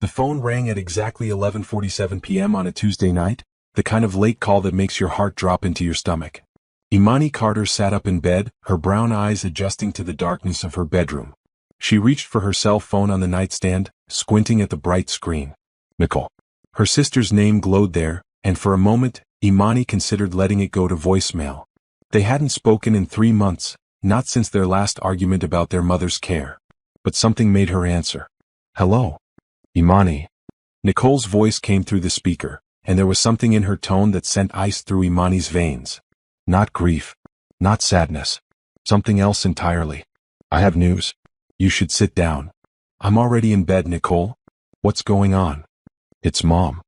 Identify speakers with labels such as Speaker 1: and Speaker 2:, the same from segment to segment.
Speaker 1: The phone rang at exactly 11:47 p.m. on a Tuesday night, the kind of late call that makes your heart drop into your stomach. Imani Carter sat up in bed, her brown eyes adjusting to the darkness of her bedroom. She reached for her cell phone on the nightstand, squinting at the bright screen. Nicole. Her sister's name glowed there, and for a moment, Imani considered letting it go to voicemail. They hadn't spoken in 3 months, not since their last argument about their mother's care. But something made her answer. Hello. Imani. Nicole's voice came through the speaker, and there was something in her tone that sent ice through Imani's veins. Not grief. Not sadness. Something else entirely. I have news. You should sit down. I'm already in bed, Nicole. What's going on? It's Mom.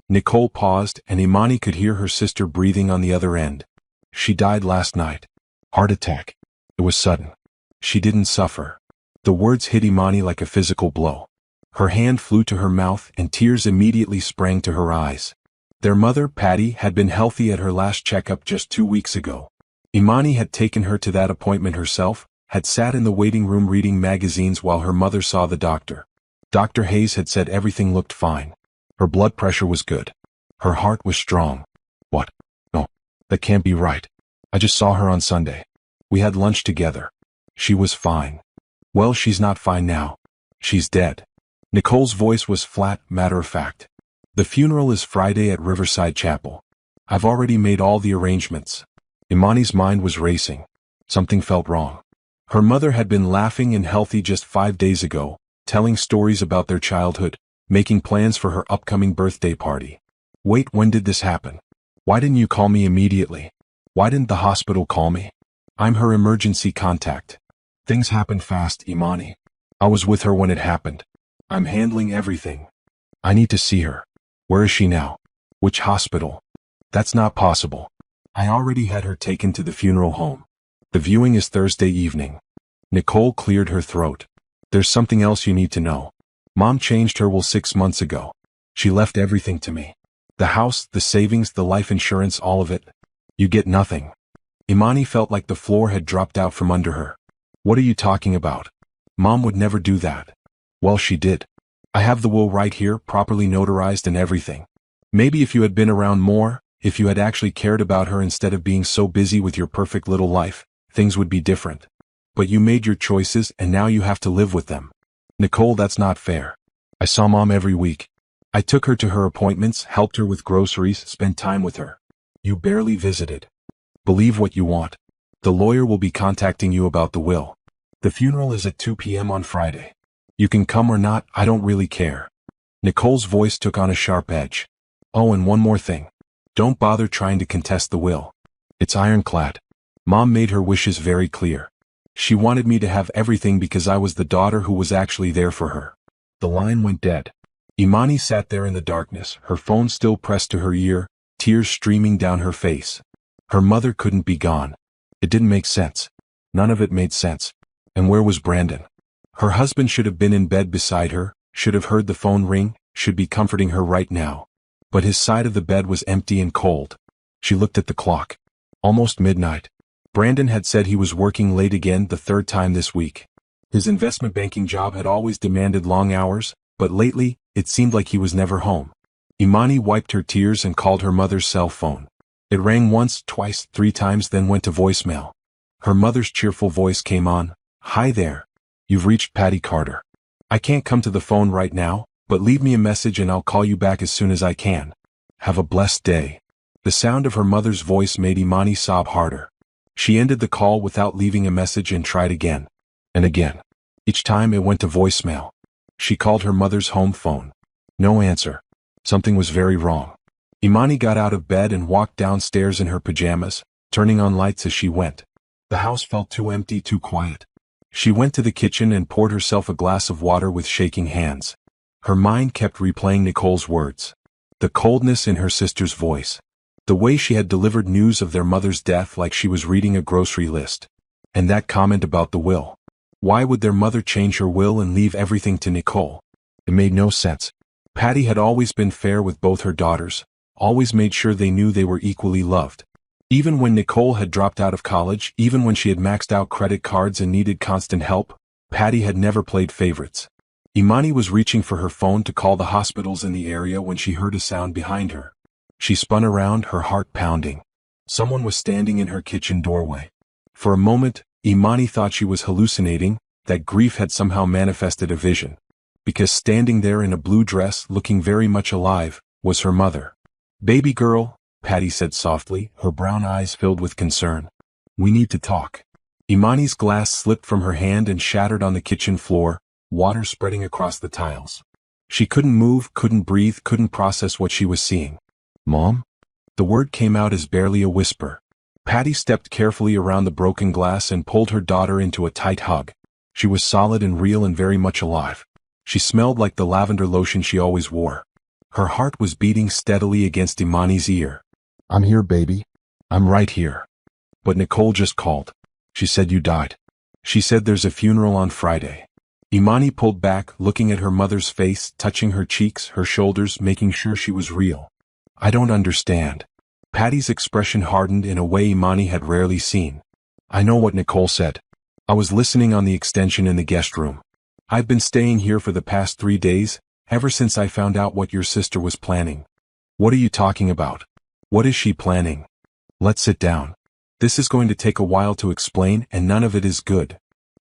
Speaker 1: Nicole paused, and Imani could hear her sister breathing on the other end. She died last night. Heart attack. It was sudden. She didn't suffer. The words hit Imani like a physical blow. Her hand flew to her mouth, and tears immediately sprang to her eyes. Their mother, Patty, had been healthy at her last checkup just 2 weeks ago. Imani had taken her to that appointment herself, had sat in the waiting room reading magazines while her mother saw the doctor. Dr. Hayes had said everything looked fine. Her blood pressure was good. Her heart was strong. What? No. That can't be right. I just saw her on Sunday. We had lunch together. She was fine. Well, she's not fine now. She's dead. Nicole's voice was flat, matter-of-fact. The funeral is Friday at Riverside Chapel. I've already made all the arrangements. Imani's mind was racing. Something felt wrong. Her mother had been laughing and healthy just 5 days ago, telling stories about their childhood, making plans for her upcoming birthday party. Wait, when did this happen? Why didn't you call me immediately? Why didn't the hospital call me? I'm her emergency contact. Things happened fast, Imani. I was with her when it happened. I'm handling everything. I need to see her. Where is she now? Which hospital? That's not possible. I already had her taken to the funeral home. The viewing is Thursday evening. Nicole cleared her throat. There's something else you need to know. Mom changed her will 6 months ago. She left everything to me. The house, the savings, the life insurance, all of it. You get nothing. Imani felt like the floor had dropped out from under her. What are you talking about? Mom would never do that. Well, she did. I have the will right here, properly notarized and everything. Maybe if you had been around more, if you had actually cared about her instead of being so busy with your perfect little life, things would be different. But you made your choices and now you have to live with them. Nicole, that's not fair. I saw Mom every week. I took her to her appointments, helped her with groceries, spent time with her. You barely visited. Believe what you want. The lawyer will be contacting you about the will. The funeral is at 2 p.m. on Friday. You can come or not, I don't really care. Nicole's voice took on a sharp edge. Oh, and one more thing. Don't bother trying to contest the will. It's ironclad. Mom made her wishes very clear. She wanted me to have everything because I was the daughter who was actually there for her. The line went dead. Imani sat there in the darkness, her phone still pressed to her ear, tears streaming down her face. Her mother couldn't be gone. It didn't make sense. None of it made sense. And where was Brandon? Her husband should have been in bed beside her, should have heard the phone ring, should be comforting her right now. But his side of the bed was empty and cold. She looked at the clock. Almost midnight. Brandon had said he was working late again the 3rd time this week. His investment banking job had always demanded long hours, but lately, it seemed like he was never home. Imani wiped her tears and called her mother's cell phone. It rang once, twice, 3 times, then went to voicemail. Her mother's cheerful voice came on. Hi there. You've reached Patty Carter. I can't come to the phone right now, but leave me a message and I'll call you back as soon as I can. Have a blessed day. The sound of her mother's voice made Imani sob harder. She ended the call without leaving a message and tried again. And again. Each time it went to voicemail. She called her mother's home phone. No answer. Something was very wrong. Imani got out of bed and walked downstairs in her pajamas, turning on lights as she went. The house felt too empty, too quiet. She went to the kitchen and poured herself a glass of water with shaking hands. Her mind kept replaying Nicole's words. The coldness in her sister's voice. The way she had delivered news of their mother's death like she was reading a grocery list. And that comment about the will. Why would their mother change her will and leave everything to Nicole? It made no sense. Patty had always been fair with both her daughters, always made sure they knew they were equally loved. Even when Nicole had dropped out of college, even when she had maxed out credit cards and needed constant help, Patty had never played favorites. Imani was reaching for her phone to call the hospitals in the area when she heard a sound behind her. She spun around, her heart pounding. Someone was standing in her kitchen doorway. For a moment, Imani thought she was hallucinating, that grief had somehow manifested a vision. Because standing there in a blue dress, looking very much alive, was her mother. "Baby girl," Patty said softly, her brown eyes filled with concern. "We need to talk." Imani's glass slipped from her hand and shattered on the kitchen floor, water spreading across the tiles. She couldn't move, couldn't breathe, couldn't process what she was seeing. "Mom?" The word came out as barely a whisper. Patty stepped carefully around the broken glass and pulled her daughter into a tight hug. She was solid and real and very much alive. She smelled like the lavender lotion she always wore. Her heart was beating steadily against Imani's ear. "I'm here, baby. I'm right here. But Nicole just called. She said you died. She said there's a funeral on Friday." Imani pulled back, looking at her mother's face, touching her cheeks, her shoulders, making sure she was real. "I don't understand." Patty's expression hardened in a way Imani had rarely seen. "I know what Nicole said. I was listening on the extension in the guest room. I've been staying here for the past 3 days, ever since I found out what your sister was planning." "What are you talking about? What is she planning?" "Let's sit down. This is going to take a while to explain, and none of it is good."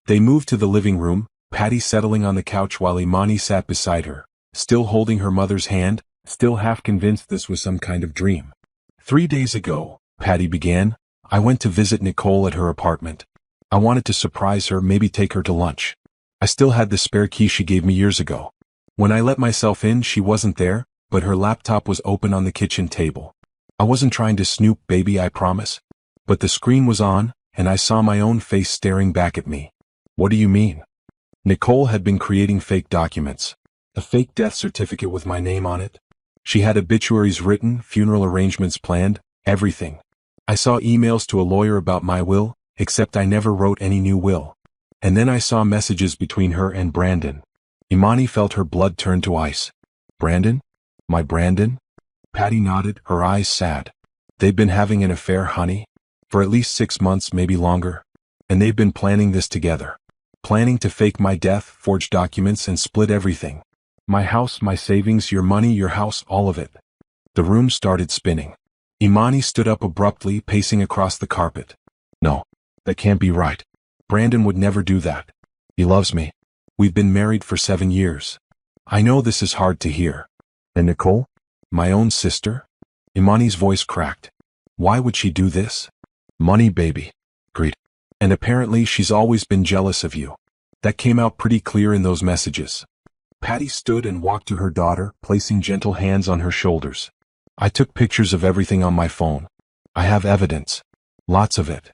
Speaker 1: They moved to the living room, Patty settling on the couch while Imani sat beside her, still holding her mother's hand, still half convinced this was some kind of dream. "3 days ago," Patty began, "I went to visit Nicole at her apartment. I wanted to surprise her, maybe take her to lunch. I still had the spare key she gave me years ago. When I let myself in, she wasn't there, but her laptop was open on the kitchen table. I wasn't trying to snoop, baby, I promise. But the screen was on, and I saw my own face staring back at me." "What do you mean?" "Nicole had been creating fake documents. A fake death certificate with my name on it. She had obituaries written, funeral arrangements planned, everything. I saw emails to a lawyer about my will, except I never wrote any new will. And then I saw messages between her and Brandon." Imani felt her blood turn to ice. "Brandon? My Brandon?" Patty nodded, her eyes sad. "They've been having an affair, honey. For at least 6 months, maybe longer. And they've been planning this together. Planning to fake my death, forge documents, and split everything. My house, my savings, your money, your house, all of it." The room started spinning. Imani stood up abruptly, pacing across the carpet. "No, that can't be right. Brandon would never do that. He loves me. We've been married for 7 years. I know this is hard to hear. And Nicole? My own sister?" Imani's voice cracked. "Why would she do this?" "Money, baby. Greed. And apparently she's always been jealous of you. That came out pretty clear in those messages." Patty stood and walked to her daughter, placing gentle hands on her shoulders. "I took pictures of everything on my phone. I have evidence. Lots of it.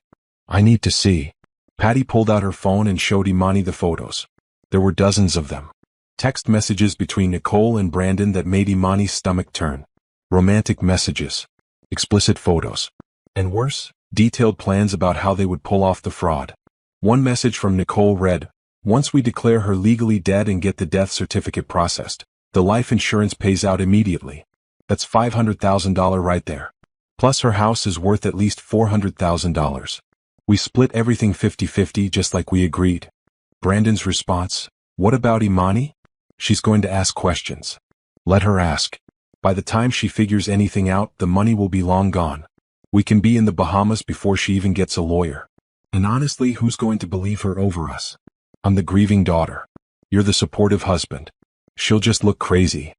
Speaker 1: I need to see." Patty pulled out her phone and showed Imani the photos. There were dozens of them. Text messages between Nicole and Brandon that made Imani's stomach turn. Romantic messages. Explicit photos. And worse, detailed plans about how they would pull off the fraud. One message from Nicole read, "Once we declare her legally dead and get the death certificate processed, the life insurance pays out immediately. That's $500,000 right there. Plus her house is worth at least $400,000. We split everything 50-50 just like we agreed." Brandon's response, "What about Imani? She's going to ask questions. Let her ask. By the time she figures anything out, the money will be long gone. We can be in the Bahamas before she even gets a lawyer. And honestly, who's going to believe her over us? I'm the grieving daughter. You're the supportive husband. She'll just look crazy."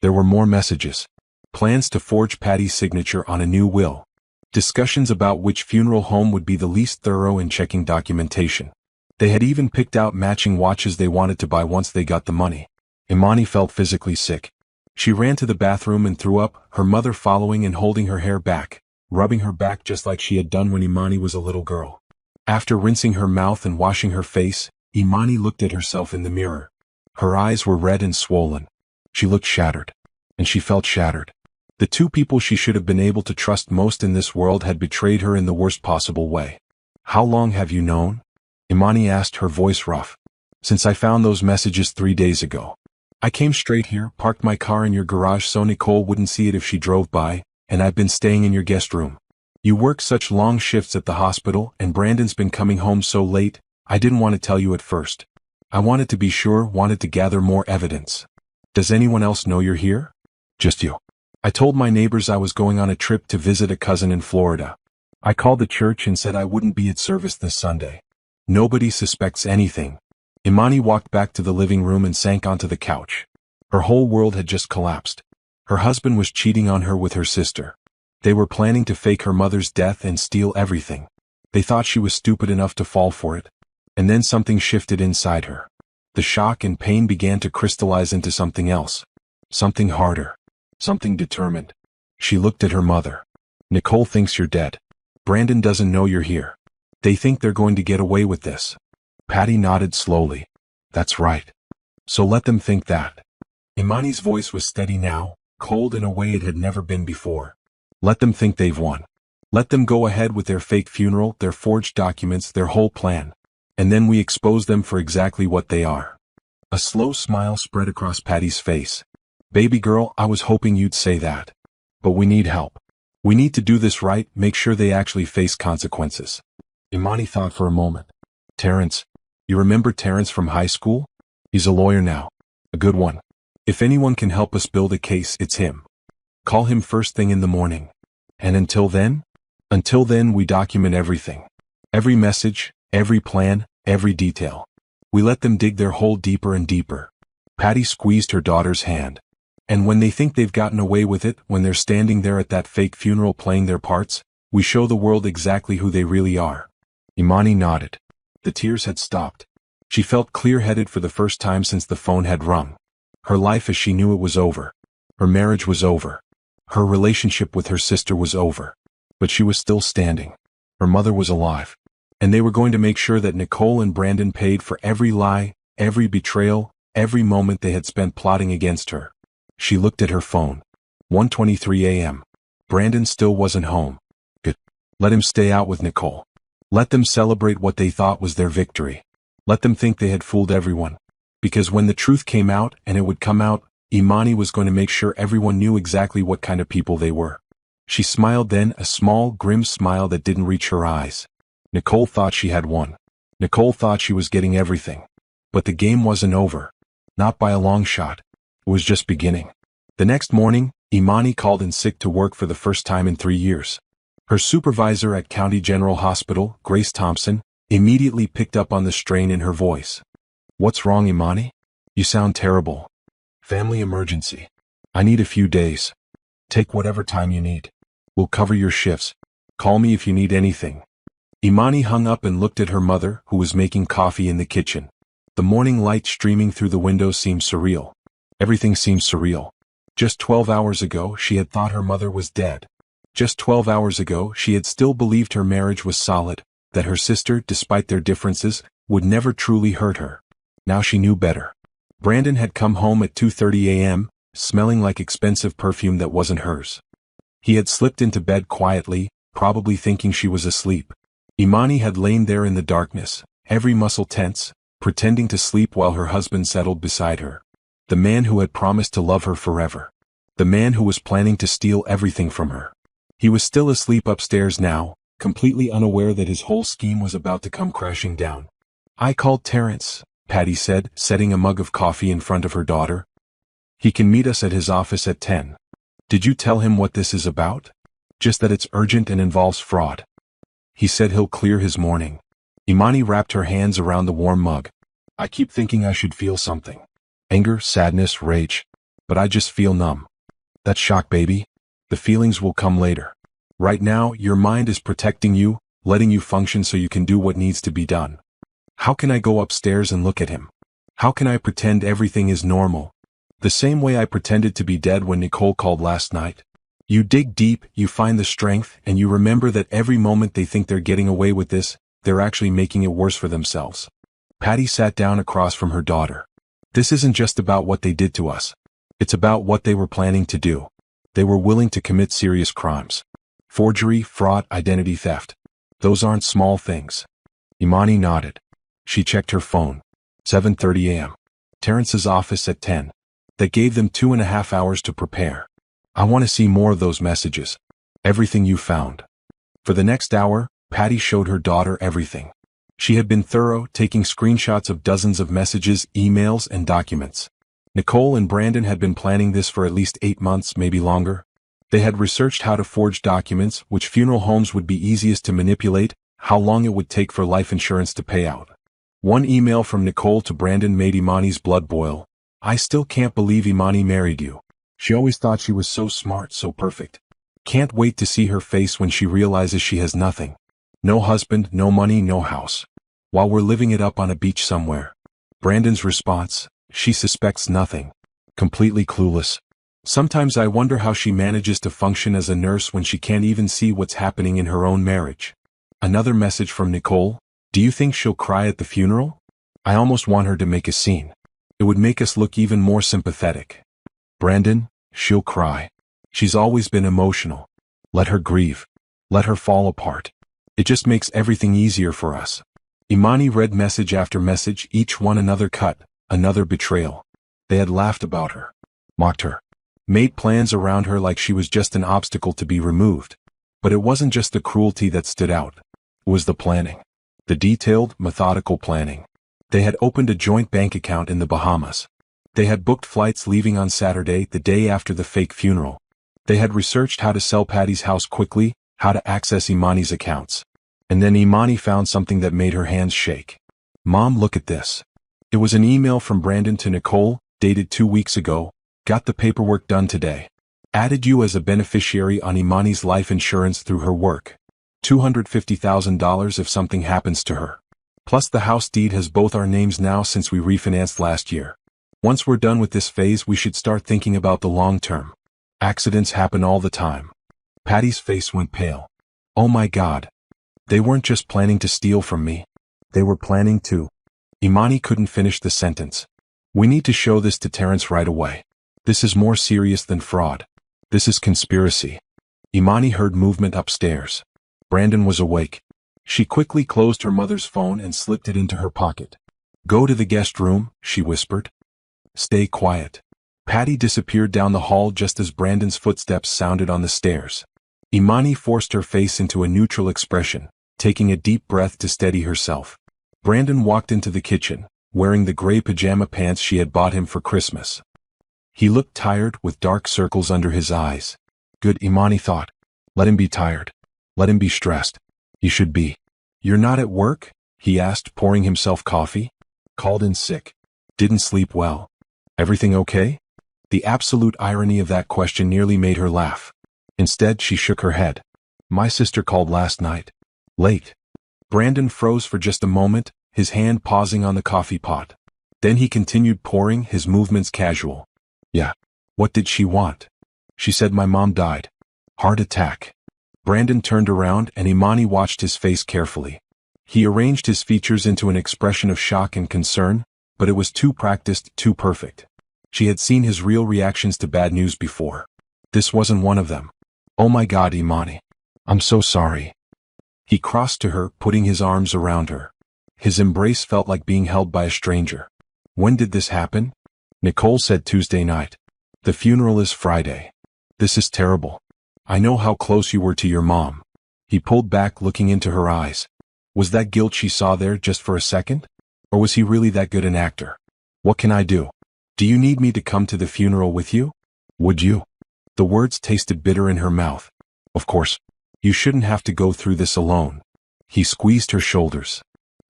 Speaker 1: There were more messages. Plans to forge Patty's signature on a new will. Discussions about which funeral home would be the least thorough in checking documentation. They had even picked out matching watches they wanted to buy once they got the money. Imani felt physically sick. She ran to the bathroom and threw up, her mother following and holding her hair back, rubbing her back just like she had done when Imani was a little girl. After rinsing her mouth and washing her face, Imani looked at herself in the mirror. Her eyes were red and swollen. She looked shattered. And she felt shattered. The two people she should have been able to trust most in this world had betrayed her in the worst possible way. "How long have you known?" Imani asked, her voice rough. "Since I found those messages 3 days ago. I came straight here, parked my car in your garage so Nicole wouldn't see it if she drove by, and I've been staying in your guest room. You work such long shifts at the hospital, and Brandon's been coming home so late, I didn't want to tell you at first. I wanted to be sure, wanted to gather more evidence. Does anyone else know you're here? Just you. I told my neighbors I was going on a trip to visit a cousin in Florida. I called the church and said I wouldn't be at service this Sunday. Nobody suspects anything. Imani walked back to the living room and sank onto the couch. Her whole world had just collapsed. Her husband was cheating on her with her sister. They were planning to fake her mother's death and steal everything. They thought she was stupid enough to fall for it. And then something shifted inside her. The shock and pain began to crystallize into something else. Something harder. Something determined. She looked at her mother. Nicole thinks you're dead. Brandon doesn't know you're here. They think they're going to get away with this. Patty nodded slowly. That's right. So let them think that. Imani's voice was steady now, cold in a way it had never been before. Let them think they've won. Let them go ahead with their fake funeral, their forged documents, their whole plan. And then we expose them for exactly what they are. A slow smile spread across Patty's face. Baby girl, I was hoping you'd say that. But we need help. We need to do this right, make sure they actually face consequences. Imani thought for a moment. Terrence. You remember Terrence from high school? He's a lawyer now. A good one. If anyone can help us build a case, it's him. Call him first thing in the morning. And until then? Until then we document everything. Every message, every plan, every detail. We let them dig their hole deeper and deeper. Patty squeezed her daughter's hand. And when they think they've gotten away with it, when they're standing there at that fake funeral playing their parts, we show the world exactly who they really are. Imani nodded. The tears had stopped. She felt clear-headed for the first time since the phone had rung. Her life as she knew it was over. Her marriage was over. Her relationship with her sister was over. But she was still standing. Her mother was alive. And they were going to make sure that Nicole and Brandon paid for every lie, every betrayal, every moment they had spent plotting against her. She looked at her phone. 1:23 a.m. Brandon still wasn't home. Good. Let him stay out with Nicole. Let them celebrate what they thought was their victory. Let them think they had fooled everyone. Because when the truth came out, and it would come out, Imani was going to make sure everyone knew exactly what kind of people they were. She smiled then, a small, grim smile that didn't reach her eyes. Nicole thought she had won. Nicole thought she was getting everything. But the game wasn't over. Not by a long shot. It was just beginning. The next morning, Imani called in sick to work for the first time in 3 years. Her supervisor at County General Hospital, Grace Thompson, immediately picked up on the strain in her voice. What's wrong, Imani? You sound terrible. Family emergency. I need a few days. Take whatever time you need. We'll cover your shifts. Call me if you need anything. Imani hung up and looked at her mother, who was making coffee in the kitchen. The morning light streaming through the window seemed surreal. Everything seemed surreal. Just 12 hours ago, she had thought her mother was dead. Just 12 hours ago, she had still believed her marriage was solid, that her sister, despite their differences, would never truly hurt her. Now she knew better. Brandon had come home at 2:30 a.m., smelling like expensive perfume that wasn't hers. He had slipped into bed quietly, probably thinking she was asleep. Imani had lain there in the darkness, every muscle tense, pretending to sleep while her husband settled beside her. The man who had promised to love her forever. The man who was planning to steal everything from her. He was still asleep upstairs now, completely unaware that his whole scheme was about to come crashing down. I called Terrence, Patty said, setting a mug of coffee in front of her daughter. He can meet us at his office at 10. Did you tell him what this is about? Just that it's urgent and involves fraud. He said he'll clear his morning. Imani wrapped her hands around the warm mug. I keep thinking I should feel something. Anger, sadness, rage. But I just feel numb. That's shock, baby. The feelings will come later. Right now, your mind is protecting you, letting you function so you can do what needs to be done. How can I go upstairs and look at him? How can I pretend everything is normal? The same way I pretended to be dead when Nicole called last night. You dig deep, you find the strength, and you remember that every moment they think they're getting away with this, they're actually making it worse for themselves. Patty sat down across from her daughter. This isn't just about what they did to us. It's about what they were planning to do. They were willing to commit serious crimes. Forgery, fraud, identity theft. Those aren't small things. Imani nodded. She checked her phone. 7:30 a.m. Terrence's office at 10. That gave them 2.5 hours to prepare. I want to see more of those messages. Everything you found. For the next hour, Patty showed her daughter everything. She had been thorough, taking screenshots of dozens of messages, emails, and documents. Nicole and Brandon had been planning this for at least 8 months, maybe longer. They had researched how to forge documents, which funeral homes would be easiest to manipulate, how long it would take for life insurance to pay out. One email from Nicole to Brandon made Imani's blood boil. "I still can't believe Imani married you. She always thought she was so smart, so perfect. Can't wait to see her face when she realizes she has nothing. No husband, no money, no house. While we're living it up on a beach somewhere." Brandon's response: "She suspects nothing. Completely clueless. Sometimes I wonder how she manages to function as a nurse when she can't even see what's happening in her own marriage." Another message from Nicole: "Do you think she'll cry at the funeral? I almost want her to make a scene. It would make us look even more sympathetic." Brandon: "She'll cry. She's always been emotional. Let her grieve. Let her fall apart. It just makes everything easier for us." Imani read message after message, each one another cut, another betrayal. They had laughed about her, mocked her, made plans around her like she was just an obstacle to be removed. But it wasn't just the cruelty that stood out. It was the planning. The detailed, methodical planning. They had opened a joint bank account in the Bahamas. They had booked flights leaving on Saturday, the day after the fake funeral. They had researched how to sell Patty's house quickly, how to access Imani's accounts. And then Imani found something that made her hands shake. "Mom, look at this." It was an email from Brandon to Nicole, dated 2 weeks ago. "Got the paperwork done today. Added you as a beneficiary on Imani's life insurance through her work. $250,000 if something happens to her. Plus the house deed has both our names now since we refinanced last year. Once we're done with this phase, we should start thinking about the long term. Accidents happen all the time." Patty's face went pale. "Oh my God. They weren't just planning to steal from me. They were planning to..." Imani couldn't finish the sentence. "We need to show this to Terrence right away. This is more serious than fraud. This is conspiracy." Imani heard movement upstairs. Brandon was awake. She quickly closed her mother's phone and slipped it into her pocket. "Go to the guest room," she whispered. "Stay quiet." Patty disappeared down the hall just as Brandon's footsteps sounded on the stairs. Imani forced her face into a neutral expression, taking a deep breath to steady herself. Brandon walked into the kitchen, wearing the gray pajama pants she had bought him for Christmas. He looked tired, with dark circles under his eyes. Good, Imani thought. Let him be tired. Let him be stressed. He should be. "You're not at work?" he asked, pouring himself coffee. "Called in sick. Didn't sleep well. Everything okay?" The absolute irony of that question nearly made her laugh. Instead, she shook her head. "My sister called last night. Late." Brandon froze for just a moment, his hand pausing on the coffee pot. Then he continued pouring, his movements casual. "Yeah. What did she want?" "She said my mom died. Heart attack." Brandon turned around and Imani watched his face carefully. He arranged his features into an expression of shock and concern, but it was too practiced, too perfect. She had seen his real reactions to bad news before. This wasn't one of them. "Oh my God, Imani. I'm so sorry." He crossed to her, putting his arms around her. His embrace felt like being held by a stranger. "When did this happen?" Nicole said Tuesday night. "The funeral is Friday. This is terrible. I know how close you were to your mom." He pulled back, looking into her eyes. Was that guilt she saw there just for a second? Or was he really that good an actor? "What can I do? Do you need me to come to the funeral with you? Would you?" The words tasted bitter in her mouth. "Of course. You shouldn't have to go through this alone." He squeezed her shoulders.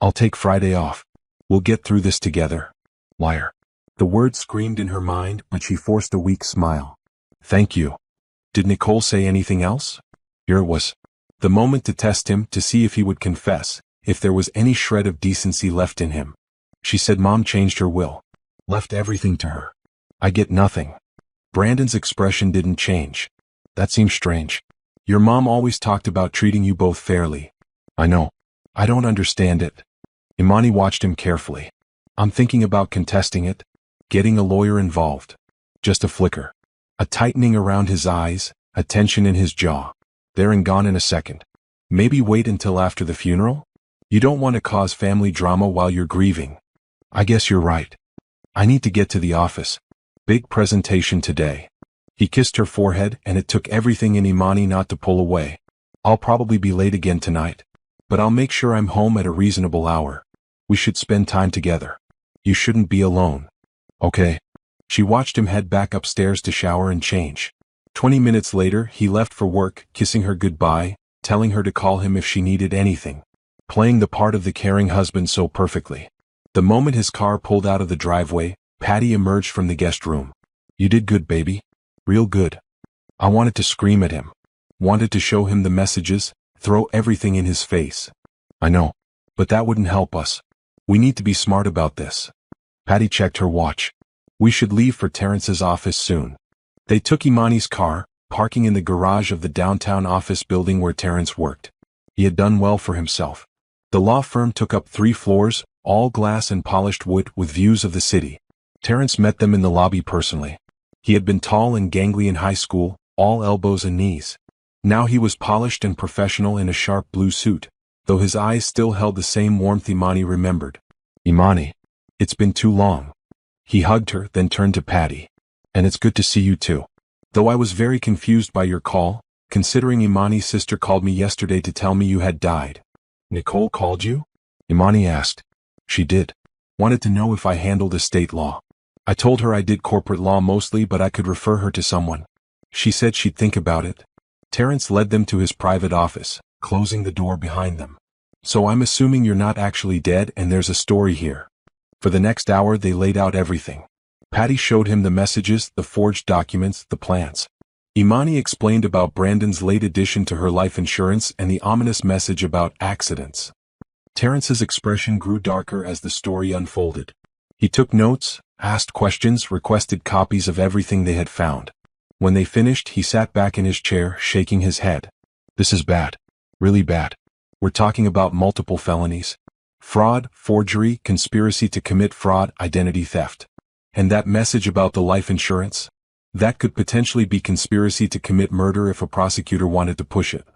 Speaker 1: "I'll take Friday off. We'll get through this together." Liar. The words screamed in her mind, but she forced a weak smile. "Thank you." Did Nicole say anything else? Here it was. The moment to test him, to see if he would confess, if there was any shred of decency left in him. She said Mom changed her will. Left everything to her. "I get nothing." Brandon's expression didn't change. "That seems strange. Your mom always talked about treating you both fairly." "I know. I don't understand it." Imani watched him carefully. "I'm thinking about contesting it. Getting a lawyer involved." Just a flicker. A tightening around his eyes, a tension in his jaw. There and gone in a second. "Maybe wait until after the funeral? You don't want to cause family drama while you're grieving." "I guess you're right. I need to get to the office. Big presentation today." He kissed her forehead, and it took everything in Imani not to pull away. "I'll probably be late again tonight." but I'll make sure I'm home at a reasonable hour. We should spend time together. You shouldn't be alone. Okay. She watched him head back upstairs to shower and change. 20 minutes later, he left for work, kissing her goodbye, telling her to call him if she needed anything. Playing the part of the caring husband so perfectly. The moment his car pulled out of the driveway, Patty emerged from the guest room. You did good, baby. Real good. I wanted to scream at him. Wanted to show him the messages, throw everything in his face. I know. But that wouldn't help us. We need to be smart about this. Patty checked her watch. We should leave for Terrence's office soon. They took Imani's car, parking in the garage of the downtown office building where Terrence worked. He had done well for himself. The law firm took up 3 floors, all glass and polished wood with views of the city. Terrence met them in the lobby personally. He had been tall and gangly in high school, all elbows and knees. Now he was polished and professional in a sharp blue suit, though his eyes still held the same warmth Imani remembered. Imani. It's been too long. He hugged her, then turned to Patty. And it's good to see you too. Though I was very confused by your call, considering Imani's sister called me yesterday to tell me you had died. Nicole called you? Imani asked. She did. Wanted to know if I handled estate law. I told her I did corporate law mostly, but I could refer her to someone. She said she'd think about it. Terrence led them to his private office, closing the door behind them. So I'm assuming you're not actually dead and there's a story here. For the next hour they laid out everything. Patty showed him the messages, the forged documents, the plans. Imani explained about Brandon's late addition to her life insurance and the ominous message about accidents. Terrence's expression grew darker as the story unfolded. He took notes, asked questions, requested copies of everything they had found. When they finished, he sat back in his chair, shaking his head. This is bad. Really bad. We're talking about multiple felonies. Fraud, forgery, conspiracy to commit fraud, identity theft. And that message about the life insurance? That could potentially be conspiracy to commit murder if a prosecutor wanted to push it.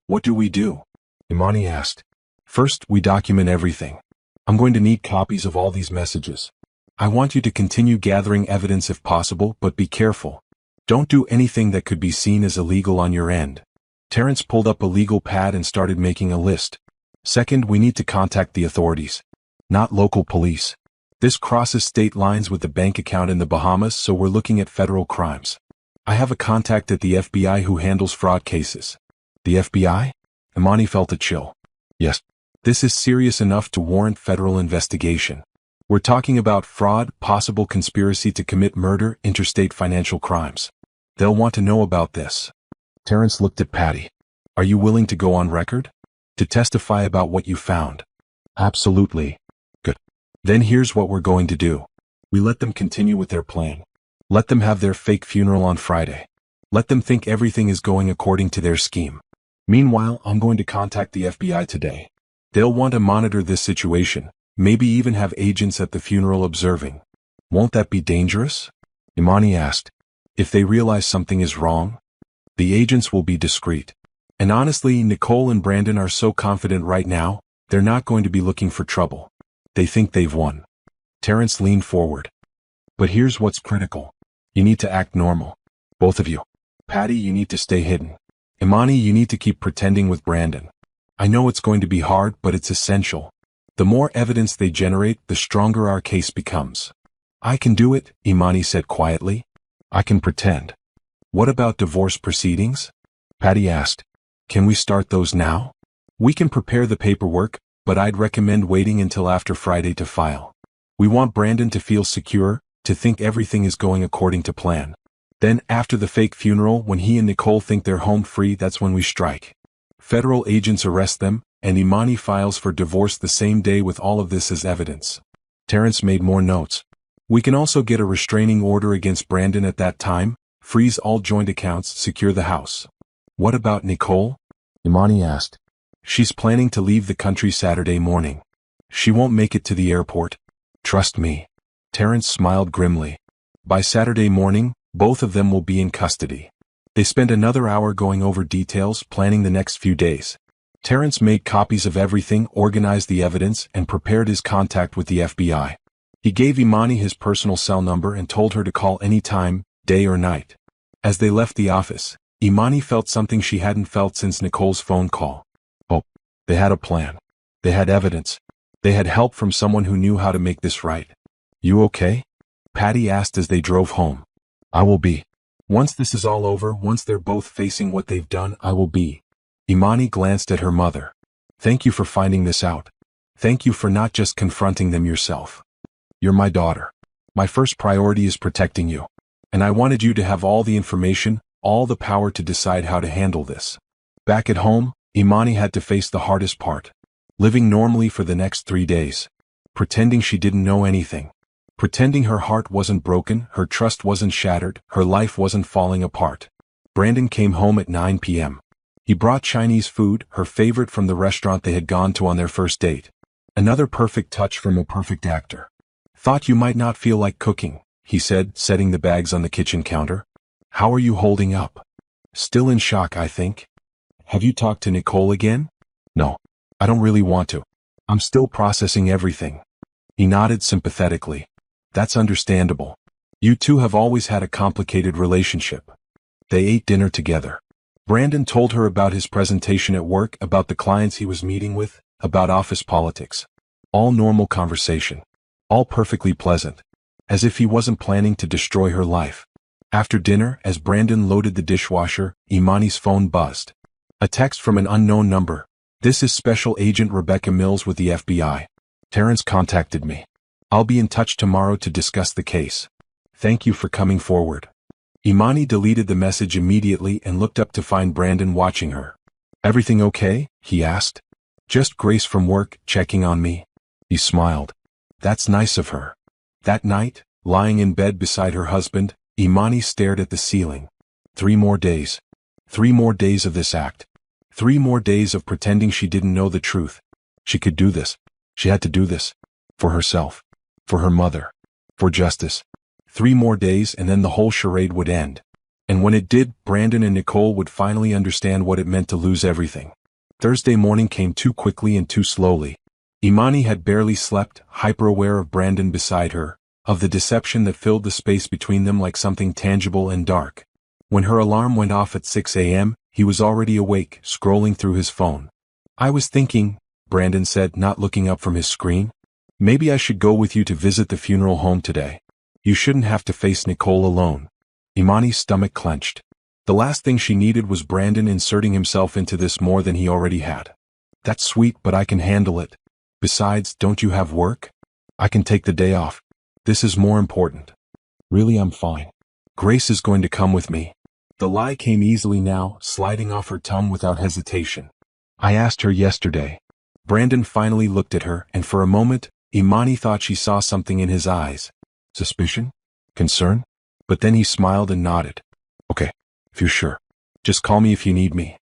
Speaker 1: What do we do? Imani asked. First, we document everything. I'm going to need copies of all these messages. I want you to continue gathering evidence if possible, but be careful. Don't do anything that could be seen as illegal on your end. Terrence pulled up a legal pad and started making a list. Second, we need to contact the authorities. Not local police. This crosses state lines with the bank account in the Bahamas, so we're looking at federal crimes. I have a contact at the FBI who handles fraud cases. The FBI? Imani felt a chill. Yes. This is serious enough to warrant federal investigation. We're talking about fraud, possible conspiracy to commit murder, interstate financial crimes. They'll want to know about this. Terrence looked at Patty. Are you willing to go on record? To testify about what you found? Absolutely. Good. Then here's what we're going to do. We let them continue with their plan. Let them have their fake funeral on Friday. Let them think everything is going according to their scheme. Meanwhile, I'm going to contact the FBI today. They'll want to monitor this situation, maybe even have agents at the funeral observing. Won't that be dangerous? Imani asked. If they realize something is wrong? The agents will be discreet. And honestly, Nicole and Brandon are so confident right now, they're not going to be looking for trouble. They think they've won. Terrence leaned forward. But here's what's critical. You need to act normal. Both of you. Patty, you need to stay hidden. Imani, you need to keep pretending with Brandon. I know it's going to be hard, but it's essential. The more evidence they generate, the stronger our case becomes. I can do it, Imani said quietly. I can pretend. What about divorce proceedings? Patty asked. Can we start those now? We can prepare the paperwork, but I'd recommend waiting until after Friday to file. We want Brandon to feel secure, to think everything is going according to plan. Then after the fake funeral, when he and Nicole think they're home free, that's when we strike. Federal agents arrest them, and Imani files for divorce the same day with all of this as evidence. Terrence made more notes. We can also get a restraining order against Brandon at that time, freeze all joint accounts, secure the house. What about Nicole? Imani asked. She's planning to leave the country Saturday morning. She won't make it to the airport. Trust me. Terrence smiled grimly. By Saturday morning, both of them will be in custody. They spent another hour going over details, planning the next few days. Terrence made copies of everything, organized the evidence, and prepared his contact with the FBI. He gave Imani his personal cell number and told her to call any time, day or night. As they left the office, Imani felt something she hadn't felt since Nicole's phone call. Oh, They had a plan. They had evidence. They had help from someone who knew how to make this right. You okay? Patty asked as they drove home. I will be. Once this is all over, once they're both facing what they've done, I will be. Imani glanced at her mother. Thank you for finding this out. Thank you for not just confronting them yourself. You're my daughter. My first priority is protecting you. And I wanted you to have all the information, all the power to decide how to handle this. Back at home, Imani had to face the hardest part. Living normally for the next 3 days. Pretending she didn't know anything. Pretending her heart wasn't broken, her trust wasn't shattered, her life wasn't falling apart. Brandon came home at 9 p.m. He brought Chinese food, her favorite from the restaurant they had gone to on their first date. Another perfect touch from a perfect actor. Thought you might not feel like cooking, he said, setting the bags on the kitchen counter. How are you holding up? Still in shock, I think. Have you talked to Nicole again? No, I don't really want to. I'm still processing everything. He nodded sympathetically. That's understandable. You two have always had a complicated relationship. They ate dinner together. Brandon told her about his presentation at work, about the clients he was meeting with, about office politics. All normal conversation. All perfectly pleasant. As if he wasn't planning to destroy her life. After dinner, as Brandon loaded the dishwasher, Imani's phone buzzed. A text from an unknown number. This is Special Agent Rebecca Mills with the FBI. Terrence contacted me. I'll be in touch tomorrow to discuss the case. Thank you for coming forward. Imani deleted the message immediately and looked up to find Brandon watching her. Everything okay? He asked. Just Grace from work, checking on me. He smiled. That's nice of her. That night, lying in bed beside her husband, Imani stared at the ceiling. 3 more days. 3 more days of this act. 3 more days of pretending she didn't know the truth. She could do this. She had to do this. For herself. For her mother. For justice. 3 more days and then the whole charade would end. And when it did, Brandon and Nicole would finally understand what it meant to lose everything. Thursday morning came too quickly and too slowly. Imani had barely slept, hyper-aware of Brandon beside her, of the deception that filled the space between them like something tangible and dark. When her alarm went off at 6 a.m., he was already awake, scrolling through his phone. I was thinking, Brandon said, not looking up from his screen. Maybe I should go with you to visit the funeral home today. You shouldn't have to face Nicole alone. Imani's stomach clenched. The last thing she needed was Brandon inserting himself into this more than he already had. That's sweet, but I can handle it. Besides, don't you have work? I can take the day off. This is more important. Really, I'm fine. Grace is going to come with me. The lie came easily now, sliding off her tongue without hesitation. I asked her yesterday. Brandon finally looked at her, and for a moment, Imani thought she saw something in his eyes. Suspicion? Concern? But then he smiled and nodded. Okay, if you're sure. Just call me if you need me.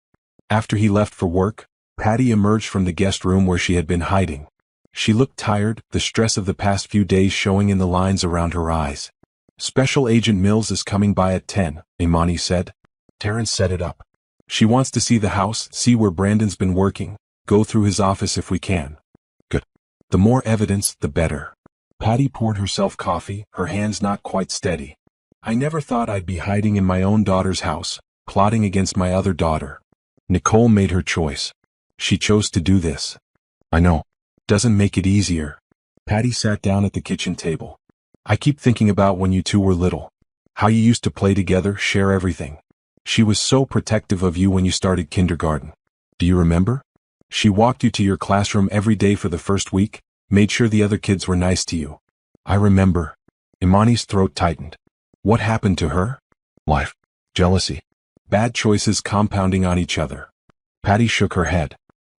Speaker 1: After he left for work, Patty emerged from the guest room where she had been hiding. She looked tired, the stress of the past few days showing in the lines around her eyes. Special Agent Mills is coming by at 10, Imani said. Terrence set it up. She wants to see the house, see where Brandon's been working, go through his office if we can. Good. The more evidence, the better. Patty poured herself coffee, her hands not quite steady. I never thought I'd be hiding in my own daughter's house, plotting against my other daughter. Nicole made her choice. She chose to do this. I know. Doesn't make it easier. Patty sat down at the kitchen table. I keep thinking about when you two were little. How you used to play together, share everything. She was so protective of you when you started kindergarten. Do you remember? She walked you to your classroom every day for the first week, made sure the other kids were nice to you. I remember. Imani's throat tightened. What happened to her? Life. Jealousy. Bad choices compounding on each other. Patty shook her head.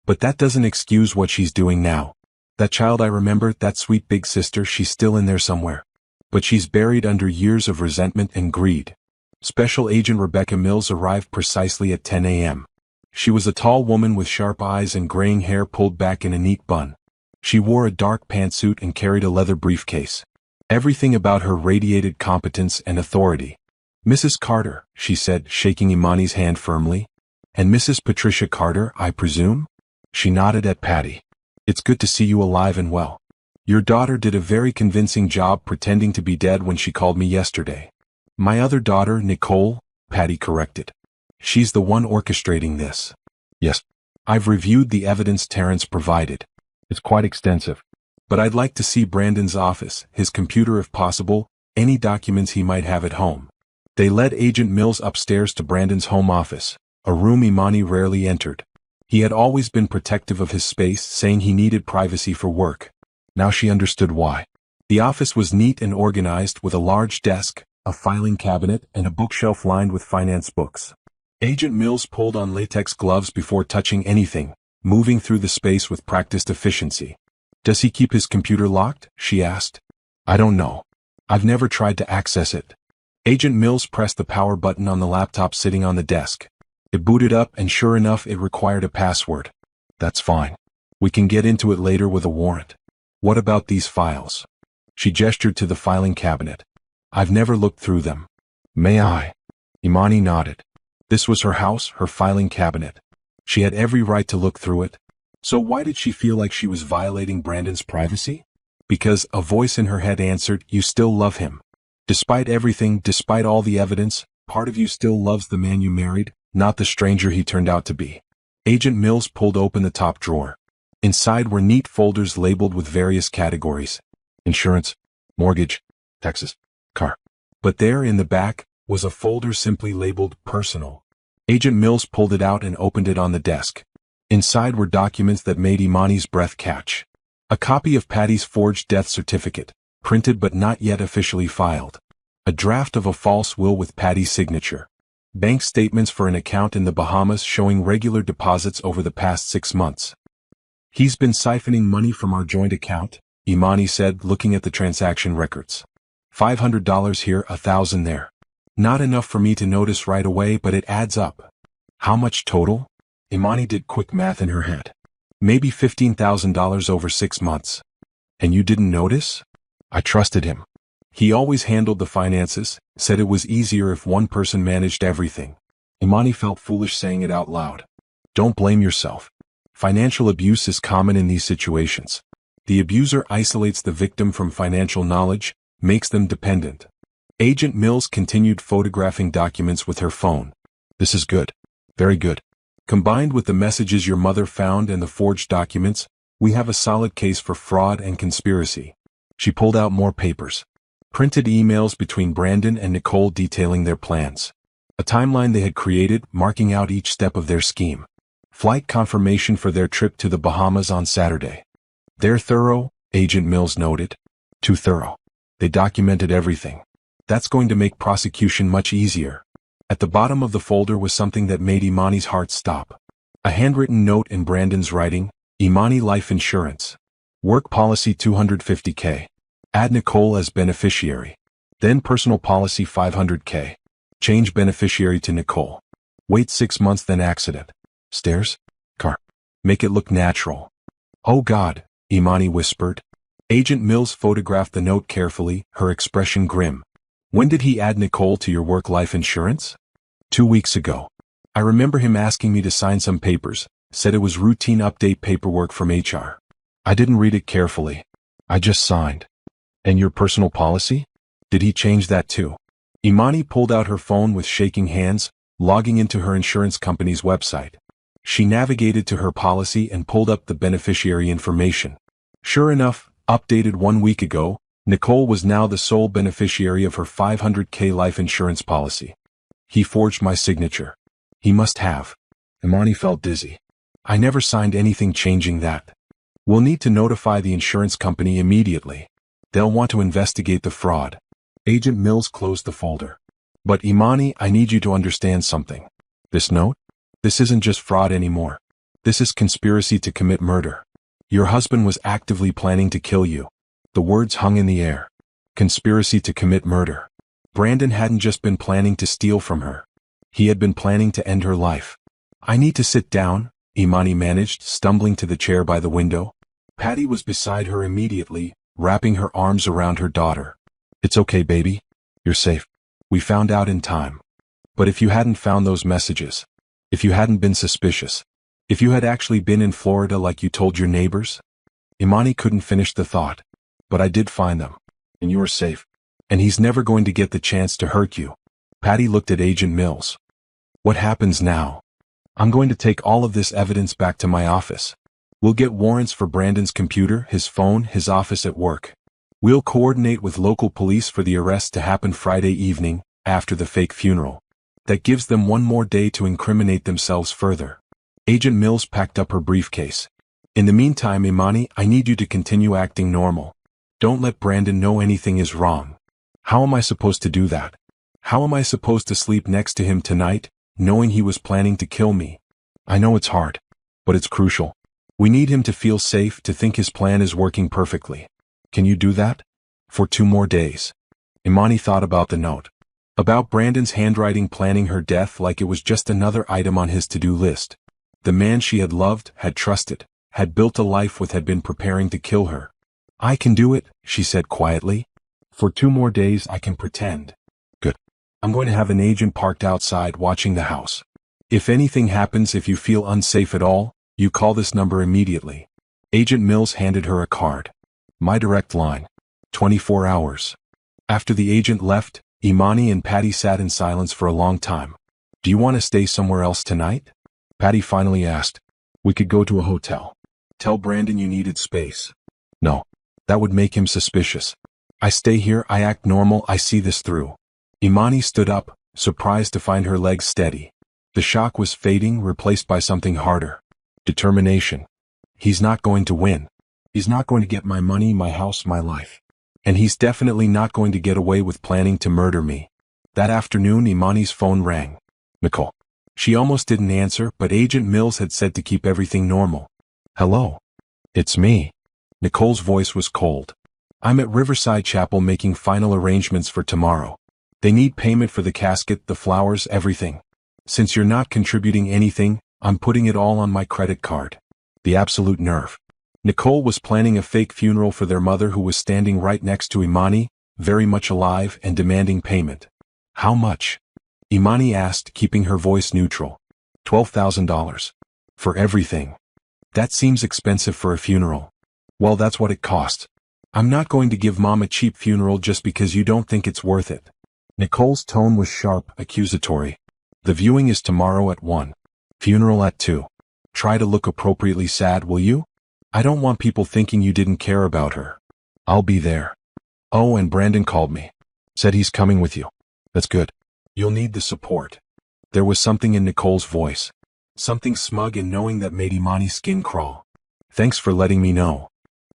Speaker 1: But that doesn't excuse what she's doing now. That child I remember, that sweet big sister, she's still in there somewhere. But she's buried under years of resentment and greed. Special Agent Rebecca Mills arrived precisely at 10 a.m. She was a tall woman with sharp eyes and graying hair pulled back in a neat bun. She wore a dark pantsuit and carried a leather briefcase. Everything about her radiated competence and authority. Mrs. Carter, she said, shaking Imani's hand firmly. And Mrs. Patricia Carter, I presume? She nodded at Patty. It's good to see you alive and well. Your daughter did a very convincing job pretending to be dead when she called me yesterday. My other daughter, Nicole, Patty corrected. She's the one orchestrating this. Yes, I've reviewed the evidence Terrence provided. It's quite extensive. But I'd like to see Brandon's office, his computer if possible, any documents he might have at home. They led Agent Mills upstairs to Brandon's home office, a room Imani rarely entered. He had always been protective of his space, saying he needed privacy for work. Now she understood why. The office was neat and organized with a large desk, a filing cabinet, and a bookshelf lined with finance books. Agent Mills pulled on latex gloves before touching anything, moving through the space with practiced efficiency. "Does he keep his computer locked?" she asked. "I don't know. I've never tried to access it." Agent Mills pressed the power button on the laptop sitting on the desk. It booted up and sure enough it required a password. "That's fine. We can get into it later with a warrant. What about these files?" She gestured to the filing cabinet. "I've never looked through them." "May I?" Imani nodded. This was her house, her filing cabinet. She had every right to look through it. So why did she feel like she was violating Brandon's privacy? Because a voice in her head answered, "You still love him. Despite everything, despite all the evidence, part of you still loves the man you married, not the stranger he turned out to be." Agent Mills pulled open the top drawer. Inside were neat folders labeled with various categories: insurance, mortgage, taxes, car. But there in the back was a folder simply labeled personal. Agent Mills pulled it out and opened it on the desk. Inside were documents that made Imani's breath catch. A copy of Patty's forged death certificate, printed but not yet officially filed. A draft of a false will with Patty's signature. Bank statements for an account in the Bahamas showing regular deposits over the past 6 months. "He's been siphoning money from our joint account," Imani said, looking at the transaction records. $500 here, $1,000 there. Not enough for me to notice right away, but it adds up. How much total? Imani did quick math in her head. Maybe $15,000 over 6 months. And you didn't notice? I trusted him. He always handled the finances, said it was easier if one person managed everything. Imani felt foolish saying it out loud. Don't blame yourself. Financial abuse is common in these situations. The abuser isolates the victim from financial knowledge, makes them dependent. Agent Mills continued photographing documents with her phone. This is good. Very good. Combined with the messages your mother found and the forged documents, we have a solid case for fraud and conspiracy. She pulled out more papers. Printed emails between Brandon and Nicole detailing their plans. A timeline they had created, marking out each step of their scheme. Flight confirmation for their trip to the Bahamas on Saturday. They're thorough, Agent Mills noted. Too thorough. They documented everything. That's going to make prosecution much easier. At the bottom of the folder was something that made Imani's heart stop. A handwritten note in Brandon's writing: Imani Life Insurance. Work policy $250K. Add Nicole as beneficiary. Then personal policy $500K. Change beneficiary to Nicole. Wait 6 months, then accident. Stairs? Car. Make it look natural. Oh God, Imani whispered. Agent Mills photographed the note carefully, her expression grim. When did he add Nicole to your work life insurance? 2 weeks ago. I remember him asking me to sign some papers, said it was routine update paperwork from HR. I didn't read it carefully. I just signed. And your personal policy? Did he change that too? Imani pulled out her phone with shaking hands, logging into her insurance company's website. She navigated to her policy and pulled up the beneficiary information. Sure enough, updated 1 week ago, Nicole was now the sole beneficiary of her $500K life insurance policy. He forged my signature. He must have. Imani felt dizzy. I never signed anything changing that. We'll need to notify the insurance company immediately. They'll want to investigate the fraud. Agent Mills closed the folder. But Imani, I need you to understand something. This note? This isn't just fraud anymore. This is conspiracy to commit murder. Your husband was actively planning to kill you. The words hung in the air. Conspiracy to commit murder. Brandon hadn't just been planning to steal from her. He had been planning to end her life. I need to sit down, Imani managed, stumbling to the chair by the window. Patty was beside her immediately, wrapping her arms around her daughter. It's okay, baby. You're safe. We found out in time. But if you hadn't found those messages, if you hadn't been suspicious, if you had actually been in Florida like you told your neighbors? Imani couldn't finish the thought. But I did find them. And you are safe. And he's never going to get the chance to hurt you. Patty looked at Agent Mills. What happens now? I'm going to take all of this evidence back to my office. We'll get warrants for Brandon's computer, his phone, his office at work. We'll coordinate with local police for the arrest to happen Friday evening, after the fake funeral. That gives them one more day to incriminate themselves further. Agent Mills packed up her briefcase. In the meantime, Imani, I need you to continue acting normal. Don't let Brandon know anything is wrong. How am I supposed to do that? How am I supposed to sleep next to him tonight, knowing he was planning to kill me? I know it's hard, but it's crucial. We need him to feel safe, to think his plan is working perfectly. Can you do that? For 2 more days. Imani thought about the note. About Brandon's handwriting, planning her death like it was just another item on his to-do list. The man she had loved, had trusted, had built a life with, had been preparing to kill her. I can do it, she said quietly. For 2 more days I can pretend. Good. I'm going to have an agent parked outside watching the house. If anything happens, if you feel unsafe at all, you call this number immediately. Agent Mills handed her a card. My direct line. 24 hours. After the agent left, Imani and Patty sat in silence for a long time. Do you want to stay somewhere else tonight? Patty finally asked. We could go to a hotel. Tell Brandon you needed space. No. That would make him suspicious. I stay here, I act normal, I see this through. Imani stood up, surprised to find her legs steady. The shock was fading, replaced by something harder. Determination. He's not going to win. He's not going to get my money, my house, my life. And he's definitely not going to get away with planning to murder me. That afternoon, Imani's phone rang. Nicole. She almost didn't answer, but Agent Mills had said to keep everything normal. Hello. It's me. Nicole's voice was cold. I'm at Riverside Chapel making final arrangements for tomorrow. They need payment for the casket, the flowers, everything. Since you're not contributing anything, I'm putting it all on my credit card. The absolute nerve. Nicole was planning a fake funeral for their mother, who was standing right next to Imani, very much alive and demanding payment. How much? Imani asked, keeping her voice neutral. $12,000. For everything. That seems expensive for a funeral. Well, that's what it cost. I'm not going to give Mom a cheap funeral just because you don't think it's worth it. Nicole's tone was sharp, accusatory. The viewing is tomorrow at 1. Funeral at 2. Try to look appropriately sad, will you? I don't want people thinking you didn't care about her. I'll be there. Oh, and Brandon called me. Said he's coming with you. That's good. You'll need the support. There was something in Nicole's voice. Something smug and knowing that made Imani's skin crawl. Thanks for letting me know.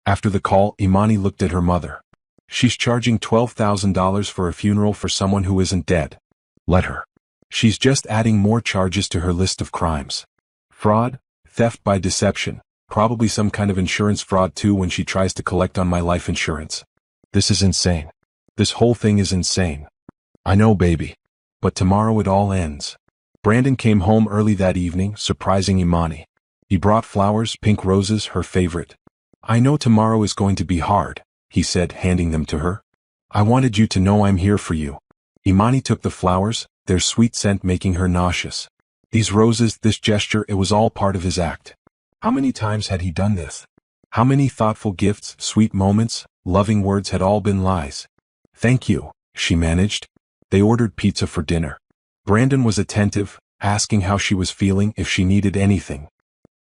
Speaker 1: After the call, Imani looked at her mother. She's charging $12,000 for a funeral for someone who isn't dead. Let her. She's just adding more charges to her list of crimes. Fraud, theft by deception, probably some kind of insurance fraud too when she tries to collect on my life insurance. This is insane. This whole thing is insane. I know, baby. But tomorrow it all ends. Brandon came home early that evening, surprising Imani. He brought flowers, pink roses, her favorite. I know tomorrow is going to be hard, he said, handing them to her. I wanted you to know I'm here for you. Imani took the flowers, their sweet scent making her nauseous. These roses, this gesture, it was all part of his act. How many times had he done this? How many thoughtful gifts, sweet moments, loving words had all been lies? Thank you, she managed. They ordered pizza for dinner. Brandon was attentive, asking how she was feeling, if she needed anything.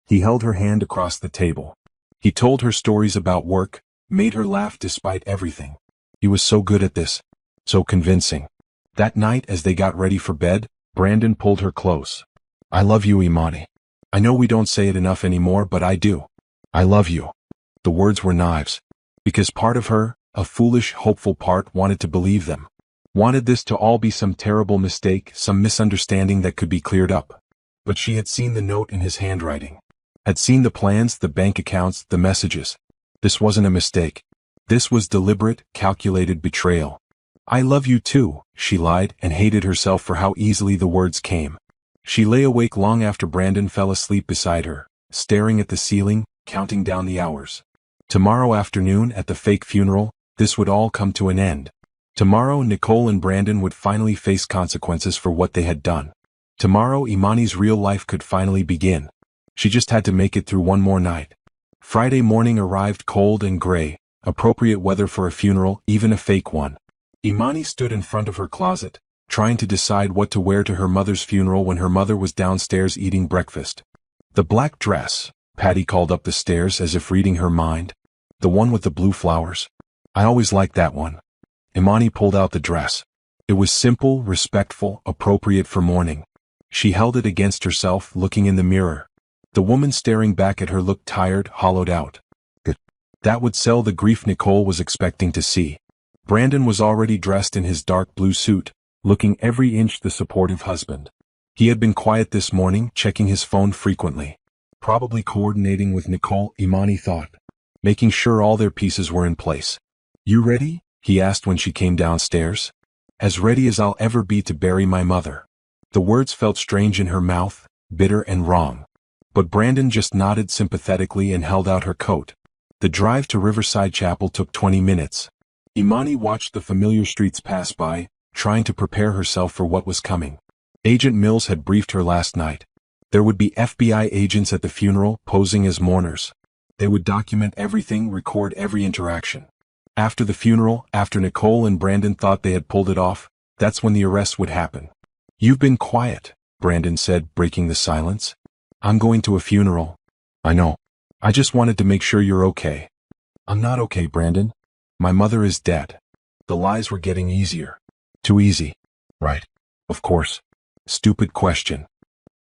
Speaker 1: He held her hand across the table. He told her stories about work, made her laugh despite everything. He was so good at this. So convincing. That night, as they got ready for bed, Brandon pulled her close. I love you, Imani. I know we don't say it enough anymore, but I do. I love you. The words were knives. Because part of her, a foolish, hopeful part, wanted to believe them. Wanted this to all be some terrible mistake, some misunderstanding that could be cleared up. But she had seen the note in his handwriting. Had seen the plans, the bank accounts, the messages. This wasn't a mistake. This was deliberate, calculated betrayal. I love you too, she lied, and hated herself for how easily the words came. She lay awake long after Brandon fell asleep beside her, staring at the ceiling, counting down the hours. Tomorrow afternoon, at the fake funeral, this would all come to an end. Tomorrow, Nicole and Brandon would finally face consequences for what they had done. Tomorrow, Imani's real life could finally begin. She just had to make it through one more night. Friday morning arrived cold and gray, appropriate weather for a funeral, even a fake one. Imani stood in front of her closet, trying to decide what to wear to her mother's funeral when her mother was downstairs eating breakfast. The black dress, Patty called up the stairs as if reading her mind. The one with the blue flowers. I always liked that one. Imani pulled out the dress. It was simple, respectful, appropriate for mourning. She held it against herself, looking in the mirror. The woman staring back at her looked tired, hollowed out. That would sell the grief Nicole was expecting to see. Brandon was already dressed in his dark blue suit, looking every inch the supportive husband. He had been quiet this morning, checking his phone frequently. Probably coordinating with Nicole, Imani thought. Making sure all their pieces were in place. You ready? He asked when she came downstairs. As ready as I'll ever be to bury my mother. The words felt strange in her mouth, bitter and wrong. But Brandon just nodded sympathetically and held out her coat. The drive to Riverside Chapel took 20 minutes. Imani watched the familiar streets pass by, trying to prepare herself for what was coming. Agent Mills had briefed her last night. There would be FBI agents at the funeral, posing as mourners. They would document everything, record every interaction. After the funeral, after Nicole and Brandon thought they had pulled it off, that's when the arrest would happen. You've been quiet, Brandon said, breaking the silence. I'm going to a funeral. I know. I just wanted to make sure you're okay. I'm not okay, Brandon. My mother is dead. The lies were getting easier. Too easy. Right. Of course. Stupid question.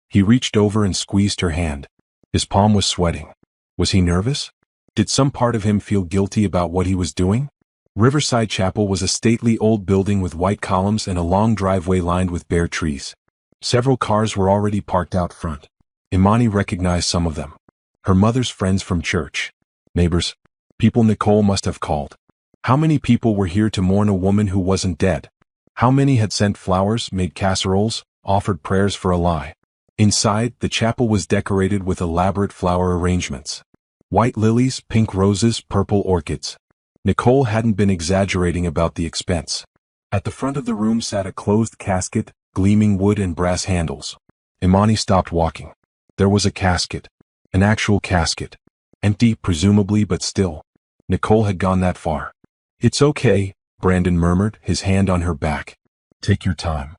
Speaker 1: He reached over and squeezed her hand. His palm was sweating. Was he nervous? Did some part of him feel guilty about what he was doing? Riverside Chapel was a stately old building with white columns and a long driveway lined with bare trees. Several cars were already parked out front. Imani recognized some of them. Her mother's friends from church. Neighbors. People Nicole must have called. How many people were here to mourn a woman who wasn't dead? How many had sent flowers, made casseroles, offered prayers for a lie? Inside, the chapel was decorated with elaborate flower arrangements. White lilies, pink roses, purple orchids. Nicole hadn't been exaggerating about the expense. At the front of the room sat a closed casket, gleaming wood and brass handles. Imani stopped walking. There was a casket. An actual casket. Empty, presumably, but still. Nicole had gone that far. It's okay, Brandon murmured, his hand on her back. Take your time.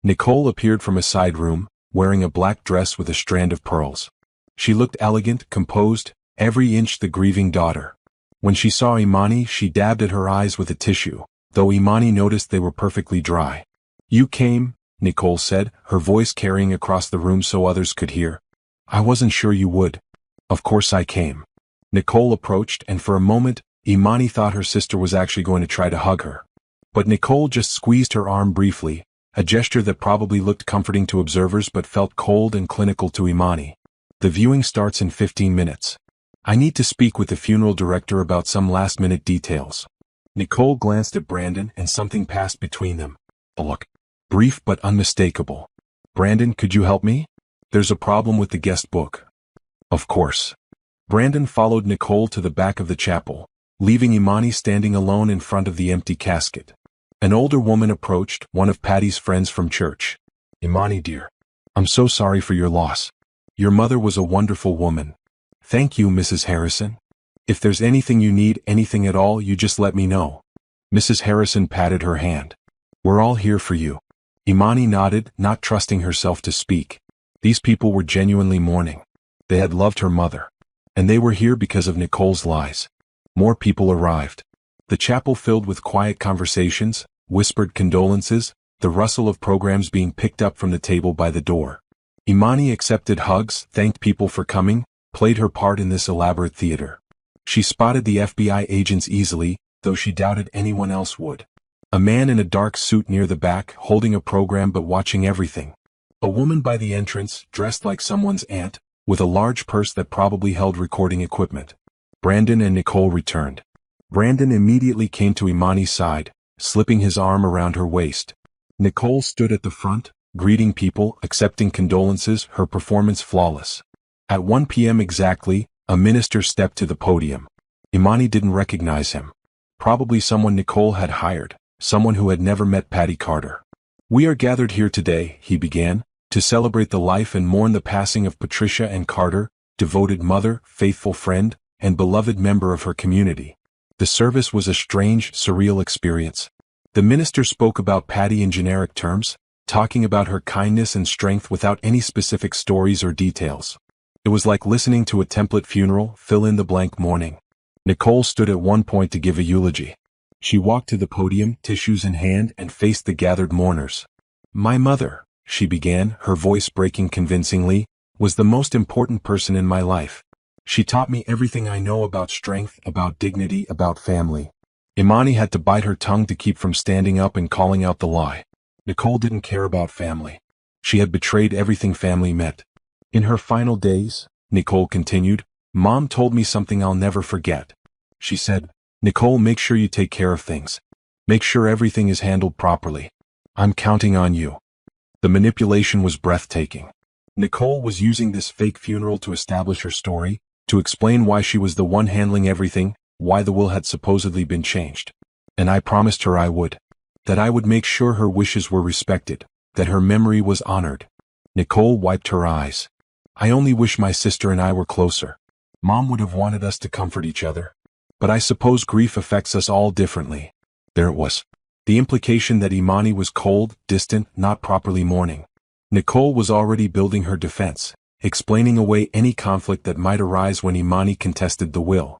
Speaker 1: Nicole appeared from a side room, wearing a black dress with a strand of pearls. She looked elegant, composed, every inch the grieving daughter. When she saw Imani, she dabbed at her eyes with a tissue, though Imani noticed they were perfectly dry. You came, Nicole said, her voice carrying across the room so others could hear. I wasn't sure you would. Of course I came. Nicole approached, and for a moment, Imani thought her sister was actually going to try to hug her. But Nicole just squeezed her arm briefly, a gesture that probably looked comforting to observers but felt cold and clinical to Imani. The viewing starts in 15 minutes. I need to speak with the funeral director about some last-minute details. Nicole glanced at Brandon and something passed between them. A look. Brief but unmistakable. Brandon, could you help me? There's a problem with the guest book. Of course. Brandon followed Nicole to the back of the chapel, leaving Imani standing alone in front of the empty casket. An older woman approached, one of Patty's friends from church. Imani dear, I'm so sorry for your loss. Your mother was a wonderful woman. Thank you, Mrs. Harrison. If there's anything you need, anything at all, you just let me know. Mrs. Harrison patted her hand. We're all here for you. Imani nodded, not trusting herself to speak. These people were genuinely mourning. They had loved her mother. And they were here because of Nicole's lies. More people arrived. The chapel filled with quiet conversations, whispered condolences, the rustle of programs being picked up from the table by the door. Imani accepted hugs, thanked people for coming, played her part in this elaborate theater. She spotted the FBI agents easily, though she doubted anyone else would. A man in a dark suit near the back, holding a program but watching everything. A woman by the entrance, dressed like someone's aunt, with a large purse that probably held recording equipment. Brandon and Nicole returned. Brandon immediately came to Imani's side, slipping his arm around her waist. Nicole stood at the front, greeting people, accepting condolences, her performance flawless. At 1 p.m. exactly, a minister stepped to the podium. Imani didn't recognize him. Probably someone Nicole had hired, someone who had never met Patty Carter. We are gathered here today, he began, to celebrate the life and mourn the passing of Patricia Ann Carter, devoted mother, faithful friend, and beloved member of her community. The service was a strange, surreal experience. The minister spoke about Patty in generic terms, talking about her kindness and strength without any specific stories or details. It was like listening to a template funeral, fill-in-the-blank mourning. Nicole stood at one point to give a eulogy. She walked to the podium, tissues in hand, and faced the gathered mourners. "My mother," she began, her voice breaking convincingly, "was the most important person in my life. She taught me everything I know about strength, about dignity, about family." Imani had to bite her tongue to keep from standing up and calling out the lie. Nicole didn't care about family. She had betrayed everything family meant. In her final days, Nicole continued, "Mom told me something I'll never forget. She said, 'Nicole, make sure you take care of things. Make sure everything is handled properly. I'm counting on you.'" The manipulation was breathtaking. Nicole was using this fake funeral to establish her story, to explain why she was the one handling everything, why the will had supposedly been changed. And I promised her I would. That I would make sure her wishes were respected, that her memory was honored. Nicole wiped her eyes. "I only wish my sister and I were closer. Mom would have wanted us to comfort each other. But I suppose grief affects us all differently." There it was. The implication that Imani was cold, distant, not properly mourning. Nicole was already building her defense, explaining away any conflict that might arise when Imani contested the will.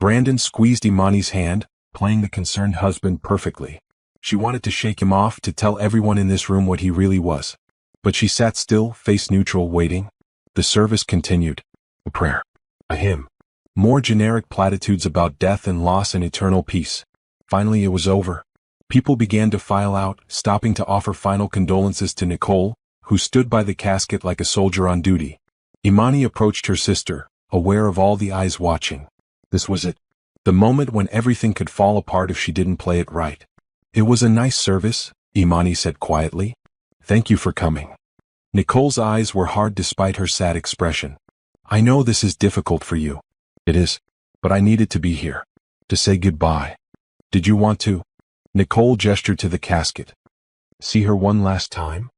Speaker 1: Brandon squeezed Imani's hand, playing the concerned husband perfectly. She wanted to shake him off, to tell everyone in this room what he really was. But she sat still, face neutral, waiting. The service continued. A prayer. A hymn. More generic platitudes about death and loss and eternal peace. Finally it was over. People began to file out, stopping to offer final condolences to Nicole, who stood by the casket like a soldier on duty. Imani approached her sister, aware of all the eyes watching. This was it. The moment when everything could fall apart if she didn't play it right. "It was a nice service," Imani said quietly. "Thank you for coming." Nicole's eyes were hard despite her sad expression. "I know this is difficult for you." "It is. But I needed to be here. To say goodbye." "Did you want to?" Nicole gestured to the casket. "See her one last time?"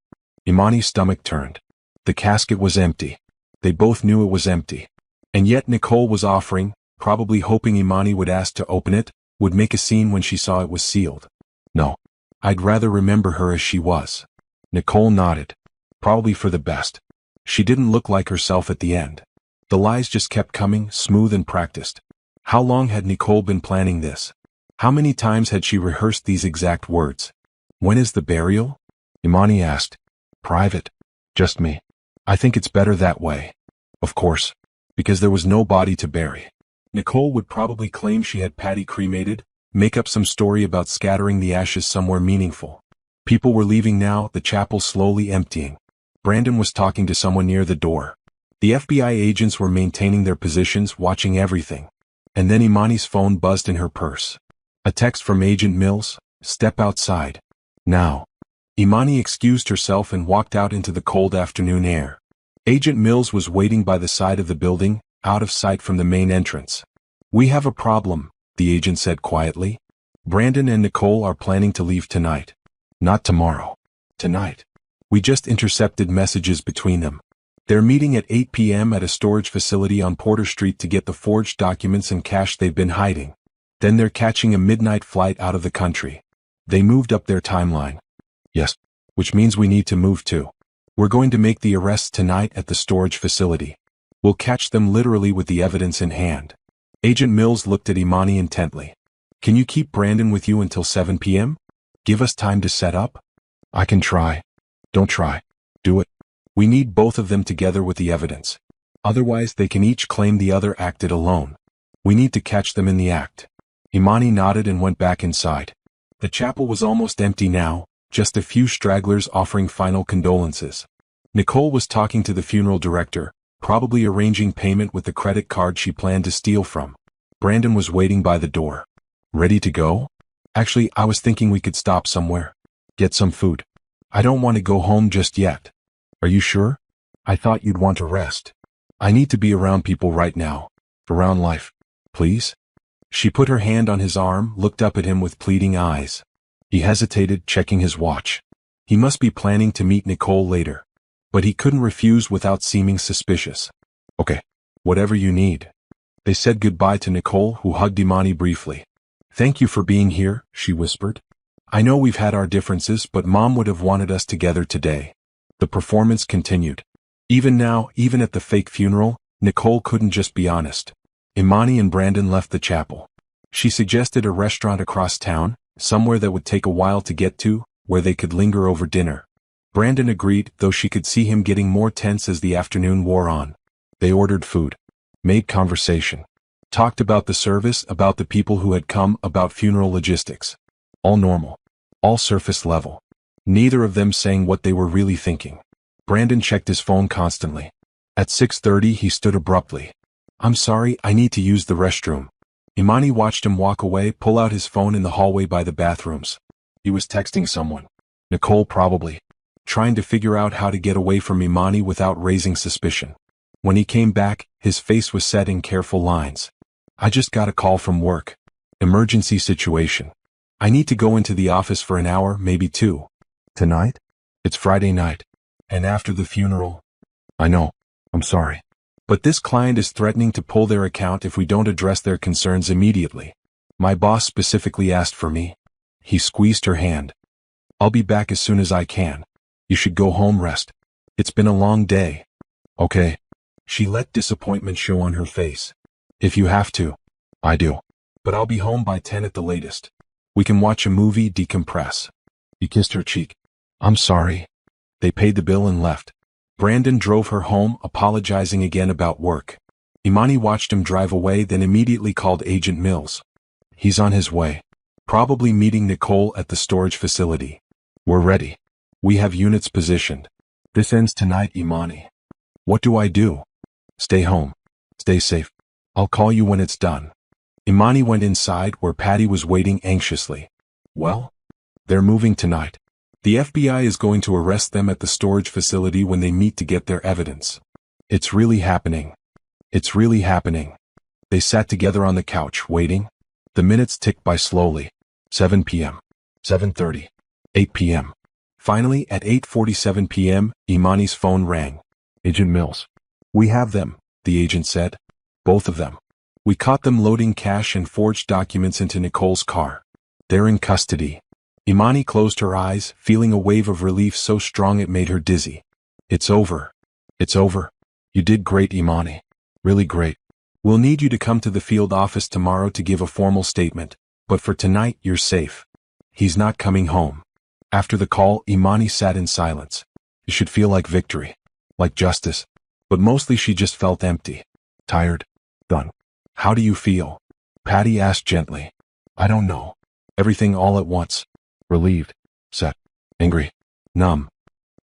Speaker 1: Imani's stomach turned. The casket was empty. They both knew it was empty. And yet Nicole was offering, probably hoping Imani would ask to open it, would make a scene when she saw it was sealed. "No. I'd rather remember her as she was." Nicole nodded. Probably for the best. She didn't look like herself at the end. The lies just kept coming, smooth and practiced. How long had Nicole been planning this? How many times had she rehearsed these exact words? "When is the burial?" Imani asked. "Private. Just me. I think it's better that way." Of course. Because there was no body to bury. Nicole would probably claim she had Patty cremated, make up some story about scattering the ashes somewhere meaningful. People were leaving now, the chapel slowly emptying. Brandon was talking to someone near the door. The FBI agents were maintaining their positions, watching everything. And then Imani's phone buzzed in her purse. A text from Agent Mills, "Step outside. Now." Imani excused herself and walked out into the cold afternoon air. Agent Mills was waiting by the side of the building, out of sight from the main entrance. "We have a problem," the agent said quietly. "Brandon and Nicole are planning to leave tonight. Not tomorrow. Tonight. We just intercepted messages between them. They're meeting at 8 p.m. at a storage facility on Porter Street to get the forged documents and cash they've been hiding. Then they're catching a midnight flight out of the country. They moved up their timeline." "Yes. Which means we need to move too. We're going to make the arrests tonight at the storage facility. We'll catch them literally with the evidence in hand." Agent Mills looked at Imani intently. "Can you keep Brandon with you until 7 p.m.? Give us time to set up?" "I can try." "Don't try. Do it. We need both of them together with the evidence. Otherwise they can each claim the other acted alone. We need to catch them in the act." Imani nodded and went back inside. The chapel was almost empty now, just a few stragglers offering final condolences. Nicole was talking to the funeral director, probably arranging payment with the credit card she planned to steal from. Brandon was waiting by the door. "Ready to go?" "Actually, I was thinking we could stop somewhere. Get some food. I don't want to go home just yet." "Are you sure? I thought you'd want to rest." "I need to be around people right now. Around life. Please?" She put her hand on his arm, looked up at him with pleading eyes. He hesitated, checking his watch. He must be planning to meet Nicole later. But he couldn't refuse without seeming suspicious. "Okay. Whatever you need." They said goodbye to Nicole, who hugged Imani briefly. "Thank you for being here," she whispered. I know we've had our differences, but Mom would have wanted us together today. The performance continued. Even now, even at the fake funeral, Nicole couldn't just be honest. Imani and Brandon left the chapel. She suggested a restaurant across town, somewhere that would take a while to get to, where they could linger over dinner. Brandon agreed, though she could see him getting more tense as the afternoon wore on. They ordered food. Made conversation. Talked about the service, about the people who had come, about funeral logistics. All normal. All surface level. Neither of them saying what they were really thinking. Brandon checked his phone constantly. At 6:30 he stood abruptly. "I'm sorry, I need to use the restroom." Imani watched him walk away, pull out his phone in the hallway by the bathrooms. He was texting someone. Nicole probably. Trying to figure out how to get away from Imani without raising suspicion. When he came back, his face was set in careful lines. "I just got a call from work. Emergency situation. I need to go into the office for an hour, maybe 2. Tonight? It's Friday night. And after the funeral. I know. I'm sorry. But this client is threatening to pull their account if we don't address their concerns immediately. My boss specifically asked for me." He squeezed her hand. "I'll be back as soon as I can. You should go home, rest. It's been a long day." "Okay." She let disappointment show on her face. "If you have to." "I do. But I'll be home by 10 at the latest. We can watch a movie, decompress." He kissed her cheek. "I'm sorry." They paid the bill and left. Brandon drove her home, apologizing again about work. Imani watched him drive away, then immediately called Agent Mills. "He's on his way. Probably meeting Nicole at the storage facility. We're ready. We have units positioned. This ends tonight, Imani. What do I do?" "Stay home. Stay safe. I'll call you when it's done." Imani went inside, where Patty was waiting anxiously. "Well? They're moving tonight. The FBI is going to arrest them at the storage facility when they meet to get their evidence. It's really happening. It's really happening." They sat together on the couch, waiting. The minutes ticked by slowly. 7 p.m. 7:30. 8 p.m. Finally, at 8:47 p.m., Imani's phone rang. "Agent Mills." "We have them," the agent said. "Both of them. We caught them loading cash and forged documents into Nicole's car. They're in custody." Imani closed her eyes, feeling a wave of relief so strong it made her dizzy. "It's over. It's over. You did great, Imani. Really great. We'll need you to come to the field office tomorrow to give a formal statement, but for tonight you're safe. He's not coming home." After the call, Imani sat in silence. It should feel like victory. Like justice. But mostly she just felt empty. Tired. Done. "How do you feel?" Patty asked gently. "I don't know. Everything all at once. Relieved. Sad. Angry. Numb.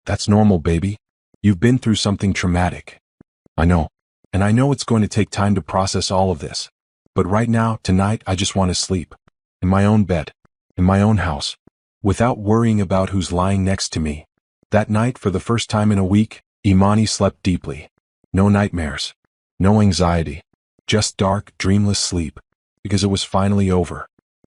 Speaker 1: That's normal, baby. You've been through something traumatic." "I know. And I know it's going to take time to process all of this. But right now, tonight, I just want to sleep. In my own bed. In my own house. Without worrying about who's lying next to me." That night, for the first time in a week, Imani slept deeply. No nightmares. No anxiety. Just dark, dreamless sleep. Because it was finally over.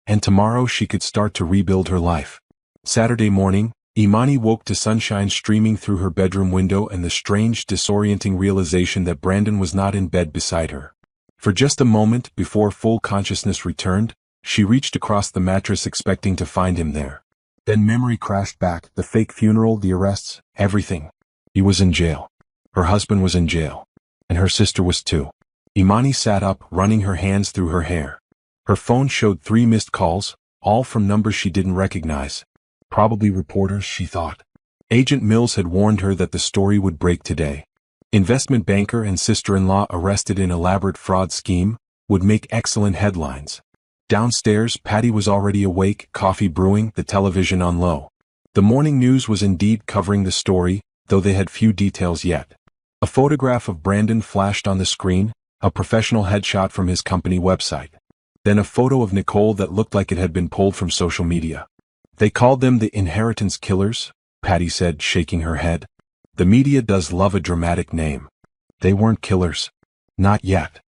Speaker 1: And tomorrow she could start to rebuild her life. Saturday morning, Imani woke to sunshine streaming through her bedroom window and the strange, disorienting realization that Brandon was not in bed beside her. For just a moment, before full consciousness returned, she reached across the mattress expecting to find him there. Then memory crashed back, the fake funeral, the arrests, everything. He was in jail. Her husband was in jail. And her sister was too. Imani sat up, running her hands through her hair. Her phone showed 3 missed calls, all from numbers she didn't recognize. Probably reporters, she thought. Agent Mills had warned her that the story would break today. Investment banker and sister-in-law arrested in elaborate fraud scheme would make excellent headlines. Downstairs, Patty was already awake, coffee brewing, the television on low. The morning news was indeed covering the story, though they had few details yet. A photograph of Brandon flashed on the screen, a professional headshot from his company website. Then a photo of Nicole that looked like it had been pulled from social media. "They called them the inheritance killers," Patty said, shaking her head. "The media does love a dramatic name. They weren't killers. Not yet.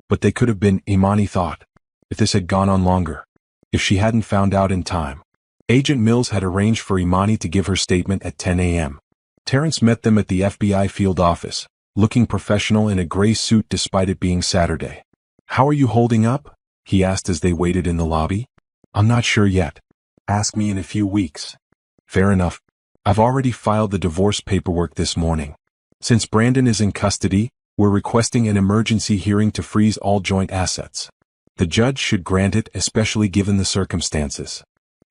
Speaker 1: But they could have been," Imani thought. If this had gone on longer. If she hadn't found out in time. Agent Mills had arranged for Imani to give her statement at 10 a.m. Terrence met them at the FBI field office, looking professional in a gray suit despite it being Saturday. "How are you holding up?" he asked as they waited in the lobby. "I'm not sure yet. Ask me in a few weeks. Fair enough. I've already filed the divorce paperwork this morning. Since Brandon is in custody, we're requesting an emergency hearing to freeze all joint assets. The judge should grant it, especially given the circumstances.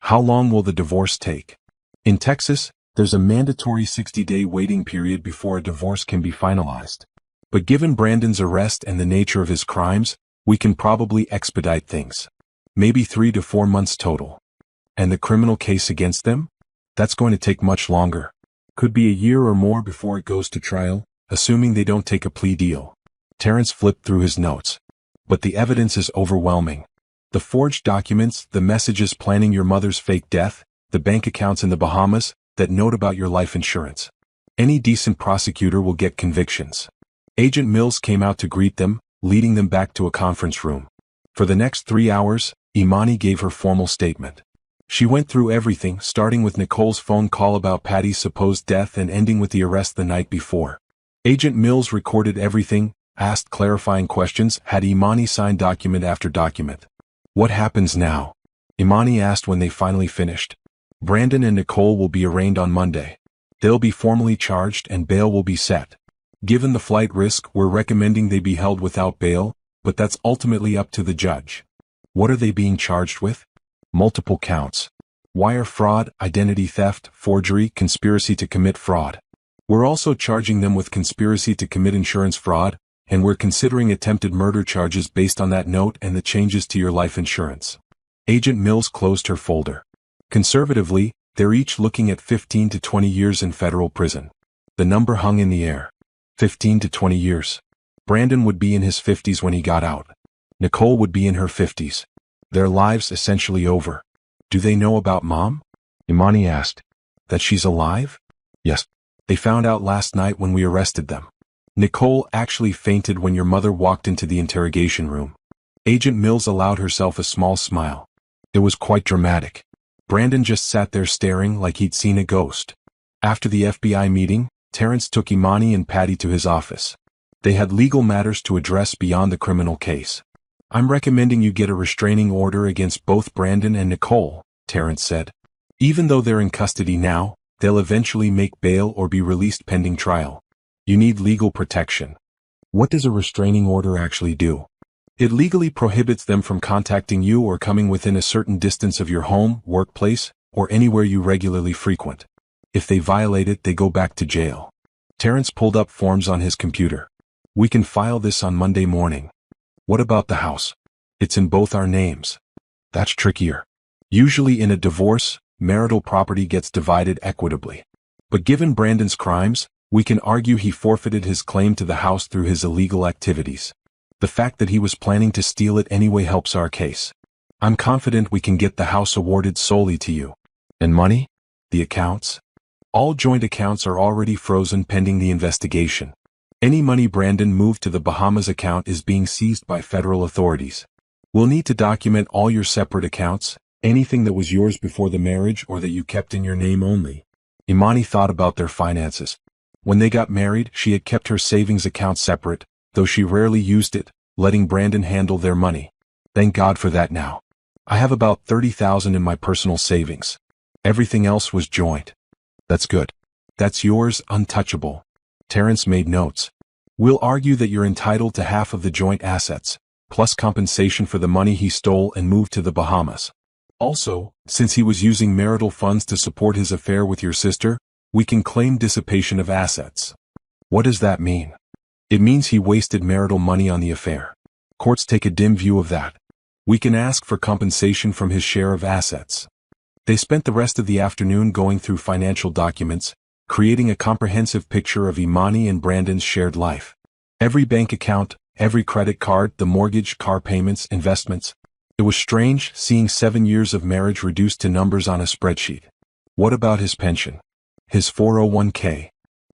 Speaker 1: How long will the divorce take? In Texas, there's a mandatory 60-day waiting period before a divorce can be finalized. But given Brandon's arrest and the nature of his crimes, we can probably expedite things. Maybe 3 to 4 months total. And the criminal case against them? That's going to take much longer. Could be a year or more before it goes to trial, assuming they don't take a plea deal. Terrence flipped through his notes. But the evidence is overwhelming. The forged documents, the messages planning your mother's fake death, the bank accounts in the Bahamas, that note about your life insurance. Any decent prosecutor will get convictions. Agent Mills came out to greet them, leading them back to a conference room. For the next 3 hours, Imani gave her formal statement. She went through everything, starting with Nicole's phone call about Patty's supposed death and ending with the arrest the night before. Agent Mills recorded everything, asked clarifying questions, had Imani sign document after document. What happens now? Imani asked when they finally finished. Brandon and Nicole will be arraigned on Monday. They'll be formally charged and bail will be set. Given the flight risk, we're recommending they be held without bail, but that's ultimately up to the judge. What are they being charged with? Multiple counts. Wire fraud, identity theft, forgery, conspiracy to commit fraud. We're also charging them with conspiracy to commit insurance fraud, and we're considering attempted murder charges based on that note and the changes to your life insurance. Agent Mills closed her folder. Conservatively, they're each looking at 15 to 20 years in federal prison. The number hung in the air. 15 to 20 years. Brandon would be in his 50s when he got out. Nicole would be in her 50s. Their lives essentially over. Do they know about Mom? Imani asked. That she's alive? Yes. They found out last night when we arrested them. Nicole actually fainted when your mother walked into the interrogation room. Agent Mills allowed herself a small smile. It was quite dramatic. Brandon just sat there staring like he'd seen a ghost. After the FBI meeting, Terrence took Imani and Patty to his office. They had legal matters to address beyond the criminal case. I'm recommending you get a restraining order against both Brandon and Nicole, Terrence said. Even though they're in custody now, they'll eventually make bail or be released pending trial. You need legal protection. What does a restraining order actually do? It legally prohibits them from contacting you or coming within a certain distance of your home, workplace, or anywhere you regularly frequent. If they violate it, they go back to jail. Terrence pulled up forms on his computer. We can file this on Monday morning. What about the house? It's in both our names. That's trickier. Usually in a divorce, marital property gets divided equitably. But given Brandon's crimes, we can argue he forfeited his claim to the house through his illegal activities. The fact that he was planning to steal it anyway helps our case. I'm confident we can get the house awarded solely to you. And money? The accounts? All joint accounts are already frozen pending the investigation. Any money Brandon moved to the Bahamas account is being seized by federal authorities. We'll need to document all your separate accounts, anything that was yours before the marriage or that you kept in your name only. Imani thought about their finances. When they got married, she had kept her savings account separate, though she rarely used it, letting Brandon handle their money. Thank God for that now. I have about $30,000 in my personal savings. Everything else was joint. That's good. That's yours, untouchable. Terrence made notes. We'll argue that you're entitled to half of the joint assets, plus compensation for the money he stole and moved to the Bahamas. Also, since he was using marital funds to support his affair with your sister, we can claim dissipation of assets. What does that mean? It means he wasted marital money on the affair. Courts take a dim view of that. We can ask for compensation from his share of assets. They spent the rest of the afternoon going through financial documents, creating a comprehensive picture of Imani and Brandon's shared life. Every bank account, every credit card, the mortgage, car payments, investments. It was strange seeing 7 years of marriage reduced to numbers on a spreadsheet. What about his pension? His 401k?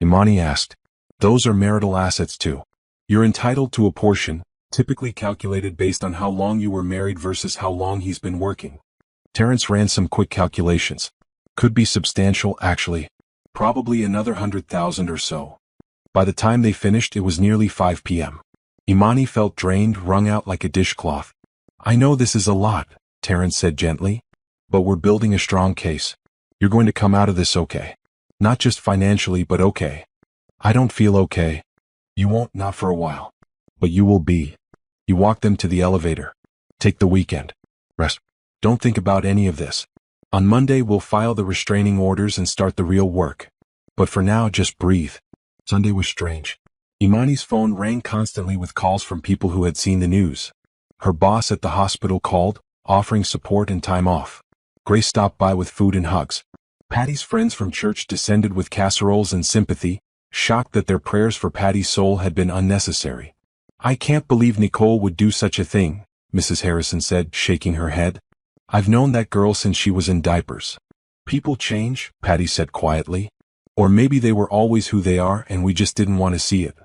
Speaker 1: Imani asked. Those are marital assets too. You're entitled to a portion, typically calculated based on how long you were married versus how long he's been working. Terrence ran some quick calculations. Could be substantial, actually. Probably another 100,000 or so. By the time they finished, it was nearly 5 p.m. Imani felt drained, wrung out like a dishcloth. I know this is a lot, Terrence said gently. But we're building a strong case. You're going to come out of this okay. Not just financially, but okay. I don't feel okay. You won't, not for a while. But you will be. You walk them to the elevator. Take the weekend. Rest. Don't think about any of this. On Monday we'll file the restraining orders and start the real work. But for now, just breathe. Sunday was strange. Imani's phone rang constantly with calls from people who had seen the news. Her boss at the hospital called, offering support and time off. Grace stopped by with food and hugs. Patty's friends from church descended with casseroles and sympathy, shocked that their prayers for Patty's soul had been unnecessary. I can't believe Nicole would do such a thing, Mrs. Harrison said, shaking her head. I've known that girl since she was in diapers. People change, Patty said quietly. Or maybe they were always who they are and we just didn't want to see it.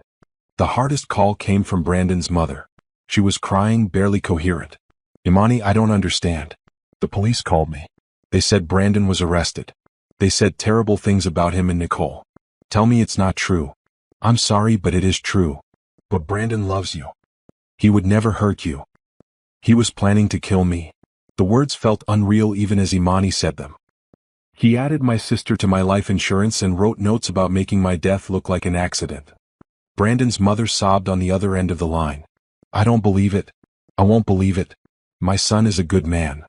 Speaker 1: The hardest call came from Brandon's mother. She was crying, barely coherent. Imani, I don't understand. The police called me. They said Brandon was arrested. They said terrible things about him and Nicole. Tell me it's not true. I'm sorry, but it is true. But Brandon loves you. He would never hurt you. He was planning to kill me. The words felt unreal even as Imani said them. He added my sister to my life insurance and wrote notes about making my death look like an accident. Brandon's mother sobbed on the other end of the line. I don't believe it. I won't believe it. My son is a good man.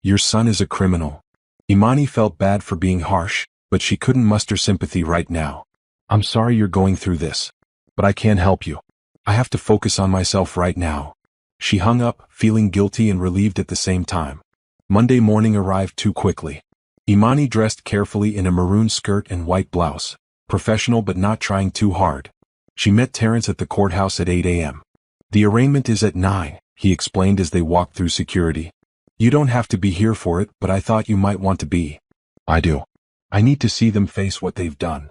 Speaker 1: Your son is a criminal. Imani felt bad for being harsh, but she couldn't muster sympathy right now. I'm sorry you're going through this. But I can't help you. I have to focus on myself right now. She hung up, feeling guilty and relieved at the same time. Monday morning arrived too quickly. Imani dressed carefully in a maroon skirt and white blouse, professional but not trying too hard. She met Terrence at the courthouse at 8 a.m. The arraignment is at 9, he explained as they walked through security. You don't have to be here for it, but I thought you might want to be. I do. I need to see them face what they've done.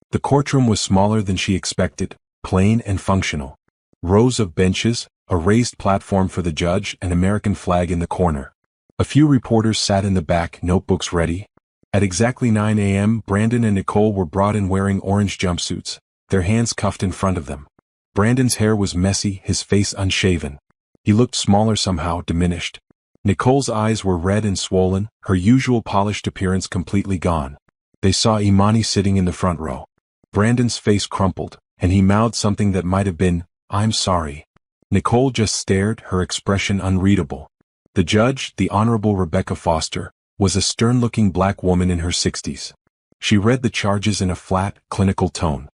Speaker 1: The courtroom was smaller than she expected, plain and functional. Rows of benches, a raised platform for the judge, an American flag in the corner. A few reporters sat in the back, notebooks ready. At exactly 9 a.m., Brandon and Nicole were brought in wearing orange jumpsuits, their hands cuffed in front of them. Brandon's hair was messy, his face unshaven. He looked smaller somehow, diminished. Nicole's eyes were red and swollen, her usual polished appearance completely gone. They saw Imani sitting in the front row. Brandon's face crumpled, and he mouthed something that might have been, I'm sorry. Nicole just stared, her expression unreadable. The judge, the Honorable Rebecca Foster, was a stern-looking black woman in her 60s. She read the charges in a flat, clinical tone.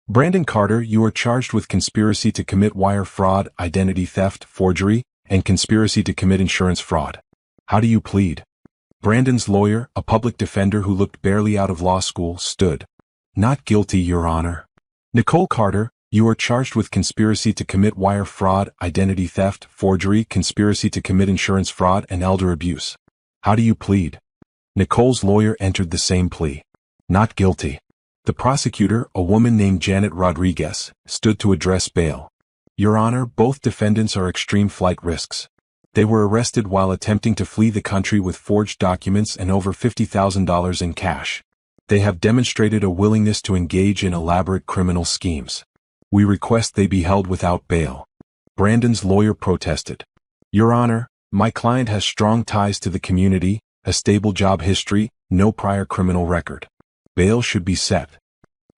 Speaker 1: Brandon Carter, you are charged with conspiracy to commit wire fraud, identity theft, forgery, and conspiracy to commit insurance fraud. How do you plead? Brandon's lawyer, a public defender who looked barely out of law school, stood. Not guilty, Your Honor. Nicole Carter, you are charged with conspiracy to commit wire fraud, identity theft, forgery, conspiracy to commit insurance fraud, and elder abuse. How do you plead? Nicole's lawyer entered the same plea. Not guilty. The prosecutor, a woman named Janet Rodriguez, stood to address bail. Your Honor, both defendants are extreme flight risks. They were arrested while attempting to flee the country with forged documents and over $50,000 in cash. They have demonstrated a willingness to engage in elaborate criminal schemes. We request they be held without bail. Brandon's lawyer protested. Your Honor, my client has strong ties to the community, a stable job history, no prior criminal record. Bail should be set.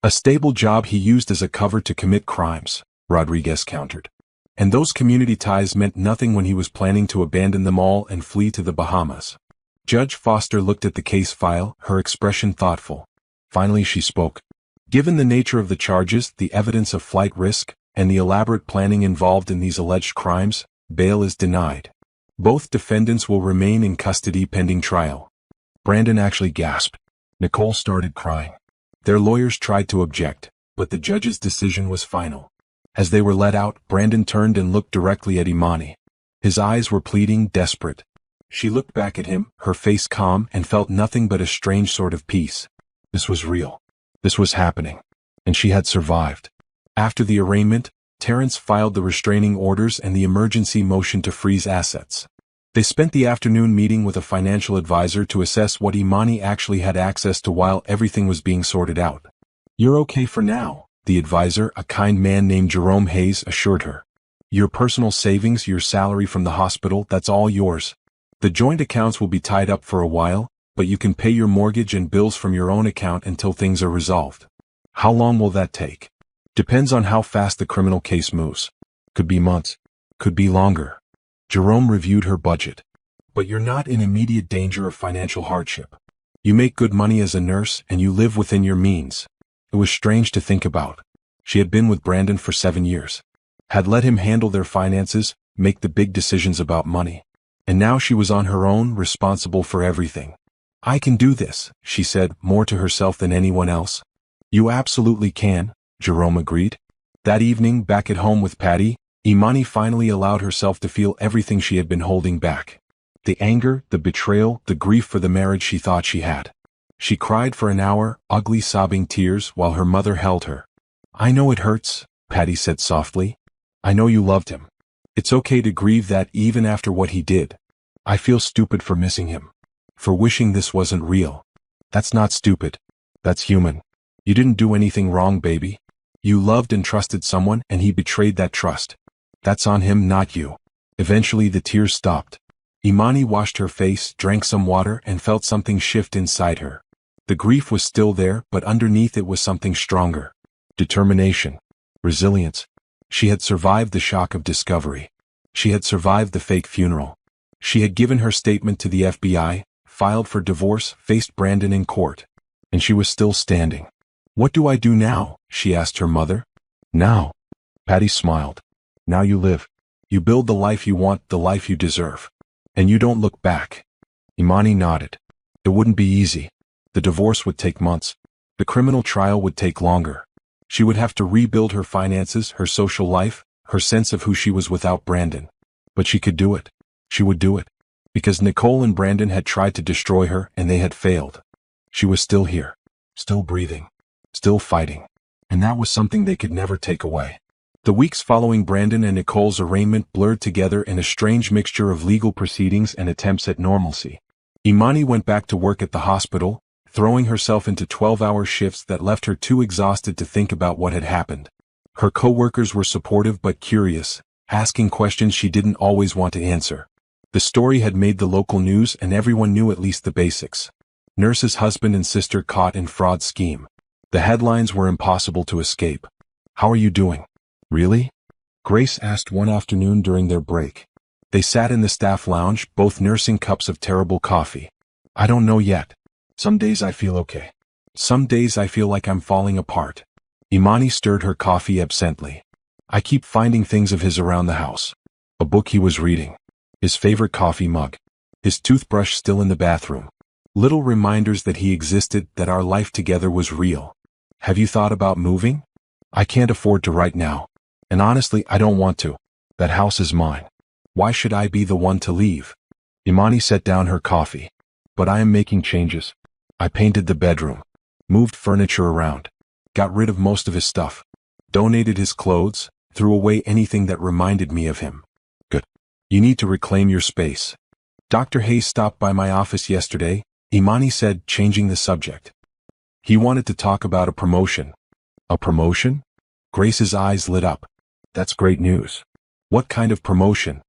Speaker 1: A stable job he used as a cover to commit crimes, Rodriguez countered. And those community ties meant nothing when he was planning to abandon them all and flee to the Bahamas. Judge Foster looked at the case file, her expression thoughtful. Finally she spoke. Given the nature of the charges, the evidence of flight risk, and the elaborate planning involved in these alleged crimes, bail is denied. Both defendants will remain in custody pending trial. Brandon actually gasped. Nicole started crying. Their lawyers tried to object, but the judge's decision was final. As they were let out, Brandon turned and looked directly at Imani. His eyes were pleading, desperate. She looked back at him, her face calm, and felt nothing but a strange sort of peace. This was real. This was happening. And she had survived. After the arraignment, Terrence filed the restraining orders and the emergency motion to freeze assets. They spent the afternoon meeting with a financial advisor to assess what Imani actually had access to while everything was being sorted out. You're okay for now, the advisor, a kind man named Jerome Hayes, assured her. Your personal savings, your salary from the hospital, that's all yours. The joint accounts will be tied up for a while, but you can pay your mortgage and bills from your own account until things are resolved. How long will that take? Depends on how fast the criminal case moves. Could be months. Could be longer. Jerome reviewed her budget. But you're not in immediate danger of financial hardship. You make good money as a nurse and you live within your means. It was strange to think about. She had been with Brandon for 7 years. Had let him handle their finances, make the big decisions about money. And now she was on her own, responsible for everything. I can do this, she said, more to herself than anyone else. You absolutely can, Jerome agreed. That evening, back at home with Patty, Imani finally allowed herself to feel everything she had been holding back. The anger, the betrayal, the grief for the marriage she thought she had. She cried for an hour, ugly sobbing tears, while her mother held her. I know it hurts, Patty said softly. I know you loved him. It's okay to grieve that even after what he did. I feel stupid for missing him. For wishing this wasn't real. That's not stupid. That's human. You didn't do anything wrong, baby. You loved and trusted someone and he betrayed that trust. That's on him, not you. Eventually the tears stopped. Imani washed her face, drank some water, and felt something shift inside her. The grief was still there, but underneath it was something stronger. Determination. Resilience. She had survived the shock of discovery. She had survived the fake funeral. She had given her statement to the FBI, filed for divorce, faced Brandon in court. And she was still standing. What do I do now? She asked her mother. Now. Patty smiled. Now you live. You build the life you want, the life you deserve. And you don't look back. Imani nodded. It wouldn't be easy. The divorce would take months. The criminal trial would take longer. She would have to rebuild her finances, her social life, her sense of who she was without Brandon. But she could do it. She would do it. Because Nicole and Brandon had tried to destroy her and they had failed. She was still here. Still breathing. Still fighting. And that was something they could never take away. The weeks following Brandon and Nicole's arraignment blurred together in a strange mixture of legal proceedings and attempts at normalcy. Imani went back to work at the hospital, throwing herself into 12-hour shifts that left her too exhausted to think about what had happened. Her co-workers were supportive but curious, asking questions she didn't always want to answer. The story had made the local news and everyone knew at least the basics. Nurse's husband and sister caught in fraud scheme. The headlines were impossible to escape. How are you doing? Really? Grace asked one afternoon during their break. They sat in the staff lounge, both nursing cups of terrible coffee. I don't know yet. Some days I feel okay. Some days I feel like I'm falling apart. Imani stirred her coffee absently. I keep finding things of his around the house. A book he was reading. His favorite coffee mug. His toothbrush still in the bathroom. Little reminders that he existed, that our life together was real. Have you thought about moving? I can't afford to right now. And honestly, I don't want to. That house is mine. Why should I be the one to leave? Imani set down her coffee. But I am making changes. I painted the bedroom. Moved furniture around. Got rid of most of his stuff. Donated his clothes. Threw away anything that reminded me of him. Good. You need to reclaim your space. Dr. Hayes stopped by my office yesterday, Imani said, changing the subject. He wanted to talk about a promotion. A promotion? Grace's eyes lit up. That's great news. What kind of promotion?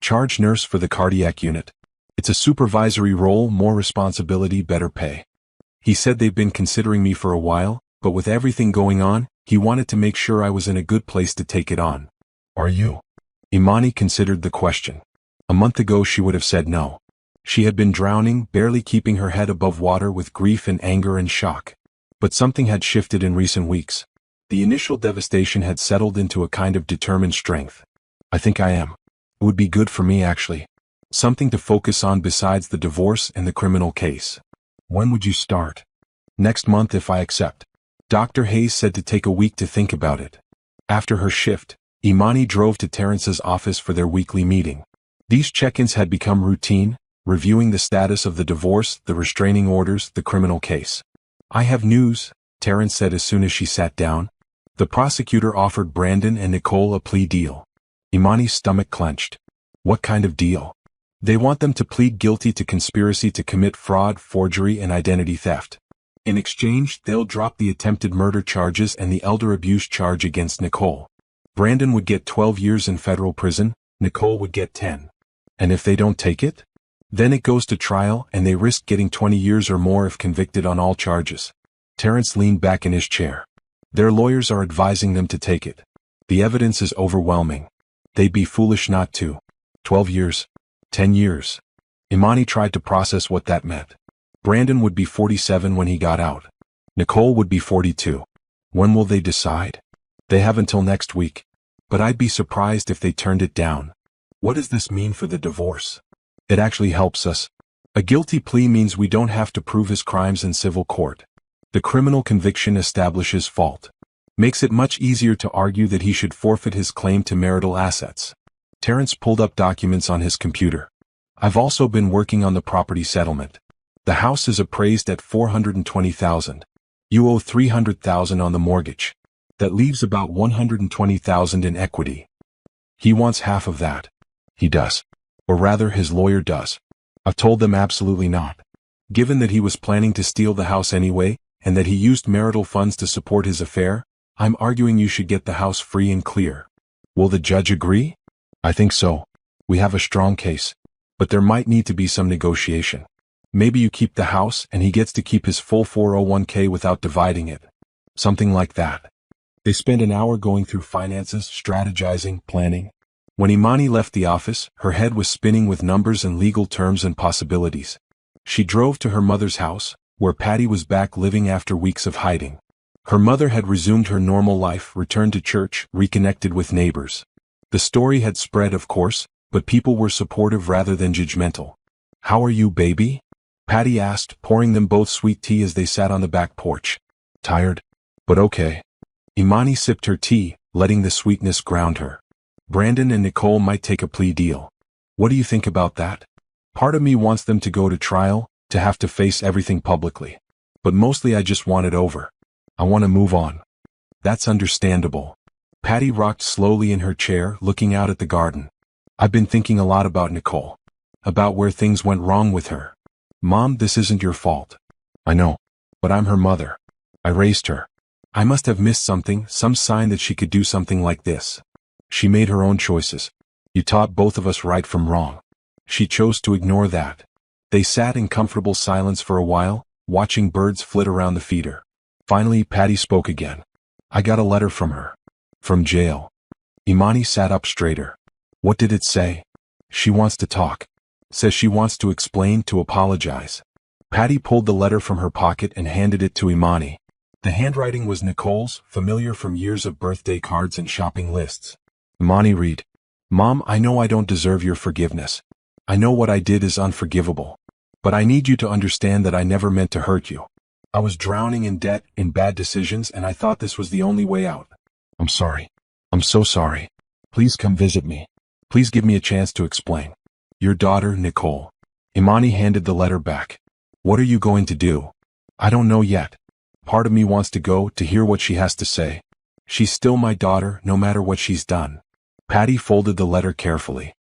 Speaker 1: Charge nurse for the cardiac unit. It's a supervisory role, more responsibility, better pay. He said they've been considering me for a while, but with everything going on, he wanted to make sure I was in a good place to take it on. Are you? Imani considered the question. A month ago she would have said no. She had been drowning, barely keeping her head above water with grief and anger and shock. But something had shifted in recent weeks. The initial devastation had settled into a kind of determined strength. I think I am. It would be good for me, actually. Something to focus on besides the divorce and the criminal case. When would you start? Next month if I accept. Dr. Hayes said to take a week to think about it. After her shift, Imani drove to Terrence's office for their weekly meeting. These check-ins had become routine, reviewing the status of the divorce, the restraining orders, the criminal case. I have news, Terrence said as soon as she sat down. The prosecutor offered Brandon and Nicole a plea deal. Imani's stomach clenched. What kind of deal? They want them to plead guilty to conspiracy to commit fraud, forgery, and identity theft. In exchange, they'll drop the attempted murder charges and the elder abuse charge against Nicole. Brandon would get 12 years in federal prison, Nicole would get 10. And if they don't take it? Then it goes to trial and they risk getting 20 years or more if convicted on all charges. Terrence leaned back in his chair. Their lawyers are advising them to take it. The evidence is overwhelming. They'd be foolish not to. 12 years. 10 years. Imani tried to process what that meant. Brandon would be 47 when he got out. Nicole would be 42. When will they decide? They have until next week. But I'd be surprised if they turned it down. What does this mean for the divorce? It actually helps us. A guilty plea means we don't have to prove his crimes in civil court. The criminal conviction establishes fault. Makes it much easier to argue that he should forfeit his claim to marital assets. Terrence pulled up documents on his computer. I've also been working on the property settlement. The house is appraised at $420,000. You owe $300,000 on the mortgage. That leaves about $120,000 in equity. He wants half of that. He does. Or rather, his lawyer does. I've told them absolutely not. Given that he was planning to steal the house anyway, and that he used marital funds to support his affair, I'm arguing you should get the house free and clear. Will the judge agree? I think so. We have a strong case. But there might need to be some negotiation. Maybe you keep the house and he gets to keep his full 401k without dividing it. Something like that. They spent an hour going through finances, strategizing, planning. When Imani left the office, her head was spinning with numbers and legal terms and possibilities. She drove to her mother's house, where Patty was back living after weeks of hiding. Her mother had resumed her normal life, returned to church, reconnected with neighbors. The story had spread, of course, but people were supportive rather than judgmental. "How are you, baby?" Patty asked, pouring them both sweet tea as they sat on the back porch. "Tired, but okay." Imani sipped her tea, letting the sweetness ground her. Brandon and Nicole might take a plea deal. What do you think about that? Part of me wants them to go to trial, to have to face everything publicly. But mostly I just want it over. I want to move on. That's understandable. Patty rocked slowly in her chair, looking out at the garden. I've been thinking a lot about Nicole. About where things went wrong with her. Mom, this isn't your fault. I know. But I'm her mother. I raised her. I must have missed something, some sign that she could do something like this. She made her own choices. You taught both of us right from wrong. She chose to ignore that. They sat in comfortable silence for a while, watching birds flit around the feeder. Finally, Patty spoke again. I got a letter from her. From jail. Imani sat up straighter. What did it say? She wants to talk. Says she wants to explain, to apologize. Patty pulled the letter from her pocket and handed it to Imani. The handwriting was Nicole's, familiar from years of birthday cards and shopping lists. Imani read, Mom, I know I don't deserve your forgiveness. I know what I did is unforgivable. But I need you to understand that I never meant to hurt you. I was drowning in debt, in bad decisions, and I thought this was the only way out. I'm sorry. I'm so sorry. Please come visit me. Please give me a chance to explain. Your daughter, Nicole. Imani handed the letter back. What are you going to do? I don't know yet. Part of me wants to go to hear what she has to say. She's still my daughter, no matter what she's done. Patty folded the letter carefully.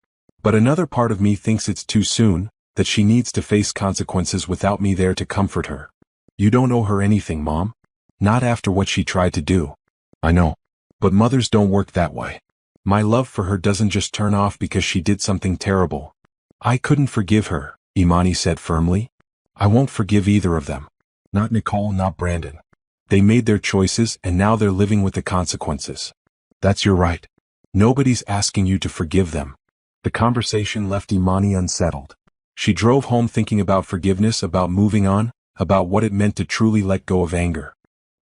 Speaker 1: But another part of me thinks it's too soon, that she needs to face consequences without me there to comfort her. You don't owe her anything, Mom. Not after what she tried to do. I know. But mothers don't work that way. My love for her doesn't just turn off because she did something terrible. I couldn't forgive her, Imani said firmly. I won't forgive either of them. Not Nicole, not Brandon. They made their choices and now they're living with the consequences. That's your right. Nobody's asking you to forgive them. The conversation left Imani unsettled. She drove home thinking about forgiveness, about moving on, about what it meant to truly let go of anger.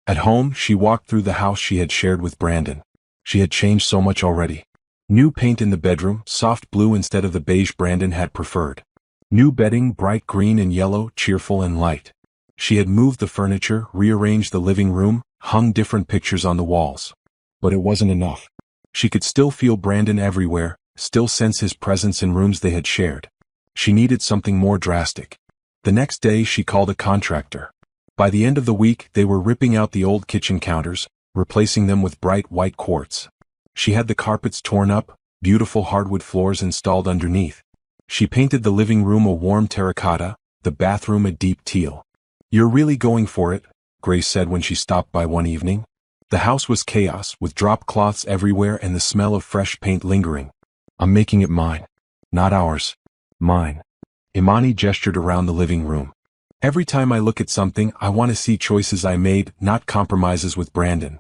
Speaker 1: At home, she walked through the house she had shared with Brandon. She had changed so much already. New paint in the bedroom, soft blue instead of the beige Brandon had preferred. New bedding, bright green and yellow, cheerful and light. She had moved the furniture, rearranged the living room, hung different pictures on the walls. But it wasn't enough. She could still feel Brandon everywhere, still sense his presence in rooms they had shared. She needed something more drastic. The next day she called a contractor. By the end of the week they were ripping out the old kitchen counters, replacing them with bright white quartz. She had the carpets torn up, beautiful hardwood floors installed underneath. She painted the living room a warm terracotta, the bathroom a deep teal. You're really going for it, Grace said when she stopped by one evening. The house was chaos, with drop cloths everywhere and the smell of fresh paint lingering. I'm making it mine. Not ours. Mine. Imani gestured around the living room. Every time I look at something, I want to see choices I made, not compromises with Brandon.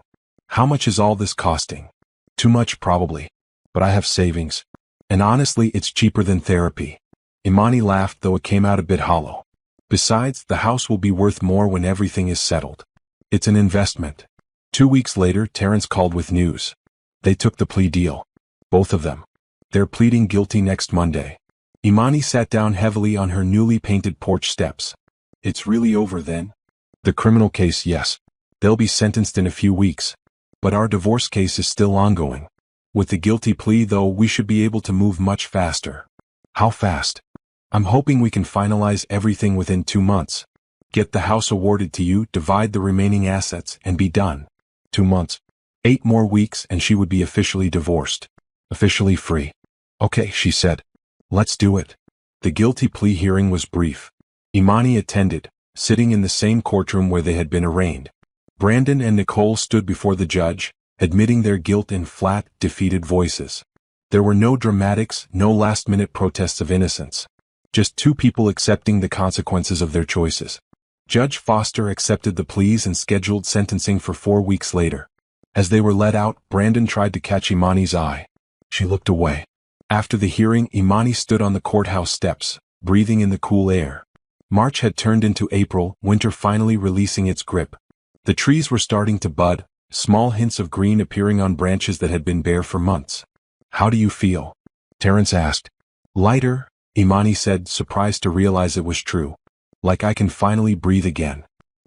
Speaker 1: How much is all this costing? Too much probably. But I have savings. And honestly, it's cheaper than therapy. Imani laughed, though it came out a bit hollow. Besides, the house will be worth more when everything is settled. It's an investment. 2 weeks later, Terrence called with news. They took the plea deal. Both of them. They're pleading guilty next Monday. Imani sat down heavily on her newly painted porch steps. It's really over then? The criminal case, yes. They'll be sentenced in a few weeks. But our divorce case is still ongoing. With the guilty plea, though, we should be able to move much faster. How fast? I'm hoping we can finalize everything within 2 months. Get the house awarded to you, divide the remaining assets, and be done. 2 months. 8 more weeks and she would be officially divorced. Officially free. Okay, she said. Let's do it. The guilty plea hearing was brief. Imani attended, sitting in the same courtroom where they had been arraigned. Brandon and Nicole stood before the judge, admitting their guilt in flat, defeated voices. There were no dramatics, no last-minute protests of innocence. Just 2 people accepting the consequences of their choices. Judge Foster accepted the pleas and scheduled sentencing for 4 weeks later. As they were let out, Brandon tried to catch Imani's eye. She looked away. After the hearing, Imani stood on the courthouse steps, breathing in the cool air. March had turned into April, winter finally releasing its grip. The trees were starting to bud, small hints of green appearing on branches that had been bare for months. How do you feel? Terrence asked. Lighter, Imani said, surprised to realize it was true. Like I can finally breathe again.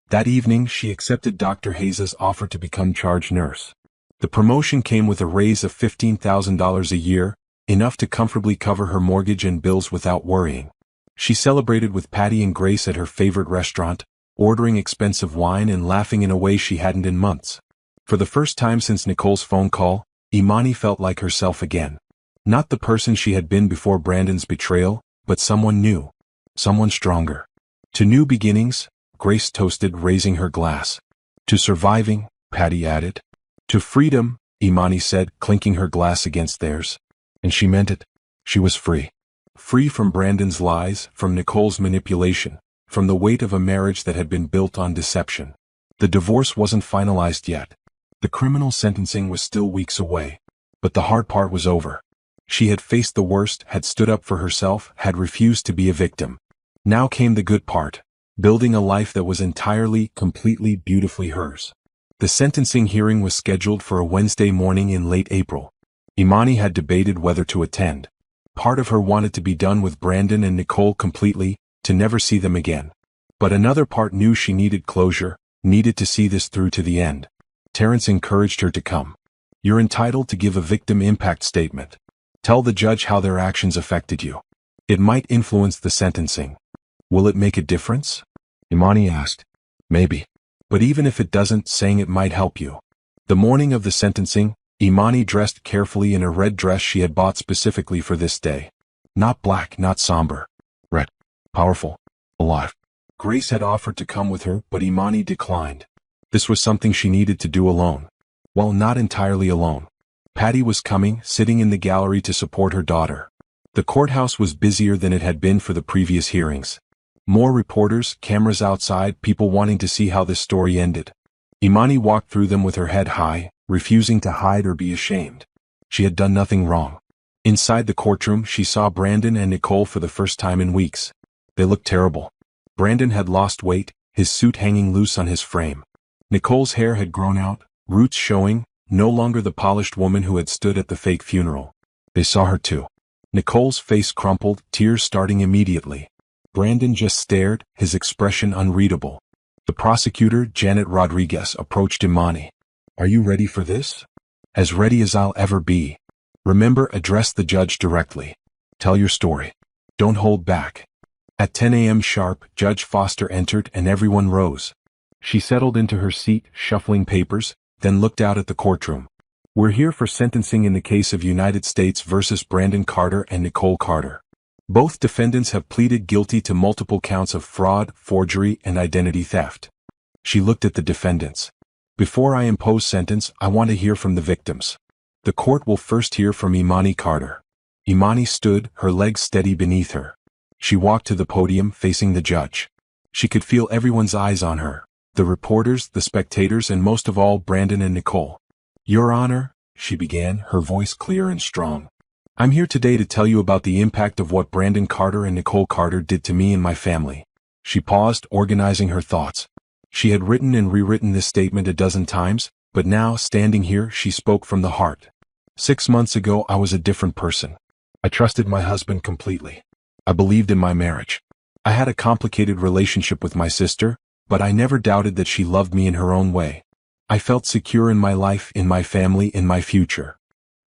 Speaker 1: That evening, she accepted Dr. Hayes' offer to become charge nurse. The promotion came with a raise of $15,000 a year, enough to comfortably cover her mortgage and bills without worrying. She celebrated with Patty and Grace at her favorite restaurant, ordering expensive wine and laughing in a way she hadn't in months. For the first time since Nicole's phone call, Imani felt like herself again. Not the person she had been before Brandon's betrayal, but someone new. Someone stronger. To new beginnings, Grace toasted, raising her glass. To surviving, Patty added. To freedom, Imani said, clinking her glass against theirs. And she meant it. She was free. Free from Brandon's lies, from Nicole's manipulation, from the weight of a marriage that had been built on deception. The divorce wasn't finalized yet. The criminal sentencing was still weeks away. But the hard part was over. She had faced the worst, had stood up for herself, had refused to be a victim. Now came the good part. Building a life that was entirely, completely, beautifully hers. The sentencing hearing was scheduled for a Wednesday morning in late April. Imani had debated whether to attend. Part of her wanted to be done with Brandon and Nicole completely, to never see them again. But another part knew she needed closure, needed to see this through to the end. Terrence encouraged her to come. You're entitled to give a victim impact statement. Tell the judge how their actions affected you. It might influence the sentencing. Will it make a difference? Imani asked. Maybe. But even if it doesn't, saying it might help you. The morning of the sentencing, Imani dressed carefully in a red dress she had bought specifically for this day. Not black, not somber. Red. Powerful. Alive. Grace had offered to come with her, but Imani declined. This was something she needed to do alone. Well, not entirely alone. Patty was coming, sitting in the gallery to support her daughter. The courthouse was busier than it had been for the previous hearings. More reporters, cameras outside, people wanting to see how this story ended. Imani walked through them with her head high, refusing to hide or be ashamed. She had done nothing wrong. Inside the courtroom, she saw Brandon and Nicole for the first time in weeks. They looked terrible. Brandon had lost weight, his suit hanging loose on his frame. Nicole's hair had grown out, roots showing, no longer the polished woman who had stood at the fake funeral. They saw her too. Nicole's face crumpled, tears starting immediately. Brandon just stared, his expression unreadable. The prosecutor, Janet Rodriguez, approached Imani. Are you ready for this? As ready as I'll ever be. Remember, address the judge directly. Tell your story. Don't hold back. At 10 a.m. sharp, Judge Foster entered and everyone rose. She settled into her seat, shuffling papers, then looked out at the courtroom. We're here for sentencing in the case of United States versus Brandon Carter and Nicole Carter. Both defendants have pleaded guilty to multiple counts of fraud, forgery, and identity theft. She looked at the defendants. Before I impose sentence, I want to hear from the victims. The court will first hear from Imani Carter. Imani stood, her legs steady beneath her. She walked to the podium facing the judge. She could feel everyone's eyes on her, the reporters, the spectators, and most of all Brandon and Nicole. "Your Honor," she began, her voice clear and strong. "I'm here today to tell you about the impact of what Brandon Carter and Nicole Carter did to me and my family." She paused, organizing her thoughts. She had written and rewritten this statement a dozen times, but now, standing here, she spoke from the heart. 6 months ago, I was a different person. I trusted my husband completely. I believed in my marriage. I had a complicated relationship with my sister, but I never doubted that she loved me in her own way. I felt secure in my life, in my family, in my future.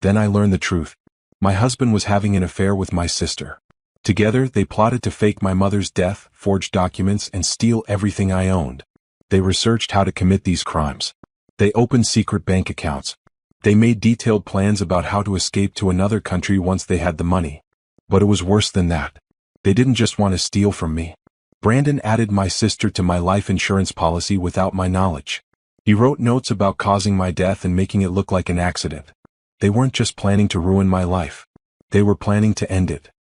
Speaker 1: Then I learned the truth. My husband was having an affair with my sister. Together, they plotted to fake my mother's death, forge documents, and steal everything I owned. They researched how to commit these crimes. They opened secret bank accounts. They made detailed plans about how to escape to another country once they had the money. But it was worse than that. They didn't just want to steal from me. Brandon added my sister to my life insurance policy without my knowledge. He wrote notes about causing my death and making it look like an accident. They weren't just planning to ruin my life. They were planning to end it.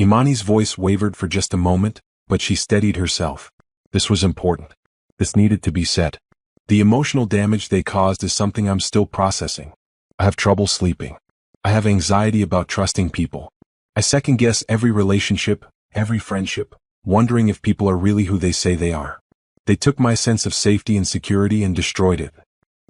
Speaker 1: Imani's voice wavered for just a moment, but she steadied herself. This was important. This needed to be said. The emotional damage they caused is something I'm still processing. I have trouble sleeping. I have anxiety about trusting people. I second-guess every relationship, every friendship, wondering if people are really who they say they are. They took my sense of safety and security and destroyed it.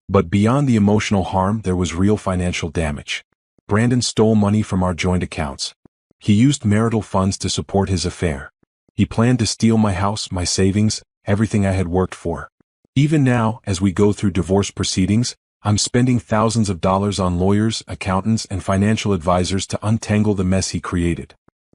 Speaker 1: But beyond the emotional harm, there was real financial damage. Brandon stole money from our joint accounts. He used marital funds to support his affair. He planned to steal my house, my savings, everything I had worked for. Even now, as we go through divorce proceedings, I'm spending thousands of dollars on lawyers, accountants, and financial advisors to untangle the mess he created.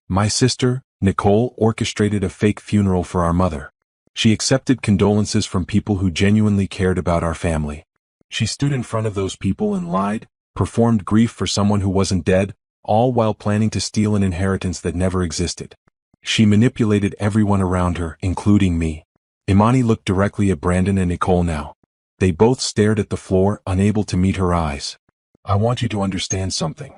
Speaker 1: My sister, Nicole, orchestrated a fake funeral for our mother. She accepted condolences from people who genuinely cared about our family. She stood in front of those people and lied, performed grief for someone who wasn't dead, all while planning to steal an inheritance that never existed. She manipulated everyone around her, including me. Imani looked directly at Brandon and Nicole now. They both stared at the floor, unable to meet her eyes. "I want you to understand something.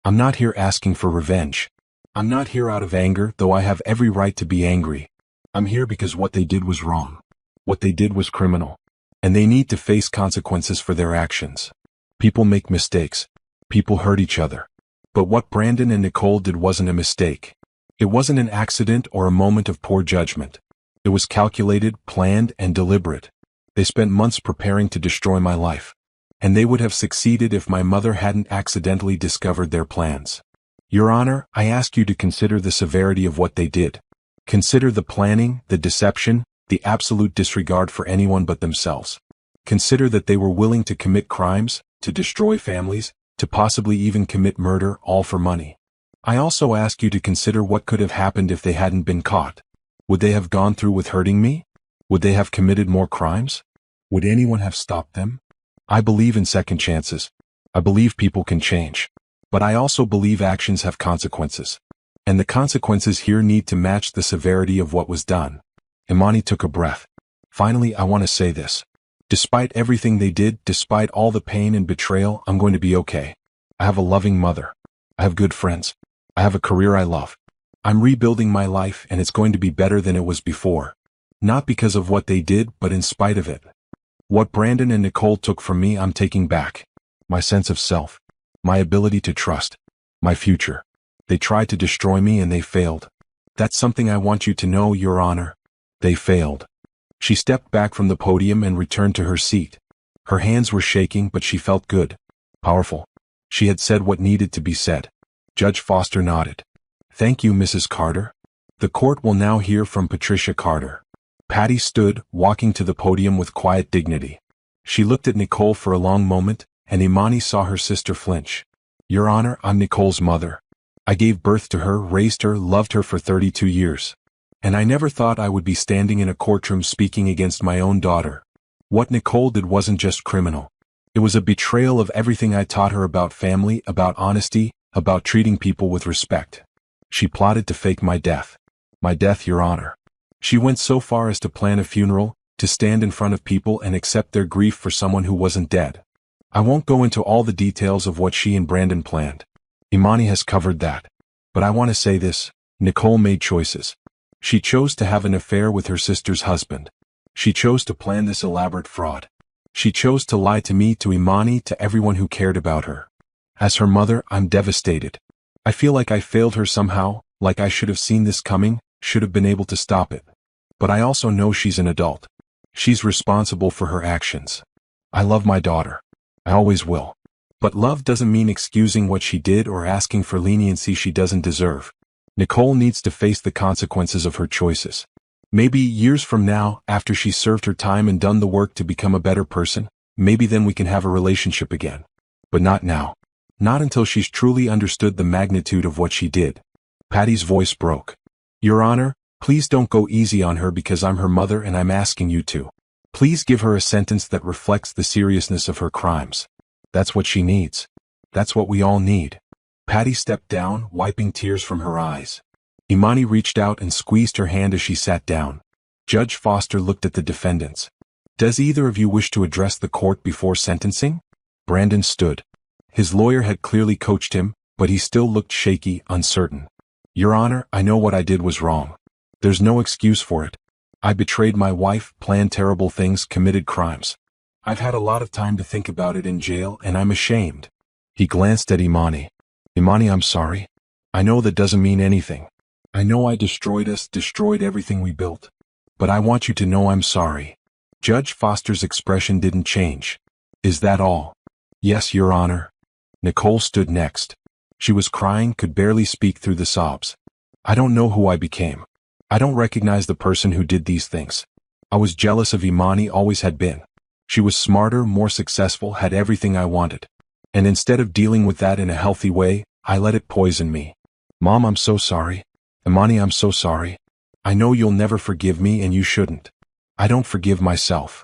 Speaker 1: I'm not here asking for revenge. I'm not here out of anger, though I have every right to be angry. I'm here because what they did was wrong. What they did was criminal. And they need to face consequences for their actions. People make mistakes. People hurt each other. But what Brandon and Nicole did wasn't a mistake. It wasn't an accident or a moment of poor judgment. It was calculated, planned, and deliberate. They spent months preparing to destroy my life. And they would have succeeded if my mother hadn't accidentally discovered their plans. Your Honor, I ask you to consider the severity of what they did. Consider the planning, the deception, the absolute disregard for anyone but themselves. Consider that they were willing to commit crimes, to destroy families, to possibly even commit murder, all for money. I also ask you to consider what could have happened if they hadn't been caught. Would they have gone through with hurting me? Would they have committed more crimes? Would anyone have stopped them? I believe in second chances. I believe people can change. But I also believe actions have consequences. And the consequences here need to match the severity of what was done. Imani took a breath. Finally, I want to say this. Despite everything they did, despite all the pain and betrayal, I'm going to be okay. I have a loving mother. I have good friends. I have a career I love. I'm rebuilding my life, and it's going to be better than it was before. Not because of what they did, but in spite of it. What Brandon and Nicole took from me, I'm taking back. My sense of self. My ability to trust. My future. They tried to destroy me and they failed. That's something I want you to know, Your Honor. They failed. She stepped back from the podium and returned to her seat. Her hands were shaking, but she felt good. Powerful. She had said what needed to be said. Judge Foster nodded. Thank you, Mrs. Carter. The court will now hear from Patricia Carter. Patty stood, walking to the podium with quiet dignity. She looked at Nicole for a long moment, and Imani saw her sister flinch. Your Honor, I'm Nicole's mother. I gave birth to her, raised her, loved her for 32 years. And I never thought I would be standing in a courtroom speaking against my own daughter. What Nicole did wasn't just criminal. It was a betrayal of everything I taught her about family, about honesty, about treating people with respect. She plotted to fake my death. My death, Your Honor. She went so far as to plan a funeral, to stand in front of people and accept their grief for someone who wasn't dead. I won't go into all the details of what she and Brandon planned. Imani has covered that. But I want to say this, Nicole made choices. She chose to have an affair with her sister's husband. She chose to plan this elaborate fraud. She chose to lie to me, to Imani, to everyone who cared about her. As her mother, I'm devastated. I feel like I failed her somehow, like I should have seen this coming, should have been able to stop it. But I also know she's an adult. She's responsible for her actions. I love my daughter. I always will. But love doesn't mean excusing what she did or asking for leniency she doesn't deserve. Nicole needs to face the consequences of her choices. Maybe years from now, after she's served her time and done the work to become a better person, maybe then we can have a relationship again. But not now. Not until she's truly understood the magnitude of what she did. Patty's voice broke. Your Honor, please don't go easy on her because I'm her mother and I'm asking you to. Please give her a sentence that reflects the seriousness of her crimes. That's what she needs. That's what we all need. Patty stepped down, wiping tears from her eyes. Imani reached out and squeezed her hand as she sat down. Judge Foster looked at the defendants. Does either of you wish to address the court before sentencing? Brandon stood. His lawyer had clearly coached him, but he still looked shaky, uncertain. Your Honor, I know what I did was wrong. There's no excuse for it. I betrayed my wife, planned terrible things, committed crimes. I've had a lot of time to think about it in jail, and I'm ashamed. He glanced at Imani. Imani, I'm sorry. I know that doesn't mean anything. I know I destroyed everything we built. But I want you to know I'm sorry. Judge Foster's expression didn't change. Is that all? Yes, Your Honor. Nicole stood next. She was crying, could barely speak through the sobs. I don't know who I became. I don't recognize the person who did these things. I was jealous of Imani, always had been. She was smarter, more successful, had everything I wanted. And instead of dealing with that in a healthy way, I let it poison me. Mom, I'm so sorry. Imani, I'm so sorry. I know you'll never forgive me and you shouldn't. I don't forgive myself.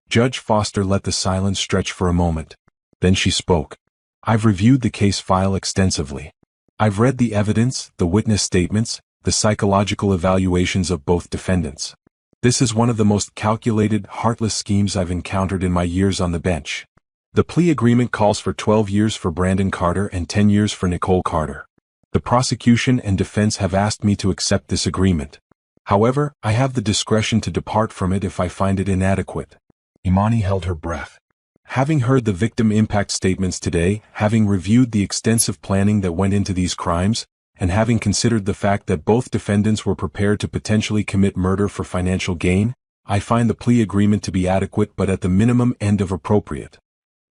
Speaker 1: Judge Foster let the silence stretch for a moment. Then she spoke. I've reviewed the case file extensively. I've read the evidence, the witness statements, the psychological evaluations of both defendants. This is one of the most calculated, heartless schemes I've encountered in my years on the bench. The plea agreement calls for 12 years for Brandon Carter and 10 years for Nicole Carter. The prosecution and defense have asked me to accept this agreement. However, I have the discretion to depart from it if I find it inadequate. Imani held her breath. Having heard the victim impact statements today, having reviewed the extensive planning that went into these crimes, and having considered the fact that both defendants were prepared to potentially commit murder for financial gain, I find the plea agreement to be adequate but at the minimum end of appropriate.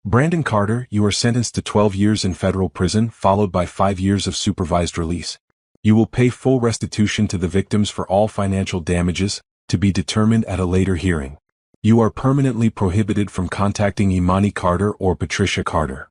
Speaker 1: Brandon Carter, you are sentenced to 12 years in federal prison, followed by 5 years of supervised release. You will pay full restitution to the victims for all financial damages, to be determined at a later hearing. You are permanently prohibited from contacting Imani Carter or Patricia Carter.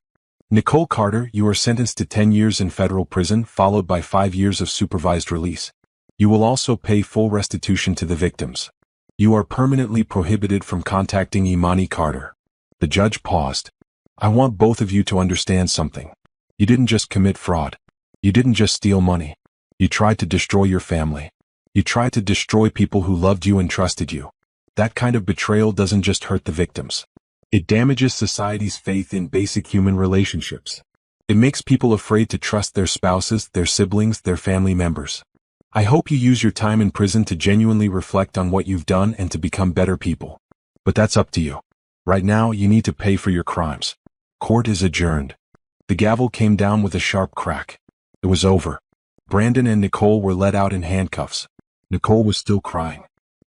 Speaker 1: Nicole Carter, you are sentenced to 10 years in federal prison, followed by 5 years of supervised release. You will also pay full restitution to the victims. You are permanently prohibited from contacting Imani Carter. The judge paused. I want both of you to understand something. You didn't just commit fraud. You didn't just steal money. You tried to destroy your family. You tried to destroy people who loved you and trusted you. That kind of betrayal doesn't just hurt the victims. It damages society's faith in basic human relationships. It makes people afraid to trust their spouses, their siblings, their family members. I hope you use your time in prison to genuinely reflect on what you've done and to become better people. But that's up to you. Right now, you need to pay for your crimes. Court is adjourned. The gavel came down with a sharp crack. It was over. Brandon and Nicole were let out in handcuffs. Nicole was still crying.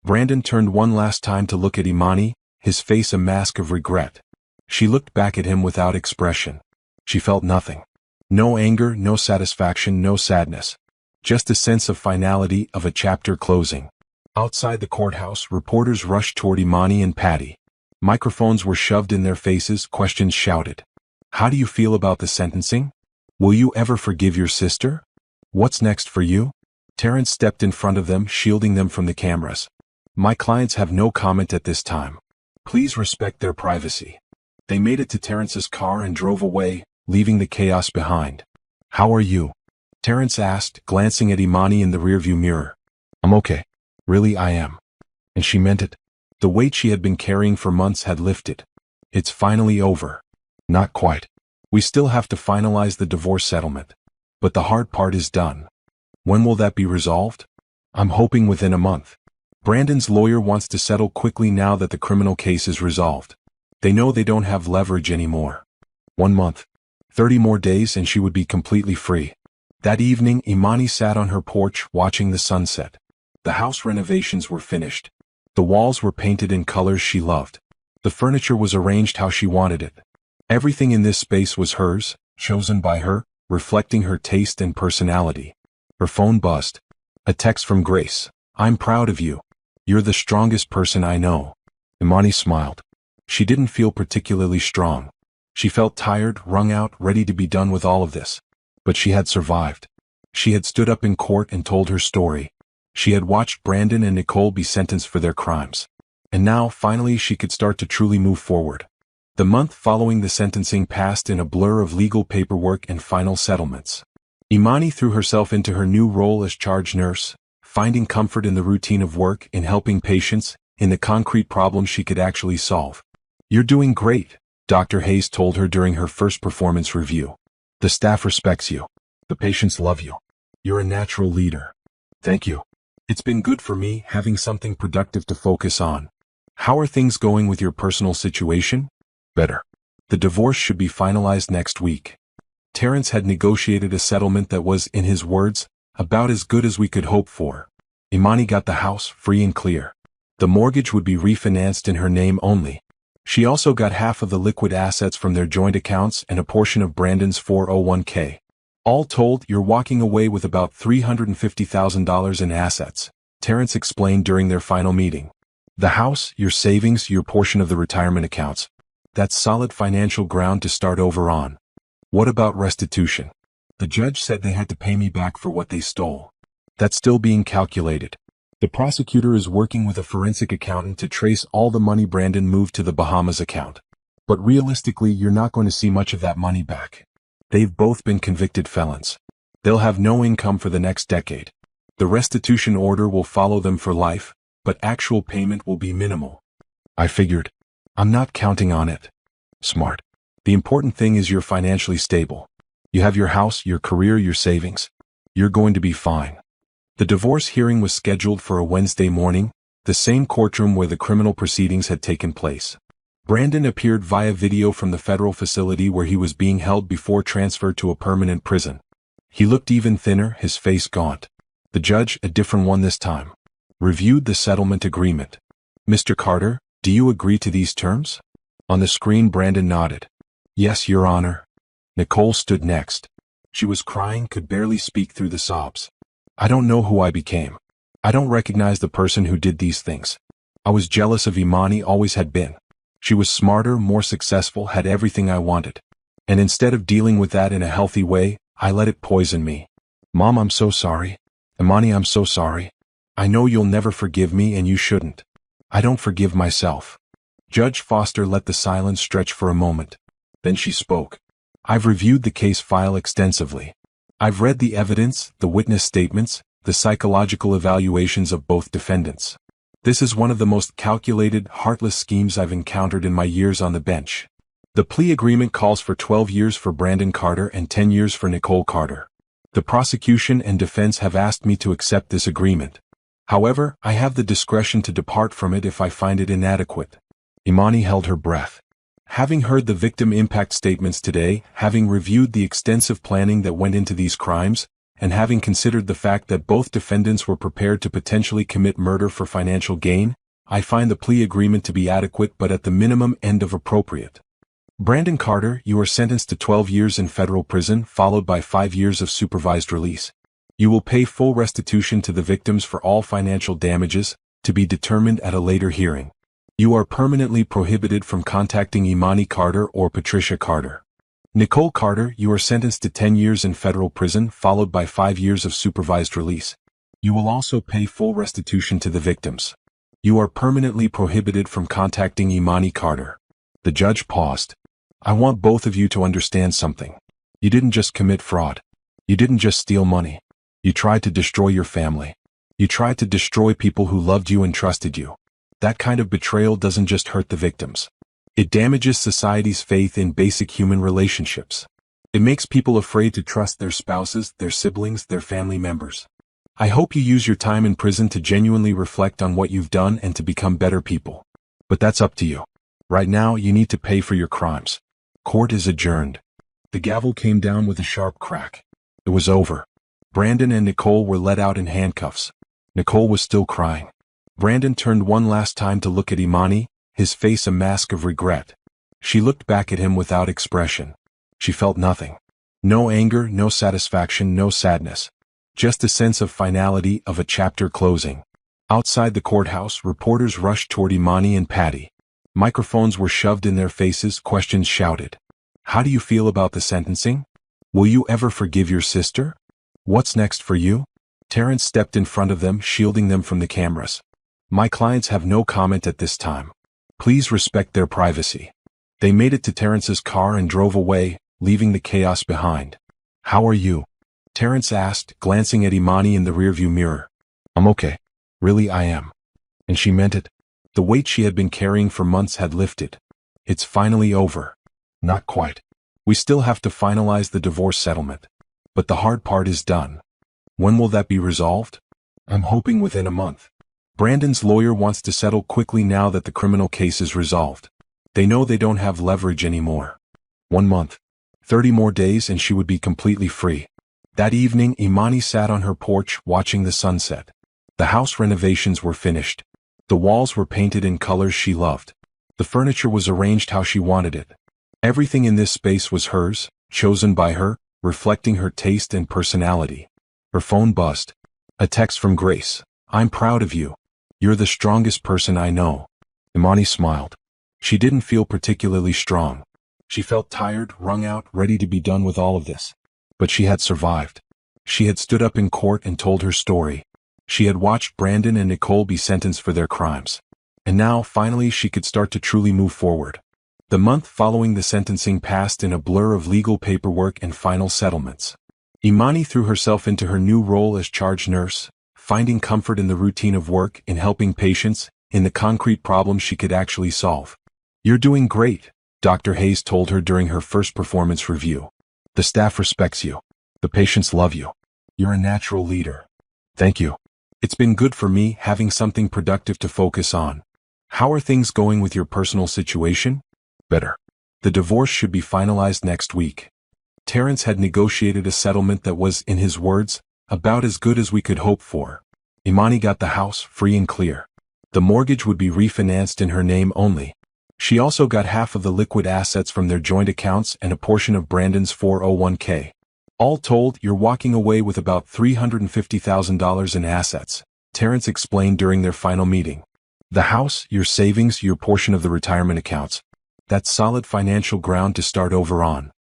Speaker 1: Brandon turned one last time to look at Imani, his face a mask of regret. She looked back at him without expression. She felt nothing. No anger, no satisfaction, no sadness. Just a sense of finality, of a chapter closing. Outside the courthouse, reporters rushed toward Imani and Patty. Microphones were shoved in their faces, questions shouted. How do you feel about the sentencing? Will you ever forgive your sister? What's next for you? Terrence stepped in front of them, shielding them from the cameras. My clients have no comment at this time. Please respect their privacy. They made it to Terrence's car and drove away, leaving the chaos behind. How are you? Terrence asked, glancing at Imani in the rearview mirror. I'm okay. Really, I am. And she meant it. The weight she had been carrying for months had lifted. It's finally over. Not quite. We still have to finalize the divorce settlement. But the hard part is done. When will that be resolved? I'm hoping within a month. Brandon's lawyer wants to settle quickly now that the criminal case is resolved. They know they don't have leverage anymore. 1 month. 30 more days and she would be completely free. That evening, Imani sat on her porch watching the sunset. The house renovations were finished. The walls were painted in colors she loved. The furniture was arranged how she wanted it. Everything in this space was hers, chosen by her, reflecting her taste and personality. Her phone buzzed. A text from Grace. I'm proud of you. You're the strongest person I know. Imani smiled. She didn't feel particularly strong. She felt tired, wrung out, ready to be done with all of this. But she had survived. She had stood up in court and told her story. She had watched Brandon and Nicole be sentenced for their crimes. And now, finally, she could start to truly move forward. The month following the sentencing passed in a blur of legal paperwork and final settlements. Imani threw herself into her new role as charge nurse, finding comfort in the routine of work, in helping patients, in the concrete problems she could actually solve. You're doing great, Dr. Hayes told her during her first performance review. The staff respects you. The patients love you. You're a natural leader. Thank you. It's been good for me having something productive to focus on. How are things going with your personal situation? Better. The divorce should be finalized next week. Terrence had negotiated a settlement that was, in his words, about as good as we could hope for. Imani got the house free and clear. The mortgage would be refinanced in her name only. She also got half of the liquid assets from their joint accounts and a portion of Brandon's 401k. All told, you're walking away with about $350,000 in assets, Terrence explained during their final meeting. The house, your savings, your portion of the retirement accounts. That's solid financial ground to start over on. What about restitution? The judge said they had to pay me back for what they stole. That's still being calculated. The prosecutor is working with a forensic accountant to trace all the money Brandon moved to the Bahamas account. But realistically, you're not going to see much of that money back. They've both been convicted felons. They'll have no income for the next decade. The restitution order will follow them for life, but actual payment will be minimal. I figured. I'm not counting on it. Smart. The important thing is you're financially stable. You have your house, your career, your savings. You're going to be fine. The divorce hearing was scheduled for a Wednesday morning, the same courtroom where the criminal proceedings had taken place. Brandon appeared via video from the federal facility where he was being held before transfer to a permanent prison. He looked even thinner, his face gaunt. The judge, a different one this time, reviewed the settlement agreement. Mr. Carter, do you agree to these terms? On the screen, Brandon nodded. Yes, Your Honor. Nicole stood next. She was crying, could barely speak through the sobs. I don't know who I became. I don't recognize the person who did these things. I was jealous of Imani, always had been. She was smarter, more successful, had everything I wanted. And instead of dealing with that in a healthy way, I let it poison me. Mom, I'm so sorry. Imani, I'm so sorry. I know you'll never forgive me and you shouldn't. I don't forgive myself. Judge Foster let the silence stretch for a moment. Then she spoke. I've reviewed the case file extensively. I've read the evidence, the witness statements, the psychological evaluations of both defendants. This is one of the most calculated, heartless schemes I've encountered in my years on the bench. The plea agreement calls for 12 years for Brandon Carter and 10 years for Nicole Carter. The prosecution and defense have asked me to accept this agreement. However, I have the discretion to depart from it if I find it inadequate. Imani held her breath. Having heard the victim impact statements today, having reviewed the extensive planning that went into these crimes, and having considered the fact that both defendants were prepared to potentially commit murder for financial gain, I find the plea agreement to be adequate but at the minimum end of appropriate. Brandon Carter, you are sentenced to 12 years in federal prison followed by 5 years of supervised release. You will pay full restitution to the victims for all financial damages, to be determined at a later hearing. You are permanently prohibited from contacting Imani Carter or Patricia Carter. Nicole Carter, you are sentenced to 10 years in federal prison followed by 5 years of supervised release. You will also pay full restitution to the victims. You are permanently prohibited from contacting Imani Carter. The judge paused. I want both of you to understand something. You didn't just commit fraud. You didn't just steal money. You tried to destroy your family. You tried to destroy people who loved you and trusted you. That kind of betrayal doesn't just hurt the victims. It damages society's faith in basic human relationships. It makes people afraid to trust their spouses, their siblings, their family members. I hope you use your time in prison to genuinely reflect on what you've done and to become better people. But that's up to you. Right now, you need to pay for your crimes. Court is adjourned. The gavel came down with a sharp crack. It was over. Brandon and Nicole were let out in handcuffs. Nicole was still crying. Brandon turned one last time to look at Imani, his face a mask of regret. She looked back at him without expression. She felt nothing. No anger, no satisfaction, no sadness. Just a sense of finality, of a chapter closing. Outside the courthouse, reporters rushed toward Imani and Patty. Microphones were shoved in their faces, questions shouted. How do you feel about the sentencing? Will you ever forgive your sister? What's next for you? Terrence stepped in front of them, shielding them from the cameras. My clients have no comment at this time. Please respect their privacy. They made it to Terrence's car and drove away, leaving the chaos behind. How are you? Terrence asked, glancing at Imani in the rearview mirror. I'm okay. Really, I am. And she meant it. The weight she had been carrying for months had lifted. It's finally over. Not quite. We still have to finalize the divorce settlement. But the hard part is done. When will that be resolved? I'm hoping within a month. Brandon's lawyer wants to settle quickly now that the criminal case is resolved. They know they don't have leverage anymore. 1 month. 30 more days and she would be completely free. That evening, Imani sat on her porch watching the sunset. The house renovations were finished. The walls were painted in colors she loved. The furniture was arranged how she wanted it. Everything in this space was hers, chosen by her, reflecting her taste and personality. Her phone buzzed. A text from Grace. I'm proud of you. You're the strongest person I know. Imani smiled. She didn't feel particularly strong. She felt tired, wrung out, ready to be done with all of this. But she had survived. She had stood up in court and told her story. She had watched Brandon and Nicole be sentenced for their crimes. And now, finally, she could start to truly move forward. The month following the sentencing passed in a blur of legal paperwork and final settlements. Imani threw herself into her new role as charge nurse, finding comfort in the routine of work, in helping patients, in the concrete problems she could actually solve. You're doing great, Dr. Hayes told her during her first performance review. The staff respects you. The patients love you. You're a natural leader. Thank you. It's been good for me having something productive to focus on. How are things going with your personal situation? Better. The divorce should be finalized next week. Terrence had negotiated a settlement that was, in his words, about as good as we could hope for. Imani got the house free and clear. The mortgage would be refinanced in her name only. She also got half of the liquid assets from their joint accounts and a portion of Brandon's 401k. All told, you're walking away with about $350,000 in assets, Terrence explained during their final meeting. The house, your savings, your portion of the retirement accounts. That's solid financial ground to start over on.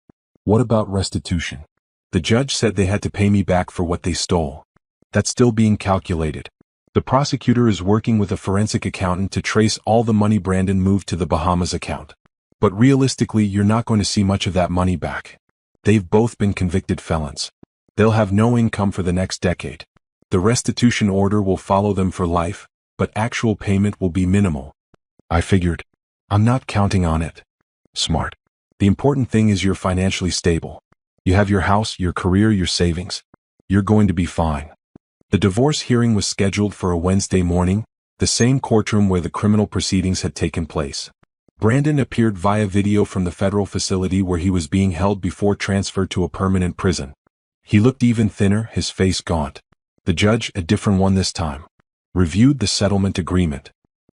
Speaker 1: What about restitution? The judge said they had to pay me back for what they stole. That's still being calculated. The prosecutor is working with a forensic accountant to trace all the money Brandon moved to the Bahamas account. But realistically, you're not going to see much of that money back. They've both been convicted felons. They'll have no income for the next decade. The restitution order will follow them for life, but actual payment will be minimal. I figured. I'm not counting on it. Smart. The important thing is you're financially stable. You have your house, your career, your savings. You're going to be fine. The divorce hearing was scheduled for a Wednesday morning, the same courtroom where the criminal proceedings had taken place. Brandon appeared via video from the federal facility where he was being held before transfer to a permanent prison. He looked even thinner, his face gaunt. The judge, a different one this time, reviewed the settlement agreement.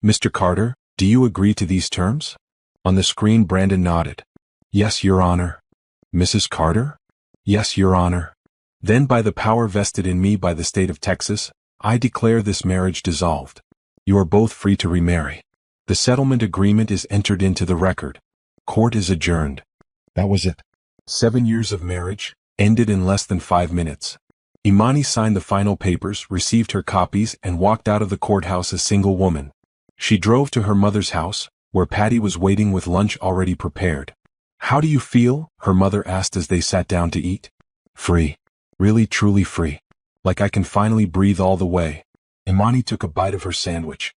Speaker 1: Mr. Carter, do you agree to these terms? On the screen, Brandon nodded. Yes, Your Honor. Mrs. Carter? Yes, Your Honor. Then by the power vested in me by the state of Texas, I declare this marriage dissolved. You are both free to remarry. The settlement agreement is entered into the record. Court is adjourned. That was it. 7 years of marriage, ended in less than 5 minutes. Imani signed the final papers, received her copies, and walked out of the courthouse a single woman. She drove to her mother's house, where Patty was waiting with lunch already prepared. How do you feel? Her mother asked as they sat down to eat. Free. Really, truly free. Like I can finally breathe all the way. Imani took a bite of her sandwich.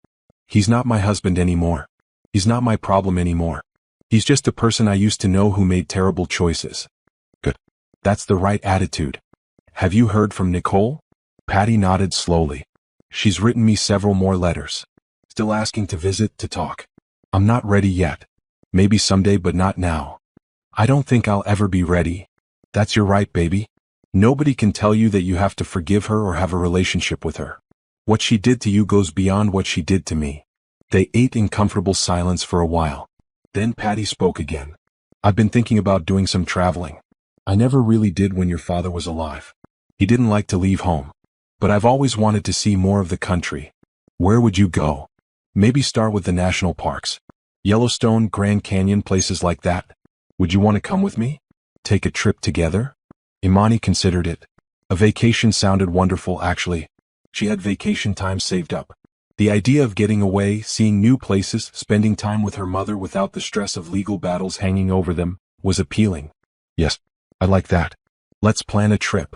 Speaker 1: He's not my husband anymore. He's not my problem anymore. He's just a person I used to know who made terrible choices. Good. That's the right attitude. Have you heard from Nicole? Patty nodded slowly. She's written me several more letters. Still asking to visit, to talk. I'm not ready yet. Maybe someday, but not now. I don't think I'll ever be ready. That's your right, baby. Nobody can tell you that you have to forgive her or have a relationship with her. What she did to you goes beyond what she did to me. They ate in comfortable silence for a while. Then Patty spoke again. I've been thinking about doing some traveling. I never really did when your father was alive. He didn't like to leave home. But I've always wanted to see more of the country. Where would you go? Maybe start with the national parks. Yellowstone, Grand Canyon, places like that. Would you want to come with me? Take a trip together? Imani considered it. A vacation sounded wonderful, actually. She had vacation time saved up. The idea of getting away, seeing new places, spending time with her mother without the stress of legal battles hanging over them, was appealing. Yes, I like that. Let's plan a trip.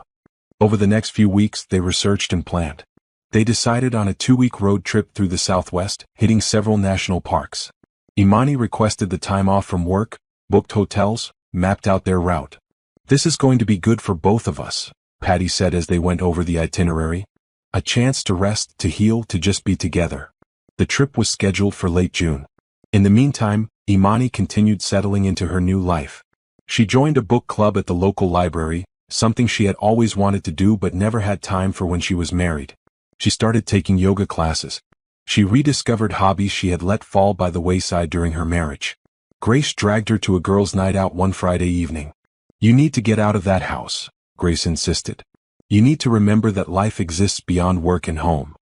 Speaker 1: Over the next few weeks, they researched and planned. They decided on a 2-week road trip through the Southwest, hitting several national parks. Imani requested the time off from work, booked hotels, mapped out their route. This is going to be good for both of us, Patty said as they went over the itinerary. A chance to rest, to heal, to just be together. The trip was scheduled for late June. In the meantime, Imani continued settling into her new life. She joined a book club at the local library, something she had always wanted to do but never had time for when she was married. She started taking yoga classes. She rediscovered hobbies she had let fall by the wayside during her marriage. Grace dragged her to a girls' night out one Friday evening. You need to get out of that house, Grace insisted. You need to remember that life exists beyond work and home.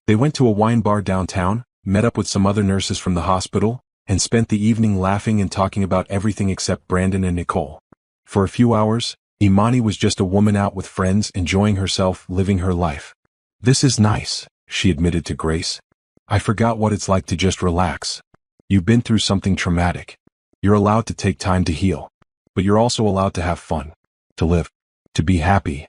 Speaker 1: They went to a wine bar downtown, met up with some other nurses from the hospital, and spent the evening laughing and talking about everything except Brandon and Nicole. For a few hours, Imani was just a woman out with friends, enjoying herself, living her life. This is nice, she admitted to Grace. I forgot what it's like to just relax. You've been through something traumatic. You're allowed to take time to heal. But you're also allowed to have fun. To live. To be happy.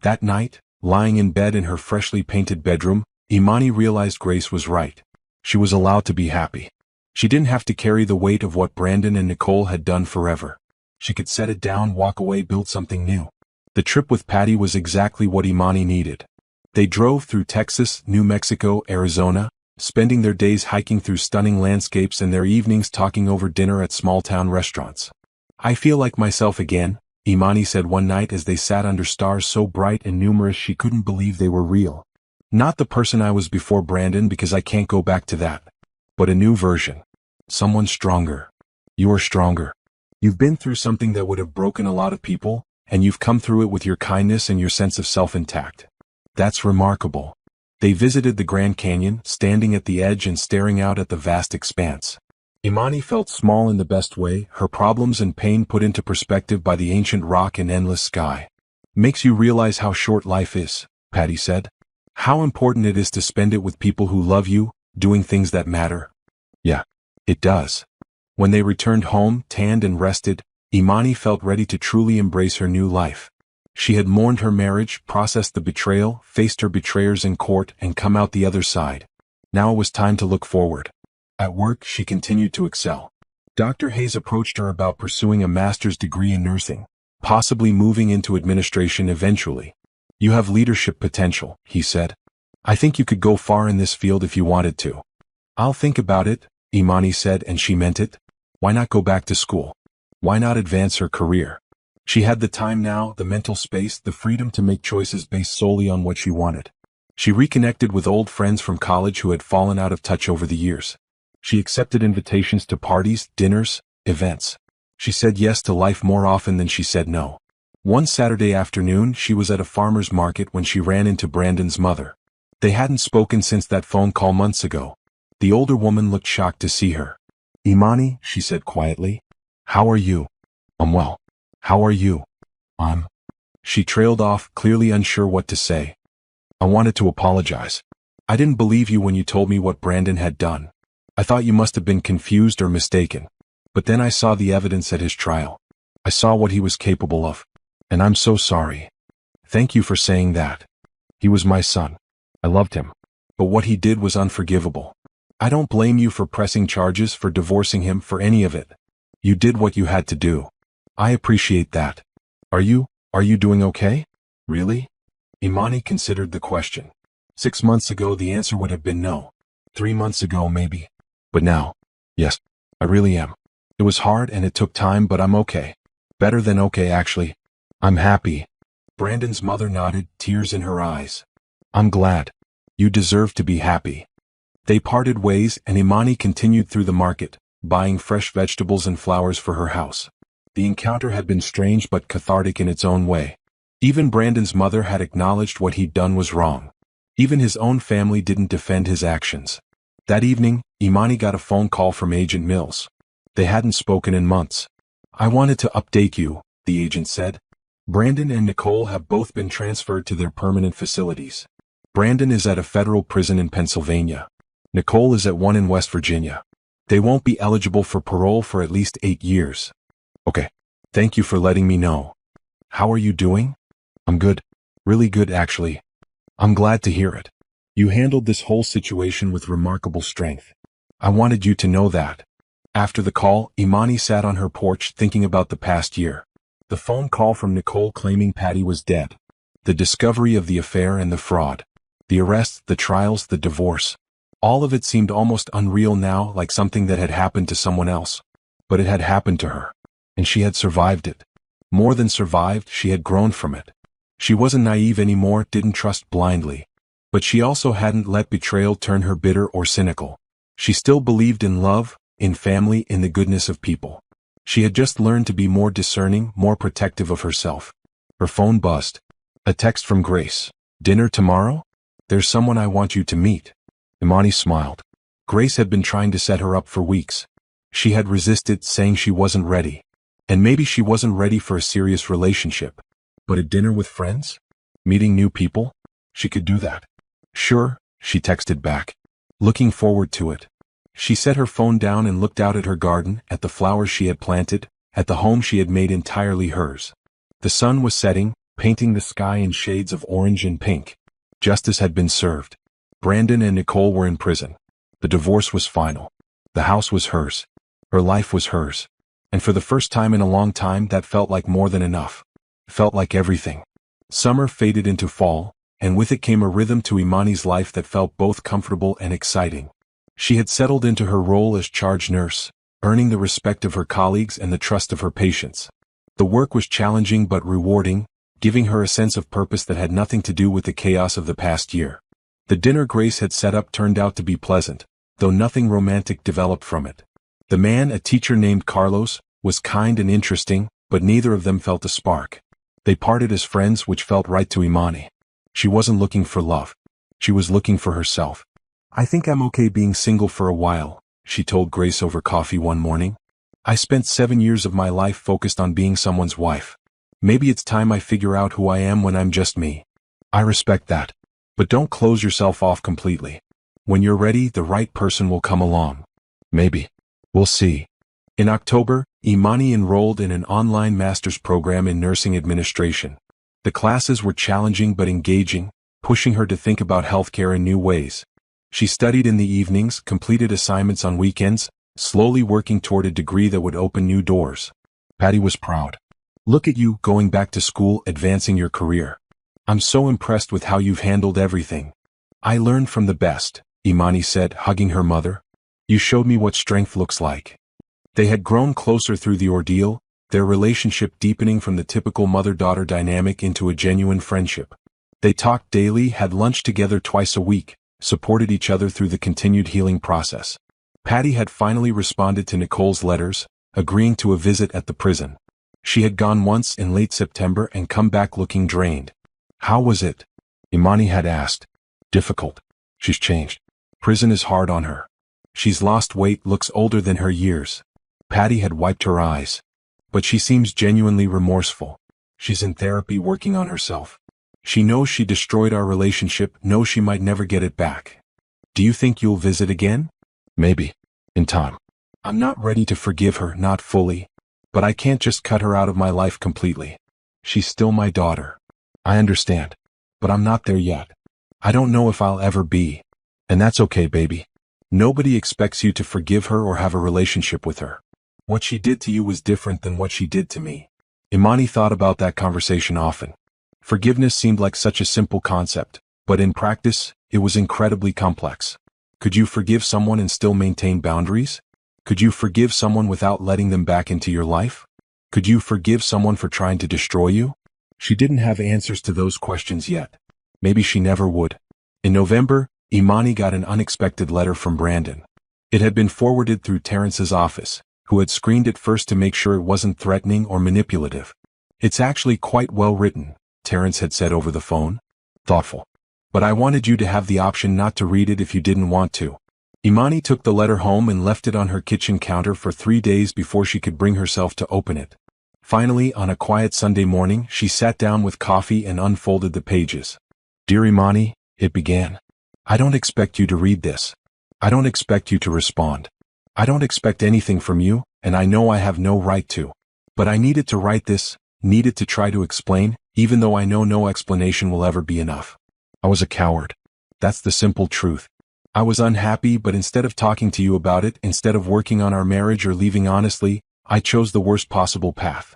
Speaker 1: That night, lying in bed in her freshly painted bedroom, Imani realized Grace was right. She was allowed to be happy. She didn't have to carry the weight of what Brandon and Nicole had done forever. She could set it down, walk away, build something new. The trip with Patty was exactly what Imani needed. They drove through Texas, New Mexico, Arizona, spending their days hiking through stunning landscapes and their evenings talking over dinner at small-town restaurants. I feel like myself again, Imani said one night as they sat under stars so bright and numerous she couldn't believe they were real. Not the person I was before Brandon, because I can't go back to that. But a new version. Someone stronger. You are stronger. You've been through something that would have broken a lot of people, and you've come through it with your kindness and your sense of self intact. That's remarkable. They visited the Grand Canyon, standing at the edge and staring out at the vast expanse. Imani felt small in the best way, her problems and pain put into perspective by the ancient rock and endless sky. Makes you realize how short life is, Patty said. How important it is to spend it with people who love you, doing things that matter. Yeah, it does. When they returned home, tanned and rested, Imani felt ready to truly embrace her new life. She had mourned her marriage, processed the betrayal, faced her betrayers in court, and come out the other side. Now it was time to look forward. At work, she continued to excel. Dr. Hayes approached her about pursuing a master's degree in nursing, possibly moving into administration eventually. You have leadership potential, he said. I think you could go far in this field if you wanted to. I'll think about it, Imani said, and she meant it. Why not go back to school? Why not advance her career? She had the time now, the mental space, the freedom to make choices based solely on what she wanted. She reconnected with old friends from college who had fallen out of touch over the years. She accepted invitations to parties, dinners, events. She said yes to life more often than she said no. One Saturday afternoon, she was at a farmer's market when she ran into Brandon's mother. They hadn't spoken since that phone call months ago. The older woman looked shocked to see her. Imani, she said quietly. How are you? I'm well. How are you? I'm. She trailed off, clearly unsure what to say. I wanted to apologize. I didn't believe you when you told me what Brandon had done. I thought you must have been confused or mistaken. But then I saw the evidence at his trial. I saw what he was capable of. And I'm so sorry. Thank you for saying that. He was my son. I loved him. But what he did was unforgivable. I don't blame you for pressing charges, for divorcing him, for any of it. You did what you had to do. I appreciate that. Are you doing okay? Really? Imani considered the question. 6 months ago the answer would have been no. 3 months ago maybe. But now, yes, I really am. It was hard and it took time, but I'm okay. Better than okay, actually. I'm happy. Brandon's mother nodded, tears in her eyes. I'm glad. You deserve to be happy. They parted ways and Imani continued through the market, buying fresh vegetables and flowers for her house. The encounter had been strange but cathartic in its own way. Even Brandon's mother had acknowledged what he'd done was wrong. Even his own family didn't defend his actions. That evening, Imani got a phone call from Agent Mills. They hadn't spoken in months. I wanted to update you, the agent said. Brandon and Nicole have both been transferred to their permanent facilities. Brandon is at a federal prison in Pennsylvania. Nicole is at one in West Virginia. They won't be eligible for parole for at least 8 years. Okay. Thank you for letting me know. How are you doing? I'm good. Really good, actually. I'm glad to hear it. You handled this whole situation with remarkable strength. I wanted you to know that. After the call, Imani sat on her porch thinking about the past year. The phone call from Nicole claiming Patty was dead. The discovery of the affair and the fraud. The arrests, the trials, the divorce. All of it seemed almost unreal now, like something that had happened to someone else. But it had happened to her. And she had survived it. More than survived, she had grown from it. She wasn't naive anymore, didn't trust blindly. But she also hadn't let betrayal turn her bitter or cynical. She still believed in love, in family, in the goodness of people. She had just learned to be more discerning, more protective of herself. Her phone buzzed. A text from Grace. Dinner tomorrow? There's someone I want you to meet. Imani smiled. Grace had been trying to set her up for weeks. She had resisted, saying she wasn't ready. And maybe she wasn't ready for a serious relationship. But a dinner with friends? Meeting new people? She could do that. Sure, she texted back. Looking forward to it. She set her phone down and looked out at her garden, at the flowers she had planted, at the home she had made entirely hers. The sun was setting, painting the sky in shades of orange and pink. Justice had been served. Brandon and Nicole were in prison. The divorce was final. The house was hers. Her life was hers. And for the first time in a long time, that felt like more than enough. Felt like everything. Summer faded into fall, and with it came a rhythm to Imani's life that felt both comfortable and exciting. She had settled into her role as charge nurse, earning the respect of her colleagues and the trust of her patients. The work was challenging but rewarding, giving her a sense of purpose that had nothing to do with the chaos of the past year. The dinner Grace had set up turned out to be pleasant, though nothing romantic developed from it. The man, a teacher named Carlos, was kind and interesting, but neither of them felt a spark. They parted as friends, which felt right to Imani. She wasn't looking for love. She was looking for herself. I think I'm okay being single for a while, she told Grace over coffee one morning. I spent 7 years of my life focused on being someone's wife. Maybe it's time I figure out who I am when I'm just me. I respect that. But don't close yourself off completely. When you're ready, the right person will come along. Maybe. We'll see. In October, Imani enrolled in an online master's program in nursing administration. The classes were challenging but engaging, pushing her to think about healthcare in new ways. She studied in the evenings, completed assignments on weekends, slowly working toward a degree that would open new doors. Patty was proud. Look at you, going back to school, advancing your career. I'm so impressed with how you've handled everything. I learned from the best, Imani said, hugging her mother. You showed me what strength looks like. They had grown closer through the ordeal, their relationship deepening from the typical mother-daughter dynamic into a genuine friendship. They talked daily, had lunch together twice a week, supported each other through the continued healing process. Patty had finally responded to Nicole's letters, agreeing to a visit at the prison. She had gone once in late September and come back looking drained. How was it? Imani had asked. Difficult. She's changed. Prison is hard on her. She's lost weight, looks older than her years. Patty had wiped her eyes. But she seems genuinely remorseful. She's in therapy working on herself. She knows she destroyed our relationship, knows she might never get it back. Do you think you'll visit again? Maybe. In time. I'm not ready to forgive her, not fully. But I can't just cut her out of my life completely. She's still my daughter. I understand. But I'm not there yet. I don't know if I'll ever be. And that's okay, baby. Nobody expects you to forgive her or have a relationship with her. What she did to you was different than what she did to me. Imani thought about that conversation often. Forgiveness seemed like such a simple concept, but in practice, it was incredibly complex. Could you forgive someone and still maintain boundaries? Could you forgive someone without letting them back into your life? Could you forgive someone for trying to destroy you? She didn't have answers to those questions yet. Maybe she never would. In November, Imani got an unexpected letter from Brandon. It had been forwarded through Terrence's office, who had screened it first to make sure it wasn't threatening or manipulative. "It's actually quite well written," Terrence had said over the phone. "Thoughtful. But I wanted you to have the option not to read it if you didn't want to." Imani took the letter home and left it on her kitchen counter for 3 days before she could bring herself to open it. Finally, on a quiet Sunday morning, she sat down with coffee and unfolded the pages. "Dear Imani," it began. "I don't expect you to read this. I don't expect you to respond. I don't expect anything from you, and I know I have no right to. But I needed to write this, needed to try to explain, even though I know no explanation will ever be enough. I was a coward. That's the simple truth. I was unhappy, but instead of talking to you about it, instead of working on our marriage or leaving honestly, I chose the worst possible path.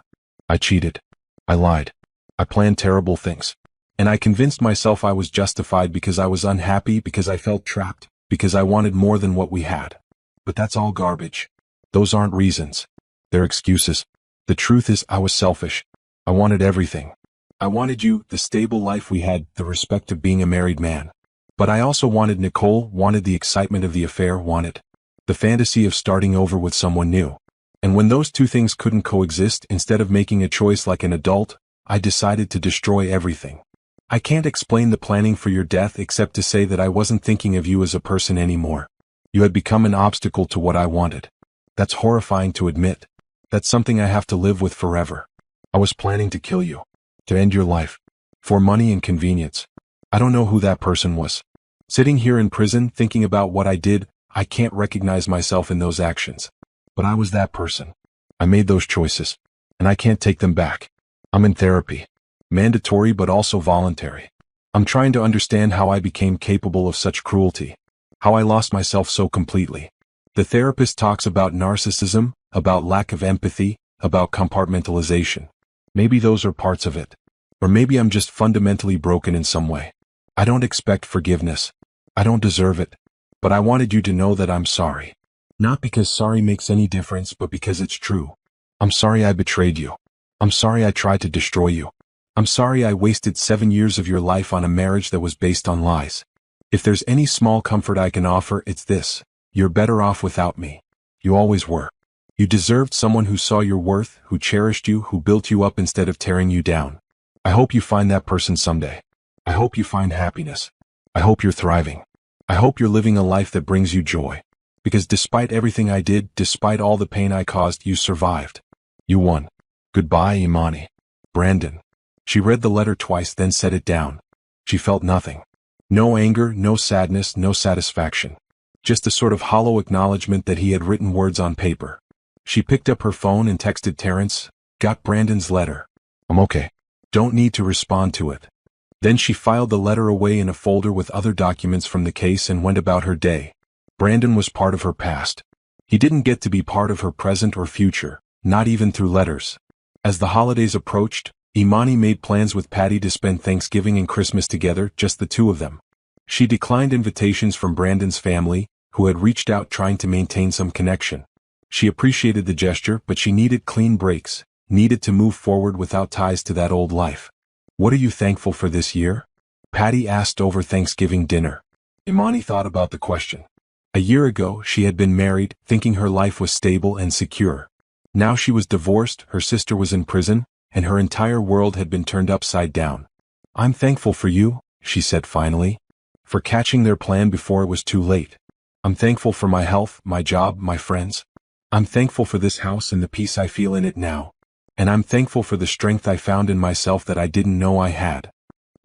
Speaker 1: I cheated. I lied. I planned terrible things. And I convinced myself I was justified because I was unhappy, because I felt trapped, because I wanted more than what we had. But that's all garbage. Those aren't reasons. They're excuses. The truth is I was selfish. I wanted everything. I wanted you, the stable life we had, the respect of being a married man. But I also wanted Nicole, wanted the excitement of the affair, wanted the fantasy of starting over with someone new. And when those two things couldn't coexist, instead of making a choice like an adult, I decided to destroy everything. I can't explain the planning for your death except to say that I wasn't thinking of you as a person anymore. You had become an obstacle to what I wanted. That's horrifying to admit. That's something I have to live with forever. I was planning to kill you. To end your life. For money and convenience. I don't know who that person was. Sitting here in prison thinking about what I did, I can't recognize myself in those actions. But I was that person. I made those choices. And I can't take them back. I'm in therapy. Mandatory but also voluntary. I'm trying to understand how I became capable of such cruelty. How I lost myself so completely. The therapist talks about narcissism, about lack of empathy, about compartmentalization. Maybe those are parts of it. Or maybe I'm just fundamentally broken in some way. I don't expect forgiveness. I don't deserve it. But I wanted you to know that I'm sorry. Not because sorry makes any difference, but because it's true. I'm sorry I betrayed you. I'm sorry I tried to destroy you. I'm sorry I wasted 7 years of your life on a marriage that was based on lies. If there's any small comfort I can offer, it's this. You're better off without me. You always were. You deserved someone who saw your worth, who cherished you, who built you up instead of tearing you down. I hope you find that person someday. I hope you find happiness. I hope you're thriving. I hope you're living a life that brings you joy. Because despite everything I did, despite all the pain I caused, you survived. You won. Goodbye, Imani. Brandon. She read the letter twice, then set it down. She felt nothing. No anger, no sadness, no satisfaction. Just a sort of hollow acknowledgement that he had written words on paper. She picked up her phone and texted Terrence, "Got Brandon's letter. I'm okay. Don't need to respond to it." Then she filed the letter away in a folder with other documents from the case and went about her day. Brandon was part of her past. He didn't get to be part of her present or future, not even through letters. As the holidays approached, Imani made plans with Patty to spend Thanksgiving and Christmas together, just the two of them. She declined invitations from Brandon's family, who had reached out trying to maintain some connection. She appreciated the gesture, but she needed clean breaks, needed to move forward without ties to that old life. "What are you thankful for this year?" Patty asked over Thanksgiving dinner. Imani thought about the question. A year ago, she had been married, thinking her life was stable and secure. Now she was divorced, her sister was in prison, and her entire world had been turned upside down. "I'm thankful for you," she said finally. "For catching their plan before it was too late. I'm thankful for my health, my job, my friends. I'm thankful for this house and the peace I feel in it now. And I'm thankful for the strength I found in myself that I didn't know I had."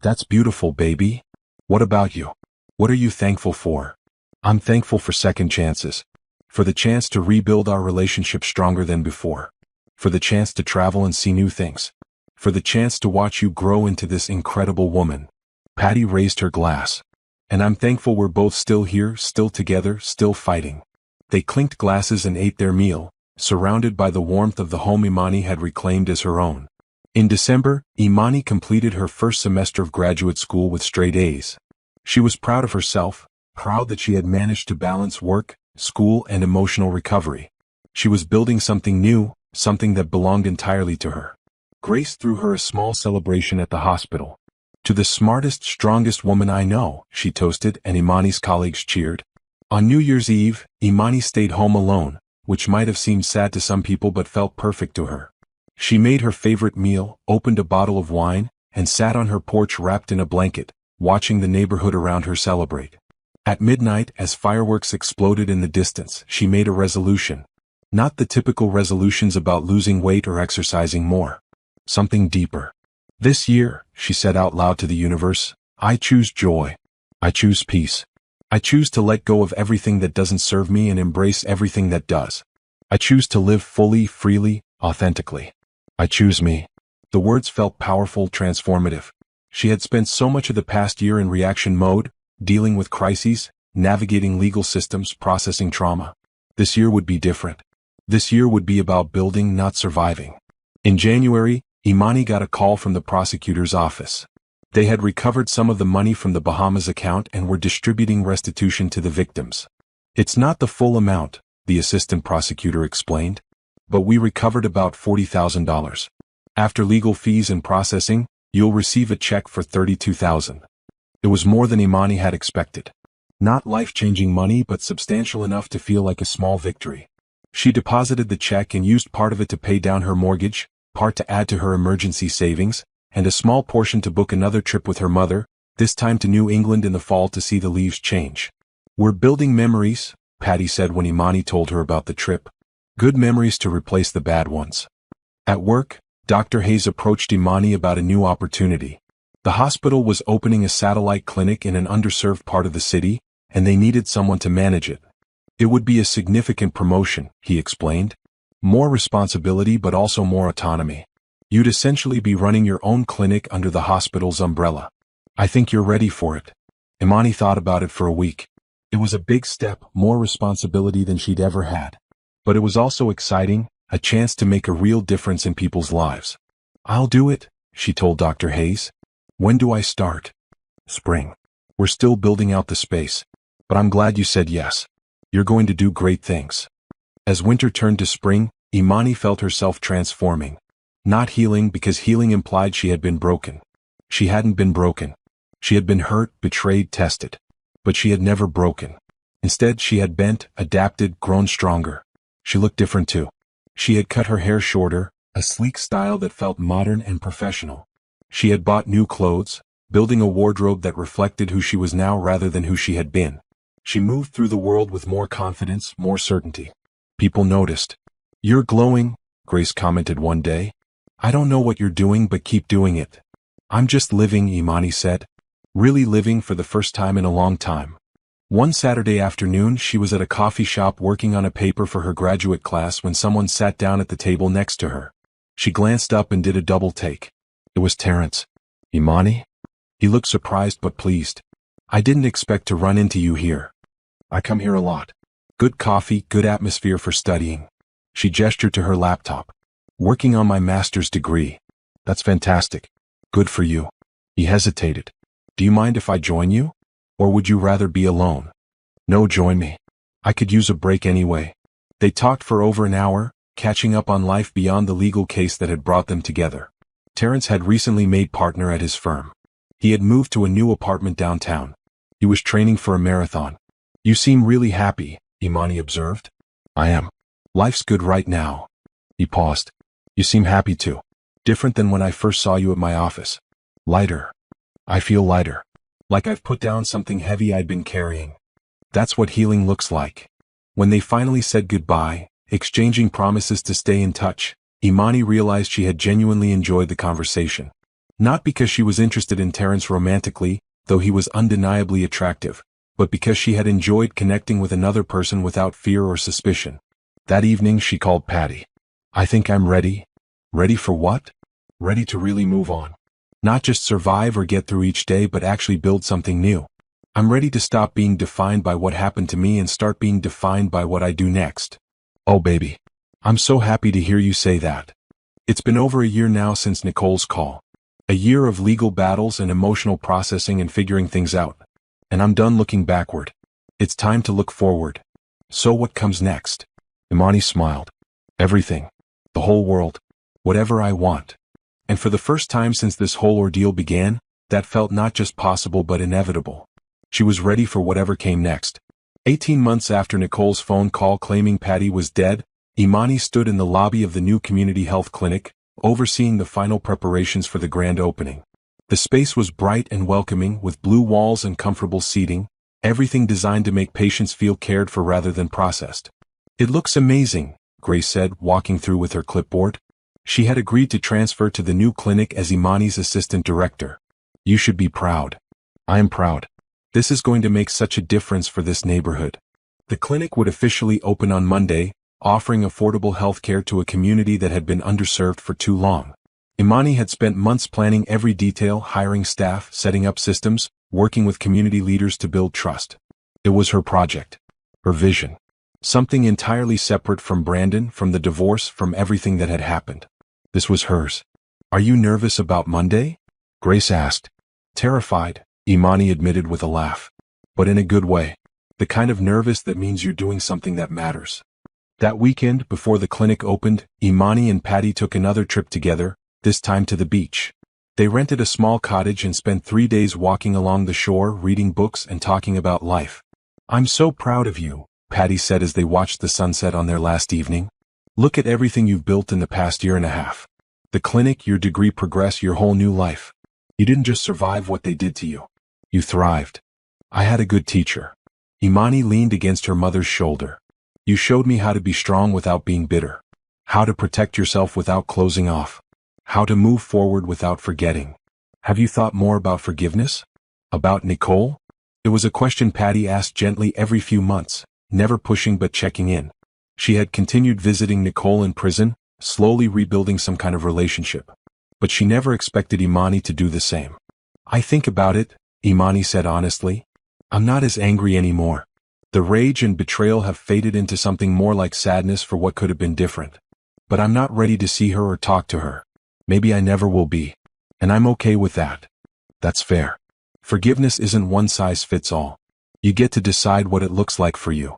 Speaker 1: That's beautiful, baby. What about you? What are you thankful for? I'm thankful for second chances. For the chance to rebuild our relationship stronger than before. For the chance to travel and see new things. For the chance to watch you grow into this incredible woman. Patty raised her glass. And I'm thankful we're both still here, still together, still fighting. They clinked glasses and ate their meal, surrounded by the warmth of the home Imani had reclaimed as her own. In December, Imani completed her first semester of graduate school with straight A's. She was proud of herself, proud that she had managed to balance work, school, and emotional recovery. She was building something new, something that belonged entirely to her. Grace threw her a small celebration at the hospital. "To the smartest, strongest woman I know," she toasted, and Imani's colleagues cheered. On New Year's Eve, Imani stayed home alone, which might have seemed sad to some people but felt perfect to her. She made her favorite meal, opened a bottle of wine, and sat on her porch wrapped in a blanket, watching the neighborhood around her celebrate. At midnight, as fireworks exploded in the distance, she made a resolution. Not the typical resolutions about losing weight or exercising more. Something deeper. "This year," she said out loud to the universe, "I choose joy. I choose peace. I choose to let go of everything that doesn't serve me and embrace everything that does. I choose to live fully, freely, authentically. I choose me." The words felt powerful, transformative. She had spent so much of the past year in reaction mode, dealing with crises, navigating legal systems, processing trauma. This year would be different. This year would be about building, not surviving. In January, Imani got a call from the prosecutor's office. They had recovered some of the money from the Bahamas account and were distributing restitution to the victims. "It's not the full amount," the assistant prosecutor explained, "but we recovered about $40,000. After legal fees and processing, you'll receive a check for $32,000. It was more than Imani had expected. Not life-changing money, but substantial enough to feel like a small victory. She deposited the check and used part of it to pay down her mortgage, part to add to her emergency savings, and a small portion to book another trip with her mother, this time to New England in the fall to see the leaves change. "We're building memories," Patty said when Imani told her about the trip. "Good memories to replace the bad ones." At work, Dr. Hayes approached Imani about a new opportunity. The hospital was opening a satellite clinic in an underserved part of the city, and they needed someone to manage it. "It would be a significant promotion," he explained. "More responsibility but also more autonomy. You'd essentially be running your own clinic under the hospital's umbrella. I think you're ready for it." Imani thought about it for a week. It was a big step, more responsibility than she'd ever had. But it was also exciting, a chance to make a real difference in people's lives. "I'll do it," she told Dr. Hayes. "When do I start?" "Spring. We're still building out the space. But I'm glad you said yes. You're going to do great things." As winter turned to spring, Imani felt herself transforming. Not healing because healing implied she had been broken. She hadn't been broken. She had been hurt, betrayed, tested. But she had never broken. Instead, she had bent, adapted, grown stronger. She looked different too. She had cut her hair shorter, a sleek style that felt modern and professional. She had bought new clothes, building a wardrobe that reflected who she was now rather than who she had been. She moved through the world with more confidence, more certainty. People noticed. "You're glowing," Grace commented one day. "I don't know what you're doing, but keep doing it." "I'm just living," Imani said. Really living for the first time in a long time. One Saturday afternoon, she was at a coffee shop working on a paper for her graduate class when someone sat down at the table next to her. She glanced up and did a double take. It was Terrence. "Imani?" He looked surprised but pleased. "I didn't expect to run into you here. I come here a lot. Good coffee, good atmosphere for studying." She gestured to her laptop. "Working on my master's degree." "That's fantastic. Good for you." He hesitated. "Do you mind if I join you? Or would you rather be alone?" "No, join me. I could use a break anyway." They talked for over an hour, catching up on life beyond the legal case that had brought them together. Terrence had recently made partner at his firm. He had moved to a new apartment downtown. He was training for a marathon. "You seem really happy," Imani observed. "I am. Life's good right now." He paused. "You seem happy too. Different than when I first saw you at my office. Lighter. I feel lighter. Like I've put down something heavy I'd been carrying." That's what healing looks like. When they finally said goodbye, exchanging promises to stay in touch, Imani realized she had genuinely enjoyed the conversation. Not because she was interested in Terrence romantically, though he was undeniably attractive, but because she had enjoyed connecting with another person without fear or suspicion. That evening she called Patty. "I think I'm ready." "Ready for what?" "Ready to really move on. Not just survive or get through each day but actually build something new. I'm ready to stop being defined by what happened to me and start being defined by what I do next." "Oh baby. I'm so happy to hear you say that." It's been over a year now since Nicole's call. A year of legal battles and emotional processing and figuring things out. And I'm done looking backward. It's time to look forward. So what comes next? Imani smiled. Everything. The whole world. Whatever I want. And for the first time since this whole ordeal began, that felt not just possible but inevitable. She was ready for whatever came next. 18 months after Nicole's phone call claiming Patty was dead, Imani stood in the lobby of the new community health clinic, overseeing the final preparations for the grand opening. The space was bright and welcoming with blue walls and comfortable seating, everything designed to make patients feel cared for rather than processed. It looks amazing, Grace said, walking through with her clipboard. She had agreed to transfer to the new clinic as Imani's assistant director. You should be proud. I am proud. This is going to make such a difference for this neighborhood. The clinic would officially open on Monday, offering affordable health care to a community that had been underserved for too long. Imani had spent months planning every detail, hiring staff, setting up systems, working with community leaders to build trust. It was her project. Her vision. Something entirely separate from Brandon, from the divorce, from everything that had happened. This was hers. Are you nervous about Monday? Grace asked. Terrified, Imani admitted with a laugh. But in a good way. The kind of nervous that means you're doing something that matters. That weekend, before the clinic opened, Imani and Patty took another trip together, this time to the beach. They rented a small cottage and spent 3 days walking along the shore, reading books and talking about life. I'm so proud of you, Patty said as they watched the sunset on their last evening. Look at everything you've built in the past year and a half. The clinic, your degree, progress, your whole new life. You didn't just survive what they did to you. You thrived. I had a good teacher. Imani leaned against her mother's shoulder. You showed me how to be strong without being bitter. How to protect yourself without closing off. How to move forward without forgetting. Have you thought more about forgiveness? About Nicole? It was a question Patty asked gently every few months, never pushing but checking in. She had continued visiting Nicole in prison, slowly rebuilding some kind of relationship. But she never expected Imani to do the same. I think about it, Imani said honestly. I'm not as angry anymore. The rage and betrayal have faded into something more like sadness for what could have been different. But I'm not ready to see her or talk to her. Maybe I never will be. And I'm okay with that. That's fair. Forgiveness isn't one size fits all. You get to decide what it looks like for you.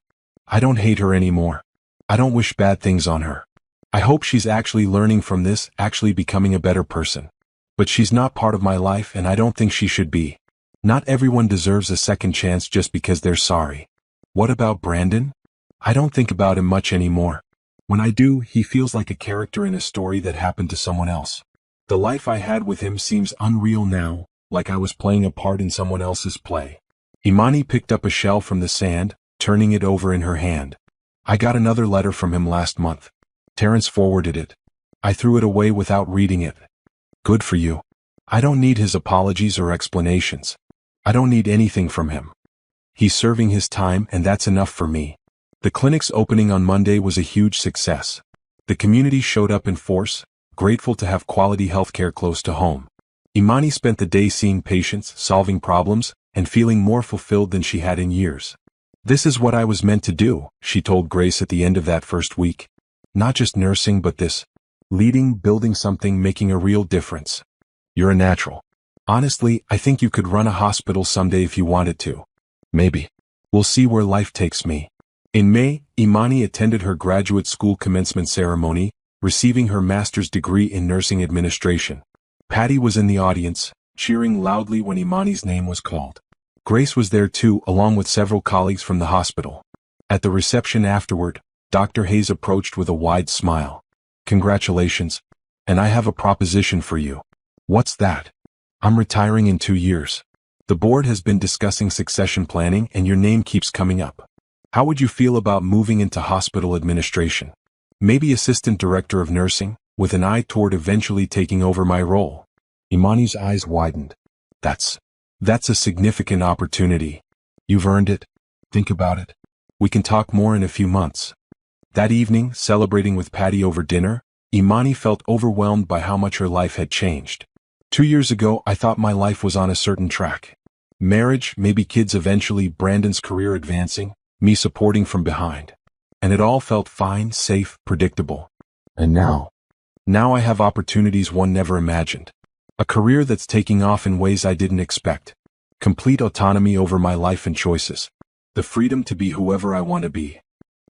Speaker 1: I don't hate her anymore. I don't wish bad things on her. I hope she's actually learning from this, actually becoming a better person. But she's not part of my life and I don't think she should be. Not everyone deserves a second chance just because they're sorry. What about Brandon? I don't think about him much anymore. When I do, he feels like a character in a story that happened to someone else. The life I had with him seems unreal now, like I was playing a part in someone else's play. Imani picked up a shell from the sand, turning it over in her hand. I got another letter from him last month. Terrence forwarded it. I threw it away without reading it. Good for you. I don't need his apologies or explanations. I don't need anything from him. He's serving his time and that's enough for me. The clinic's opening on Monday was a huge success. The community showed up in force, grateful to have quality healthcare close to home. Imani spent the day seeing patients, solving problems, and feeling more fulfilled than she had in years. This is what I was meant to do, she told Grace at the end of that first week. Not just nursing but this. Leading, building something, making a real difference. You're a natural. Honestly, I think you could run a hospital someday if you wanted to. Maybe. We'll see where life takes me. In May, Imani attended her graduate school commencement ceremony, receiving her master's degree in nursing administration. Patty was in the audience, cheering loudly when Imani's name was called. Grace was there too, along with several colleagues from the hospital. At the reception afterward, Dr. Hayes approached with a wide smile. Congratulations. And I have a proposition for you. What's that? I'm retiring in 2 years. The board has been discussing succession planning and your name keeps coming up. How would you feel about moving into hospital administration? Maybe assistant director of nursing, with an eye toward eventually taking over my role. Imani's eyes widened. That's a significant opportunity. You've earned it. Think about it. We can talk more in a few months. That evening, celebrating with Patty over dinner, Imani felt overwhelmed by how much her life had changed. 2 years ago, I thought my life was on a certain track. Marriage, maybe kids eventually, Brandon's career advancing, me supporting from behind. And it all felt fine, safe, predictable. And now, Now I have opportunities one never imagined. A career that's taking off in ways I didn't expect. Complete autonomy over my life and choices. The freedom to be whoever I want to be.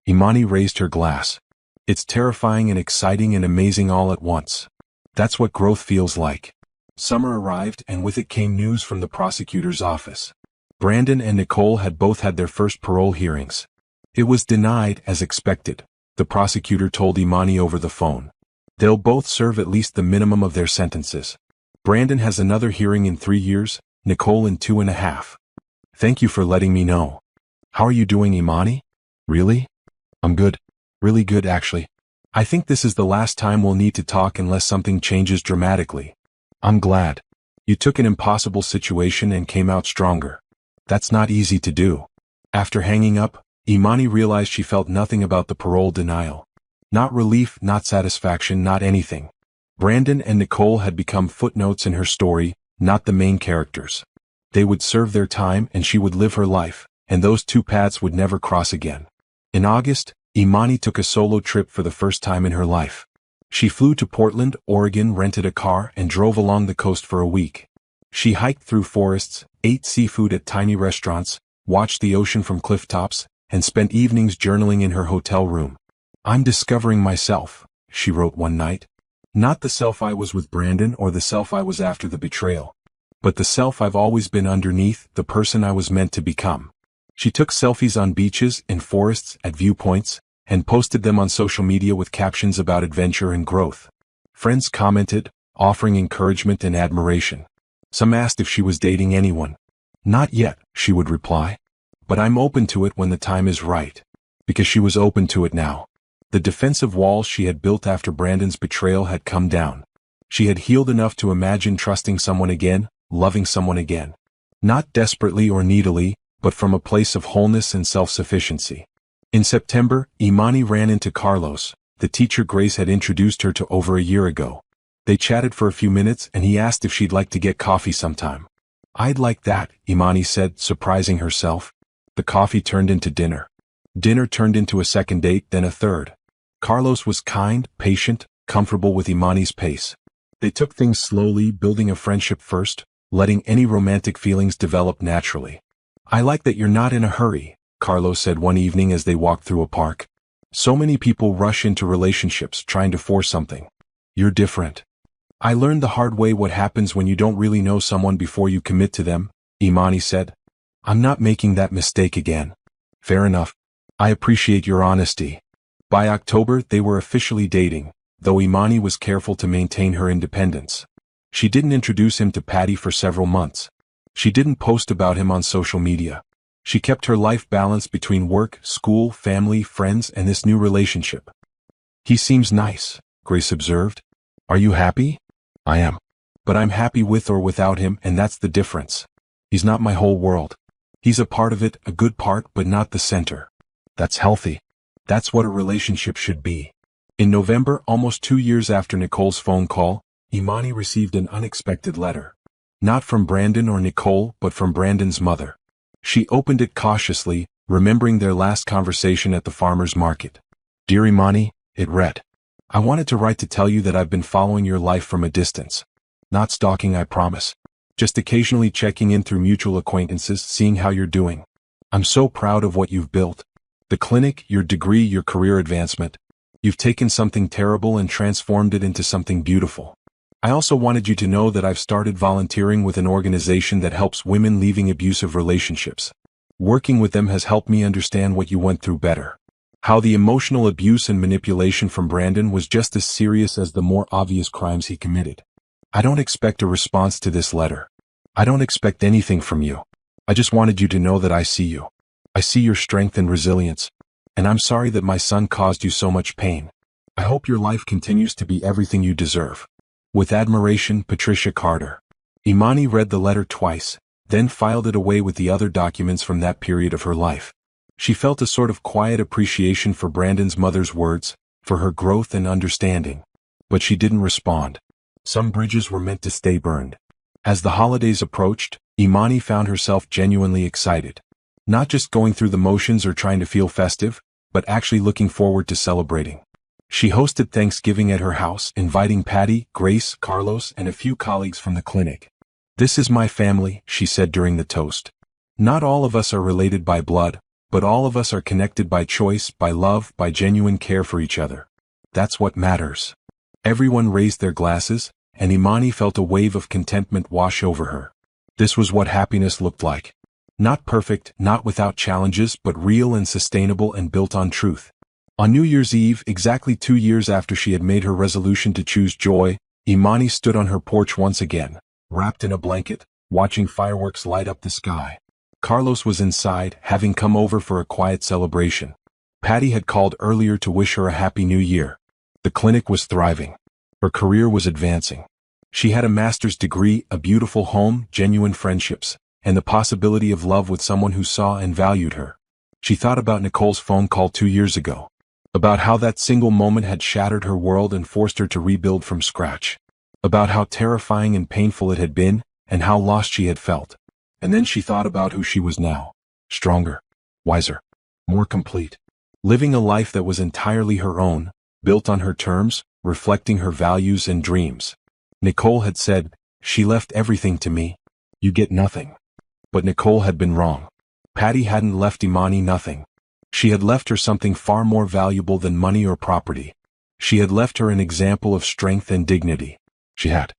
Speaker 1: Imani raised her glass. It's terrifying and exciting and amazing all at once. That's what growth feels like. Summer arrived, and with it came news from the prosecutor's office. Brandon and Nicole had both had their first parole hearings. It was denied, as expected, the prosecutor told Imani over the phone. They'll both serve at least the minimum of their sentences. Brandon has another hearing in 3 years, Nicole in 2.5. Thank you for letting me know. How are you doing, Imani? Really? I'm good. Really good, actually. I think this is the last time we'll need to talk unless something changes dramatically. I'm glad. You took an impossible situation and came out stronger. That's not easy to do. After hanging up, Imani realized she felt nothing about the parole denial. Not relief, not satisfaction, not anything. Brandon and Nicole had become footnotes in her story, not the main characters. They would serve their time and she would live her life, and those two paths would never cross again. In August, Imani took a solo trip for the first time in her life. She flew to Portland, Oregon, rented a car, and drove along the coast for a week. She hiked through forests, ate seafood at tiny restaurants, watched the ocean from clifftops, and spent evenings journaling in her hotel room. I'm discovering myself, she wrote one night. Not the self I was with Brandon or the self I was after the betrayal, but the self I've always been underneath, the person I was meant to become. She took selfies on beaches, in forests, at viewpoints, and posted them on social media with captions about adventure and growth. Friends commented, offering encouragement and admiration. Some asked if she was dating anyone. Not yet, she would reply. But I'm open to it when the time is right. Because she was open to it now. The defensive walls she had built after Brandon's betrayal had come down. She had healed enough to imagine trusting someone again, loving someone again. Not desperately or needily, but from a place of wholeness and self-sufficiency. In September, Imani ran into Carlos, the teacher Grace had introduced her to over a year ago. They chatted for a few minutes and he asked if she'd like to get coffee sometime. I'd like that, Imani said, surprising herself. The coffee turned into dinner. Dinner turned into a second date, then a third. Carlos was kind, patient, comfortable with Imani's pace. They took things slowly, building a friendship first, letting any romantic feelings develop naturally. I like that you're not in a hurry, Carlos said one evening as they walked through a park. So many people rush into relationships trying to force something. You're different. I learned the hard way what happens when you don't really know someone before you commit to them, Imani said. I'm not making that mistake again. Fair enough. I appreciate your honesty. By October, they were officially dating, though Imani was careful to maintain her independence. She didn't introduce him to Patty for several months. She didn't post about him on social media. She kept her life balanced between work, school, family, friends, and this new relationship. He seems nice, Grace observed. Are you happy? I am. But I'm happy with or without him, and that's the difference. He's not my whole world. He's a part of it, a good part, but not the center. That's healthy. That's what a relationship should be. In November, almost 2 years after Nicole's phone call, Imani received an unexpected letter. Not from Brandon or Nicole, but from Brandon's mother. She opened it cautiously, remembering their last conversation at the farmer's market. Dear Imani, it read. I wanted to write to tell you that I've been following your life from a distance. Not stalking, I promise. Just occasionally checking in through mutual acquaintances, seeing how you're doing. I'm so proud of what you've built. The clinic, your degree, your career advancement. You've taken something terrible and transformed it into something beautiful. I also wanted you to know that I've started volunteering with an organization that helps women leaving abusive relationships. Working with them has helped me understand what you went through better. How the emotional abuse and manipulation from Brandon was just as serious as the more obvious crimes he committed. I don't expect a response to this letter. I don't expect anything from you. I just wanted you to know that I see you. I see your strength and resilience. And I'm sorry that my son caused you so much pain. I hope your life continues to be everything you deserve. With admiration, Patricia Carter. Imani read the letter twice, then filed it away with the other documents from that period of her life. She felt a sort of quiet appreciation for Brandon's mother's words, for her growth and understanding. But she didn't respond. Some bridges were meant to stay burned. As the holidays approached, Imani found herself genuinely excited. Not just going through the motions or trying to feel festive, but actually looking forward to celebrating. She hosted Thanksgiving at her house, inviting Patty, Grace, Carlos, and a few colleagues from the clinic. "This is my family," she said during the toast. "Not all of us are related by blood, but all of us are connected by choice, by love, by genuine care for each other. That's what matters." Everyone raised their glasses, and Imani felt a wave of contentment wash over her. This was what happiness looked like. Not perfect, not without challenges, but real and sustainable and built on truth. On New Year's Eve, exactly 2 years after she had made her resolution to choose joy, Imani stood on her porch once again, wrapped in a blanket, watching fireworks light up the sky. Carlos was inside, having come over for a quiet celebration. Patty had called earlier to wish her a happy new year. The clinic was thriving. Her career was advancing. She had a master's degree, a beautiful home, genuine friendships, and the possibility of love with someone who saw and valued her. She thought about Nicole's phone call 2 years ago. About how that single moment had shattered her world and forced her to rebuild from scratch. About how terrifying and painful it had been, and how lost she had felt. And then she thought about who she was now. Stronger, wiser, more complete. Living a life that was entirely her own, built on her terms, reflecting her values and dreams. Nicole had said, "She left everything to me. You get nothing." But Nicole had been wrong. Patty hadn't left Imani nothing. She had left her something far more valuable than money or property. She had left her an example of strength and dignity. She had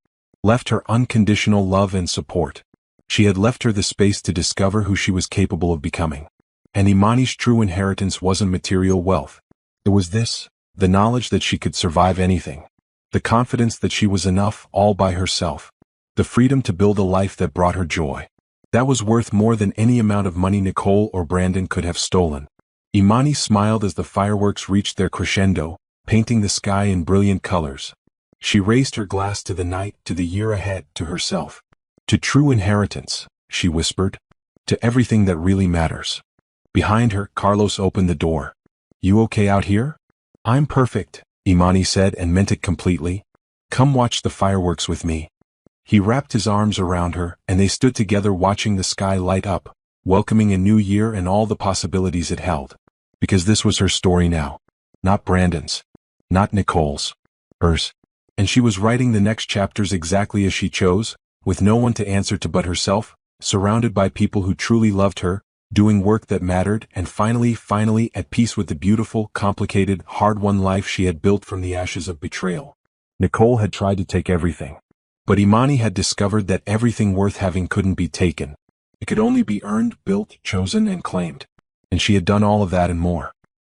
Speaker 1: left her unconditional love and support. She had left her the space to discover who she was capable of becoming. And Imani's true inheritance wasn't material wealth. It was this, the knowledge that she could survive anything. The confidence that she was enough all by herself. The freedom to build a life that brought her joy. That was worth more than any amount of money Nicole or Brandon could have stolen. Imani smiled as the fireworks reached their crescendo, painting the sky in brilliant colors. She raised her glass to the night, to the year ahead, to herself. "To true inheritance," she whispered. "To everything that really matters." Behind her, Carlos opened the door. "You okay out here?" "I'm perfect," Imani said and meant it completely. "Come watch the fireworks with me." He wrapped his arms around her, and they stood together watching the sky light up, welcoming a new year and all the possibilities it held. Because this was her story now. Not Brandon's. Not Nicole's. Hers. And she was writing the next chapters exactly as she chose, with no one to answer to but herself, surrounded by people who truly loved her, doing work that mattered, and finally at peace with the beautiful, complicated, hard-won life she had built from the ashes of betrayal. Nicole had tried to take everything. But Imani had discovered that everything worth having couldn't be taken. It could only be earned, built, chosen, and claimed. And she had done all of that and more.